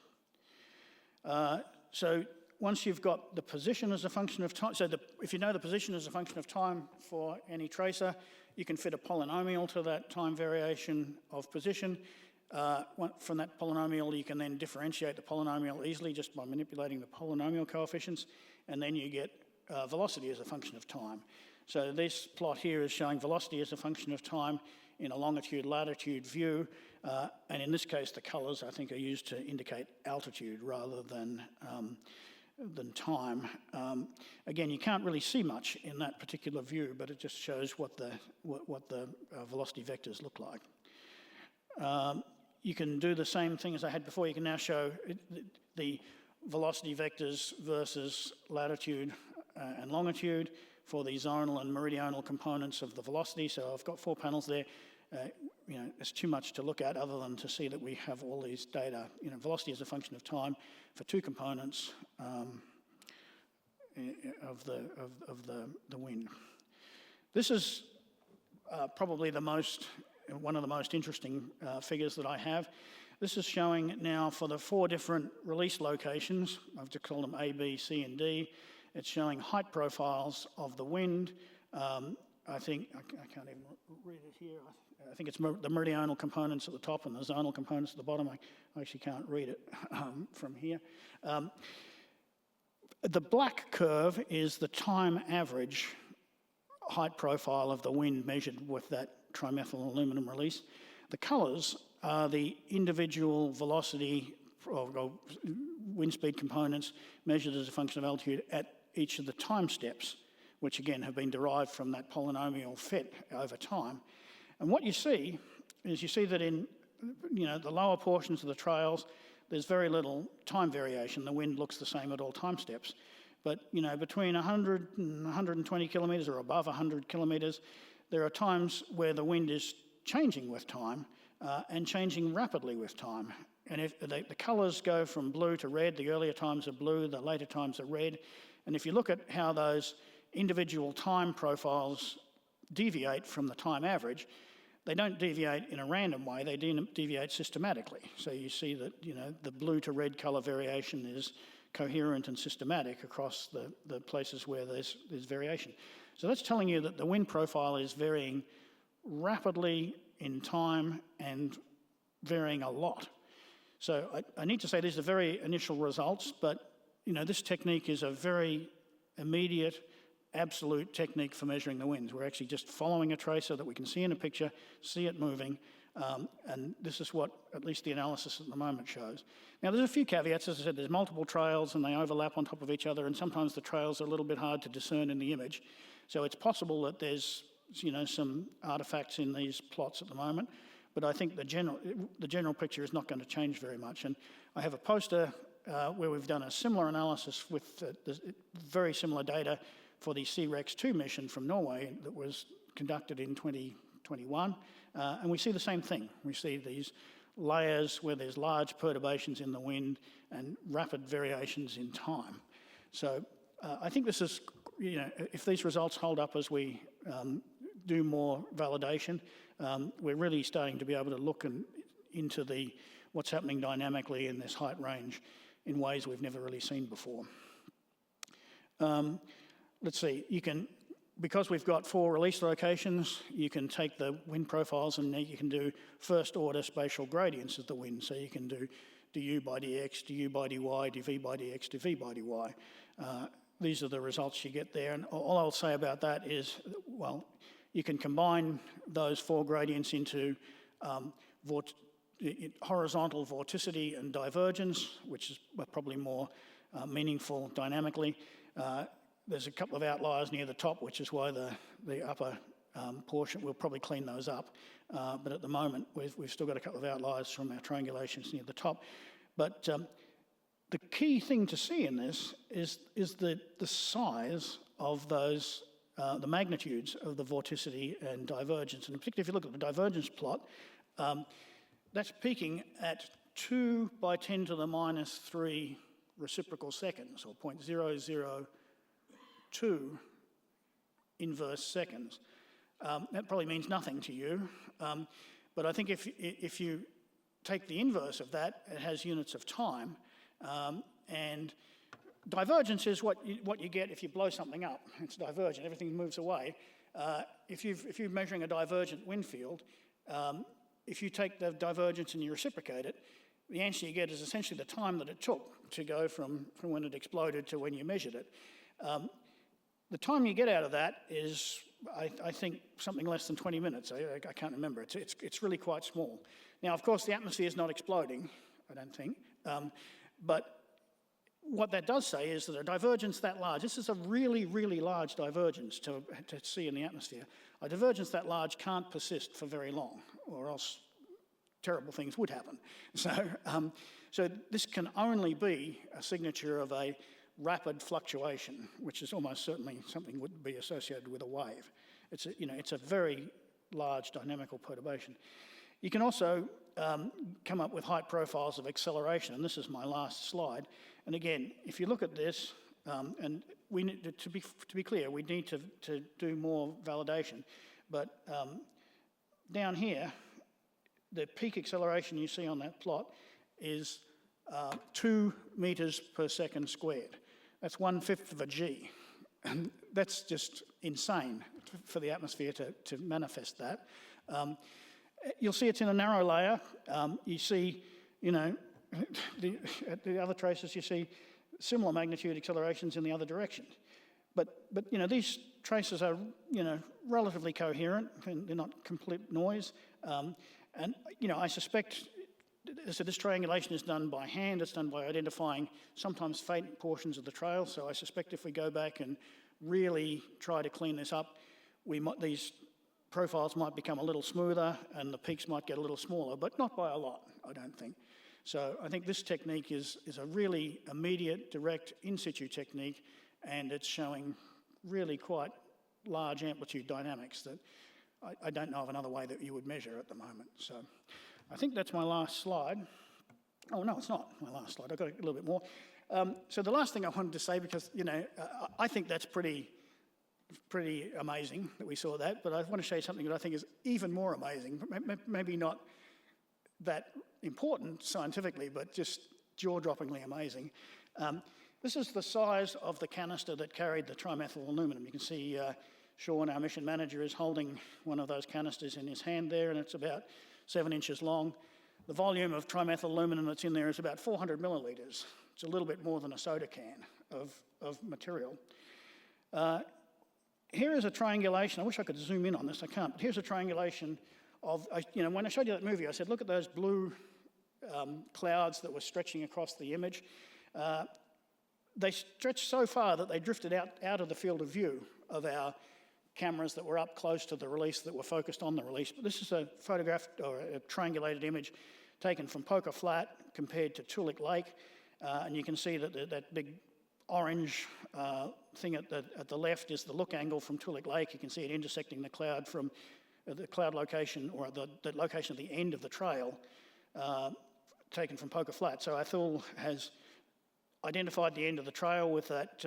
So once you've got the position as a function of time, if you know the position as a function of time for any tracer, you can fit a polynomial to that time variation of position. From that polynomial, you can then differentiate the polynomial easily just by manipulating the polynomial coefficients, and then you get velocity as a function of time. So this plot here is showing velocity as a function of time in a longitude-latitude view. And in this case, the colours, I think, are used to indicate altitude rather than time. Again, you can't really see much in that particular view, but it just shows what the velocity vectors look like. You can do the same thing as I had before. You can now show the velocity vectors versus latitude and longitude for the zonal and meridional components of the velocity. So I've got 4 panels there. You know, it's too much to look at other than to see that we have all these data. You know, velocity is a function of time for 2 components of the wind. This is probably one of the most interesting figures that I have. This is showing now for the 4 different release locations. I've just called them A, B, C, and D. It's showing height profiles of the wind. I think, I can't even read it here. I think it's the meridional components at the top and the zonal components at the bottom. I actually can't read it from here. The black curve is the time average height profile of the wind measured with that trimethyl aluminum release. The colours are the individual velocity or wind speed components measured as a function of altitude at each of the time steps, which again have been derived from that polynomial fit over time. And what you see is that in the lower portions of the trails, there's very little time variation. The wind looks the same at all time steps. But between 100 and 120 kilometres or above 100 kilometres, there are times where the wind is changing with time and changing rapidly with time. And if the colours go from blue to red, the earlier times are blue, the later times are red. And if you look at how those individual time profiles deviate from the time average, they don't deviate in a random way, they deviate systematically. So you see that the blue to red colour variation is coherent and systematic across the places where there's variation. So that's telling you that the wind profile is varying rapidly in time and varying a lot. So I need to say these are very initial results, but this technique is a very immediate, absolute technique for measuring the winds. We're actually just following a tracer that we can see in a picture, see it moving, and this is what at least the analysis at the moment shows. Now there's a few caveats. As I said, there's multiple trails and they overlap on top of each other, and sometimes the trails are a little bit hard to discern in the image. So it's possible that there's some artifacts in these plots at the moment, but I think the general picture is not going to change very much. And I have a poster where we've done a similar analysis with very similar data for the CREX-2 mission from Norway that was conducted in 2021, and we see the same thing. We see these layers where there's large perturbations in the wind and rapid variations in time. So I think this is, if these results hold up as we do more validation, we're really starting to be able to look into what's happening dynamically in this height range in ways we've never really seen before. Let's see, because we've got 4 release locations, you can take the wind profiles and you can do first order spatial gradients of the wind. So you can do du by dx, du by dy, dv by dx, dv by dy. These are the results you get there. And all I'll say about that is, well, you can combine those 4 gradients into horizontal vorticity and divergence, which is probably more meaningful dynamically. There's a couple of outliers near the top, which is why the upper portion, we'll probably clean those up. But at the moment, we've still got a couple of outliers from our triangulations near the top. But the key thing to see in this is the size of those, the magnitudes of the vorticity and divergence. And particularly if you look at the divergence plot, that's peaking at 2 by 10 to the minus 3 reciprocal seconds, or 0.002 inverse seconds. That probably means nothing to you, but I think if you take the inverse of that, it has units of time, and divergence is what you get if you blow something up. It's divergent, everything moves away. If you're measuring a divergent wind field, if you take the divergence and you reciprocate it, the answer you get is essentially the time that it took to go from when it exploded to when you measured it. The time you get out of that is I think, something less than 20 minutes. I can't remember. It's really quite small. Now, of course, the atmosphere is not exploding, I don't think. But what that does say is that a divergence that large, this is a really, really large divergence to see in the atmosphere. A divergence that large can't persist for very long, or else terrible things would happen. So this can only be a signature of a rapid fluctuation, which is almost certainly something would be associated with a wave. It's a very large dynamical perturbation. You can also come up with height profiles of acceleration, and this is my last slide. And again, if you look at this, and we need to be clear, we need to do more validation. But down here, the peak acceleration you see on that plot is 2 meters per second squared. That's 1/5 of a g. And that's just insane for the atmosphere to manifest that. You'll see it's in a narrow layer. You see, at the other traces, you see similar magnitude accelerations in the other direction. But these traces are, relatively coherent, and they're not complete noise. And I suspect, so this triangulation is done by hand. It's done by identifying sometimes faint portions of the trail. So I suspect if we go back and really try to clean this up, these profiles might become a little smoother and the peaks might get a little smaller, but not by a lot, I don't think. So I think this technique is a really immediate, direct, in situ technique, and it's showing really quite large amplitude dynamics that I don't know of another way that you would measure at the moment. So I think that's my last slide. Oh, no, it's not my last slide. I've got a little bit more. So the last thing I wanted to say, because, I think that's pretty amazing that we saw that, but I want to show you something that I think is even more amazing. Maybe not that important scientifically, but just jaw-droppingly amazing. This is the size of the canister that carried the trimethyl aluminum. You can see Sean, our mission manager, is holding one of those canisters in his hand there, and it's about 7 inches long. The volume of trimethyl aluminum that's in there is about 400 millilitres. It's a little bit more than a soda can of material. Here is a triangulation. I wish I could zoom in on this. I can't. But here's a triangulation of, when I showed you that movie, I said, look at those blue clouds that were stretching across the image. They stretched so far that they drifted out of the field of view of our cameras that were up close to the release, that were focused on the release. But this is a photograph, or a triangulated image taken from Poker Flat compared to Toolik Lake. And you can see that that big orange thing at the left is the look angle from Toolik Lake. You can see it intersecting the cloud from the cloud location, or the location at the end of the trail, taken from Poker Flat. So Athul has identified the end of the trail with that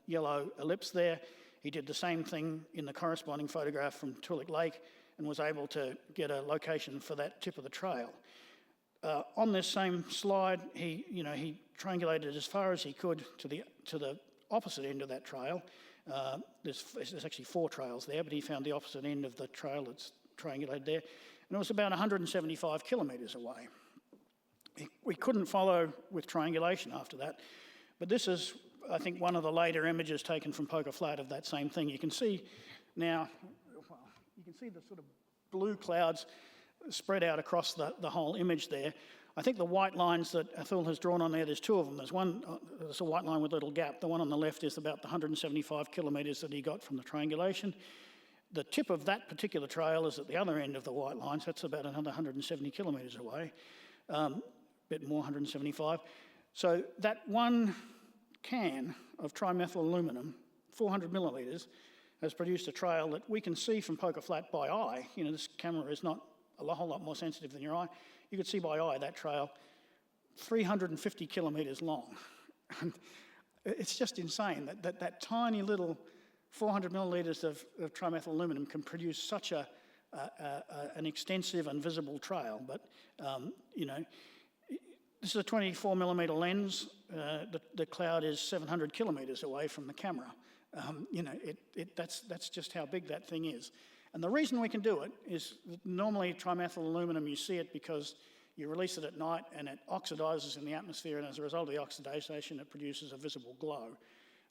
yellow ellipse there. He did the same thing in the corresponding photograph from Toolik Lake and was able to get a location for that tip of the trail. On this same slide, he triangulated as far as he could to the opposite end of that trail. There's actually 4 trails there, but he found the opposite end of the trail that's triangulated there, and it was about 175 kilometres away. We couldn't follow with triangulation after that, but this is, I think, one of the later images taken from Poker Flat of that same thing. You can see now, you can see the sort of blue clouds spread out across the whole image there. I think the white lines that Athul has drawn on there's 2 of them. There's a white line with a little gap. The one on the left is about the 175 kilometres that he got from the triangulation. The tip of that particular trail is at the other end of the white line, so that's about another 170 kilometres away, bit more, 175. So that one can of trimethyl aluminum, 400 millilitres, has produced a trail that we can see from Poker Flat by eye. This camera is not a whole lot more sensitive than your eye. You could see by eye that trail 350 kilometres long. It's just insane that tiny little 400 millilitres of trimethyl aluminum can produce such an extensive and visible trail. But, this is a 24 millimetre lens. The cloud is 700 kilometres away from the camera. That's just how big that thing is. And the reason we can do it is that normally trimethyl aluminum, you see it because you release it at night and it oxidizes in the atmosphere, and as a result of the oxidation, it produces a visible glow.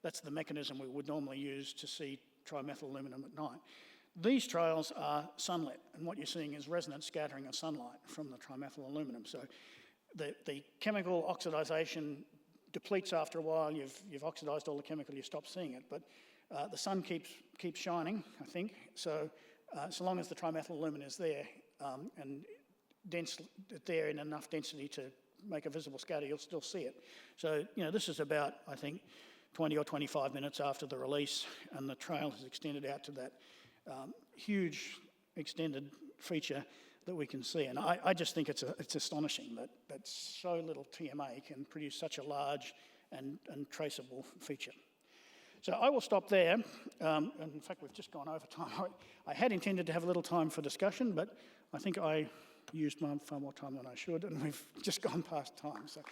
That's the mechanism we would normally use to see trimethyl aluminum at night. These trails are sunlit, and what you're seeing is resonant scattering of sunlight from the trimethyl aluminum. So the chemical oxidization depletes after a while. You've oxidized all the chemical, you stop seeing it. But the sun keeps shining, I think. So long as the trimethyl aluminum is there and dense there in enough density to make a visible scatter, you'll still see it. So this is about, I think, 20 or 25 minutes after the release, and the trail has extended out to that huge extended feature that we can see. And I just think it's astonishing that so little TMA can produce such a large and traceable feature. So I will stop there. And in fact, we've just gone over time. I had intended to have a little time for discussion, but I think I used far more time than I should, and we've just gone past time. So.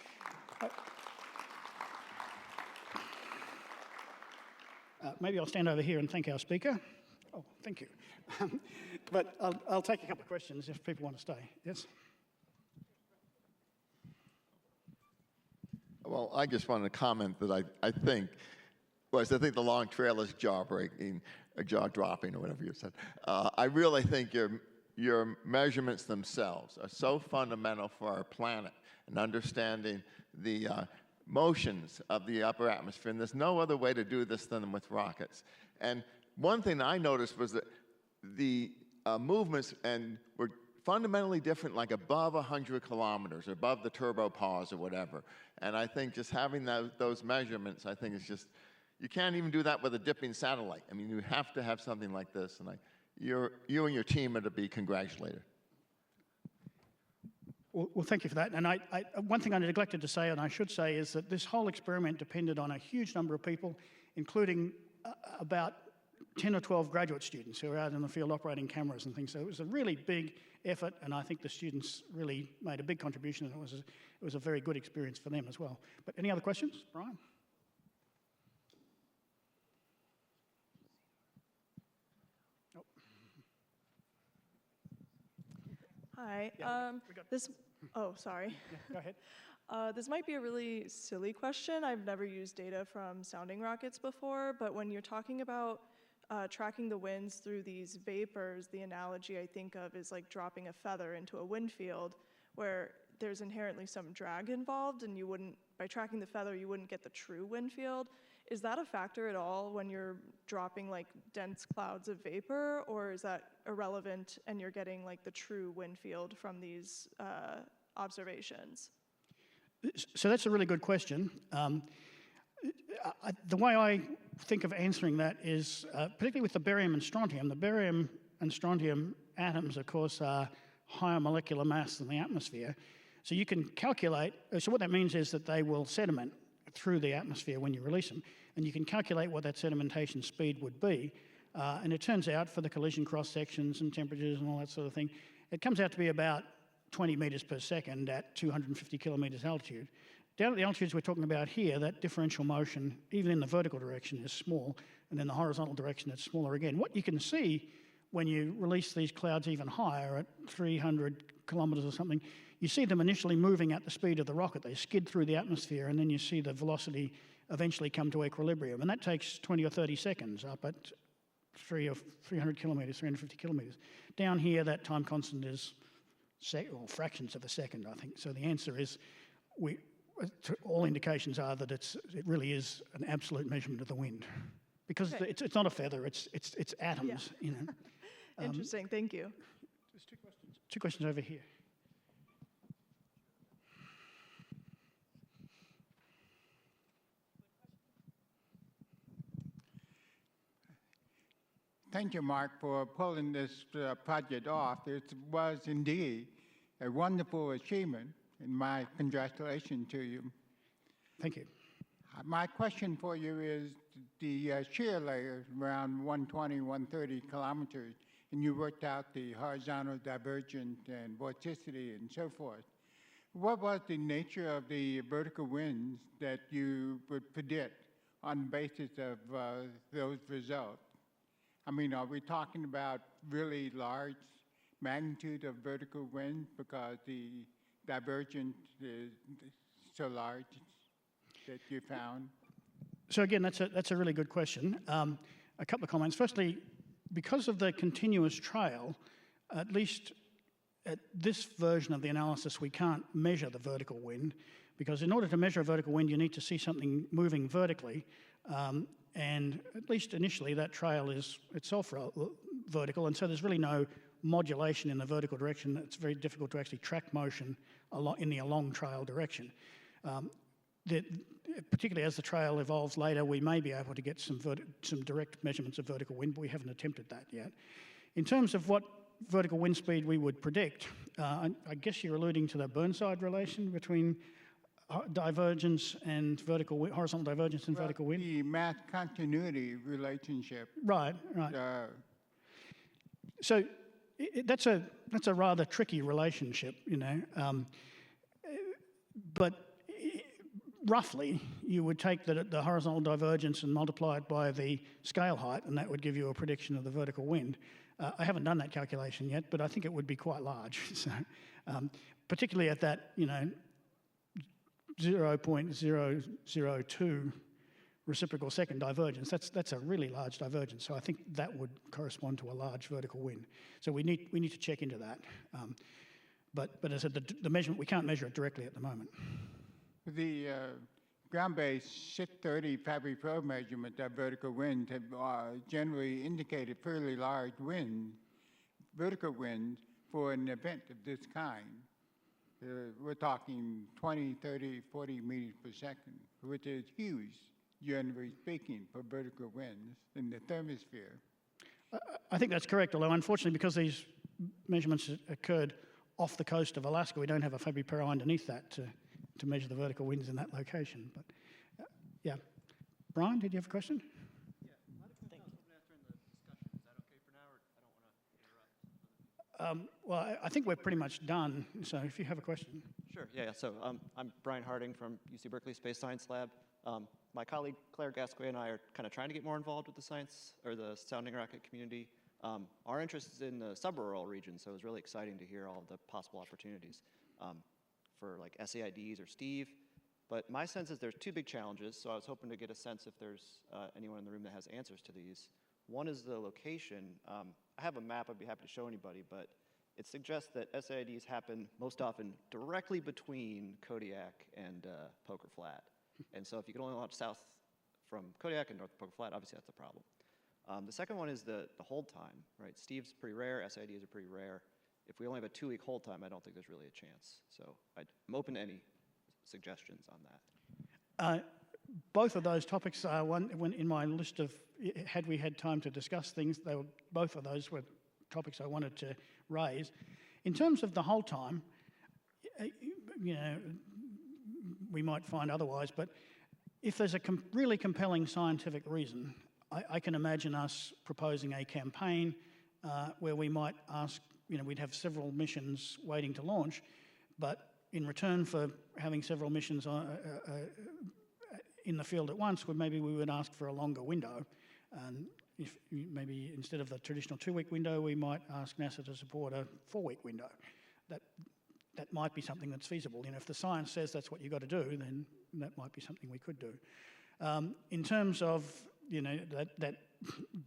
Maybe I'll stand over here and thank our speaker. Oh, thank you. But I'll take a couple of questions if people want to stay. Yes? Well, I just wanted to comment that I think the long trail is jaw-breaking, or jaw-dropping, or whatever you said. I really think your measurements themselves are so fundamental for our planet and understanding the motions of the upper atmosphere, and there's no other way to do this than with rockets. And one thing I noticed was that the movements were fundamentally different, like above 100 kilometers, or above the turbopause or whatever. And I think just having those measurements, I think it's just, you can't even do that with a dipping satellite. I mean, you have to have something like this, and you and your team are to be congratulated. Well, thank you for that. And one thing I neglected to say, and I should say, is that this whole experiment depended on a huge number of people, including about 10 or 12 graduate students who are out in the field operating cameras and things. So it was a really big effort, and I think the students really made a big contribution, and it was a very good experience for them as well. But any other questions, Brian? Hi. Yeah, Oh, sorry. Yeah, go ahead. This might be a really silly question. I've never used data from sounding rockets before, but when you're talking about tracking the winds through these vapors, the analogy I think of is like dropping a feather into a wind field, where there's inherently some drag involved, and by tracking the feather, you wouldn't get the true wind field. Is that a factor at all when you're dropping like dense clouds of vapor, or is that irrelevant and you're getting like the true wind field from these observations? So that's a really good question. The way I think of answering that is, particularly with the barium and strontium, the barium and strontium atoms, of course, are higher molecular mass than the atmosphere. So you can calculate, so what that means is that they will sediment through the atmosphere when you release them, and you can calculate what that sedimentation speed would be. And it turns out, for the collision cross sections and temperatures and all that sort of thing, it comes out to be about 20 meters per second at 250 kilometers altitude. Down at the altitudes we're talking about here, that differential motion, even in the vertical direction, is small, and in the horizontal direction it's smaller again. What you can see when you release these clouds even higher at 300 kilometers or something, you see them initially moving at the speed of the rocket. They skid through the atmosphere, and then you see the velocity eventually come to equilibrium. And that takes 20 or 30 seconds up at 300 kilometers, 350 kilometers. Down here, that time constant is fractions of a second, I think. So the answer is, all indications are that it really is an absolute measurement of the wind. Because okay. it's not a feather, it's atoms, Yeah. Interesting, thank you. There's two questions over here. Thank you, Mark, for pulling this project off. It was indeed a wonderful achievement, and my congratulations to you. Thank you. My question for you is the shear layer around 120, 130 kilometers, and you worked out the horizontal divergence and vorticity and so forth. What was the nature of the vertical winds that you would predict on the basis of those results? I mean, are we talking about really large magnitude of vertical winds because the divergence is so large that you found? So again, that's a really good question. A couple of comments. Firstly, because of the continuous trail, at least at this version of the analysis, we can't measure the vertical wind, because in order to measure a vertical wind, you need to see something moving vertically. And at least initially, that trail is itself vertical, and so there's really no modulation in the vertical direction. It's very difficult to actually track motion in the along trail direction. Particularly as the trail evolves later, we may be able to get some direct measurements of vertical wind, but we haven't attempted that yet. In terms of what vertical wind speed we would predict, I guess you're alluding to the Burnside relation between divergence and horizontal divergence and vertical wind? The mass continuity relationship. Right. So that's a rather tricky relationship, but roughly, you would take the horizontal divergence and multiply it by the scale height, and that would give you a prediction of the vertical wind. I haven't done that calculation yet, but I think it would be quite large. So, particularly at that, 0.002 reciprocal second divergence. That's a really large divergence. So I think that would correspond to a large vertical wind. So we need to check into that. But as I said, the measurement, we can't measure it directly at the moment. The ground-based SIT-30 fabric probe measurement of vertical winds have generally indicated fairly large vertical winds for an event of this kind. We're talking 20, 30, 40 meters per second, which is huge, generally speaking, for vertical winds in the thermosphere. I think that's correct, although unfortunately, because these measurements occurred off the coast of Alaska, we don't have a Fabry Perot underneath that to measure the vertical winds in that location. But yeah. Brian, did you have a question? Yeah, a lot of questions have been answered in the discussion. Is that okay for now, or I don't want to interrupt? Well, I think we're pretty much done, so if you have a question. Sure, yeah. So I'm Brian Harding from UC Berkeley Space Science Lab. My colleague Claire Gasquet and I are kind of trying to get more involved with the science, or the sounding rocket community. Our interest is in the subauroral region, so it was really exciting to hear all the possible opportunities for like SAIDs or Steve. But my sense is there's two big challenges, so I was hoping to get a sense if there's anyone in the room that has answers to these. One is the location. I have a map I'd be happy to show anybody, but it suggests that SAIDs happen most often directly between Kodiak and Poker Flat. And so if you can only launch south from Kodiak and north of Poker Flat, obviously that's a problem. The second one is the hold time, right? Steve's pretty rare, SAIDs are pretty rare. If we only have a 2-week hold time, I don't think there's really a chance. So I'm open to any suggestions on that. Both of those topics are when in my list of, had we had time to discuss things, both of those were topics I wanted to raise. In terms of the hold time, we might find otherwise, but if there's a really compelling scientific reason, I can imagine us proposing a campaign where we might ask, we'd have several missions waiting to launch, but in return for having several missions in the field at once, maybe we would ask for a longer window. And if maybe instead of the traditional 2-week window, we might ask NASA to support a 4-week window. That might be something that's feasible. If the science says that's what you've got to do, then that might be something we could do. In terms of that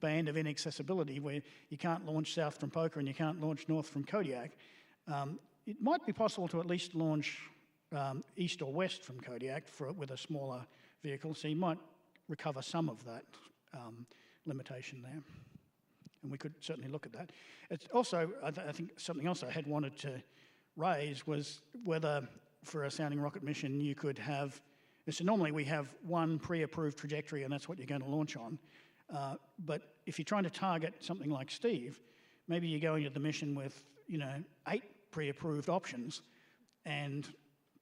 band of inaccessibility where you can't launch south from Poker and you can't launch north from Kodiak, it might be possible to at least launch east or west from Kodiak with a smaller vehicle, so you might recover some of that limitation there. And we could certainly look at that. It's also, I think something else I had wanted to raise was whether for a sounding rocket mission you could have, so normally we have one pre-approved trajectory and that's what you're going to launch on. But if you're trying to target something like Steve, maybe you go into the mission with 8 pre-approved options, and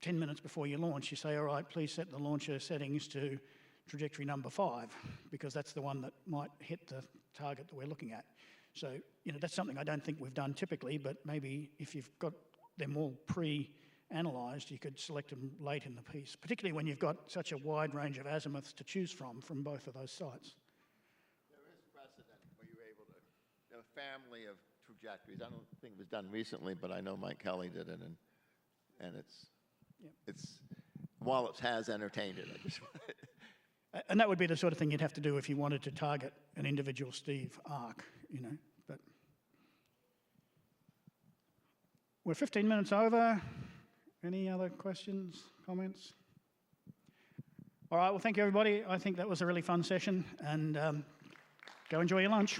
10 minutes before you launch you say, all right, please set the launcher settings to trajectory number 5, because that's the one that might hit the target that we're looking at. So that's something I don't think we've done typically, but maybe if you've got them all pre-analyzed, you could select them late in the piece, particularly when you've got such a wide range of azimuths to choose from both of those sites. There is precedent where you're able to, a family of trajectories. I don't think it was done recently, but I know Mike Kelly did it, and it's Wallops has entertained it. And that would be the sort of thing you'd have to do if you wanted to target an individual Steve arc. you know. But we're 15 minutes over. Any other questions, comments? All right, well, thank you, everybody. I think that was a really fun session, and go enjoy your lunch.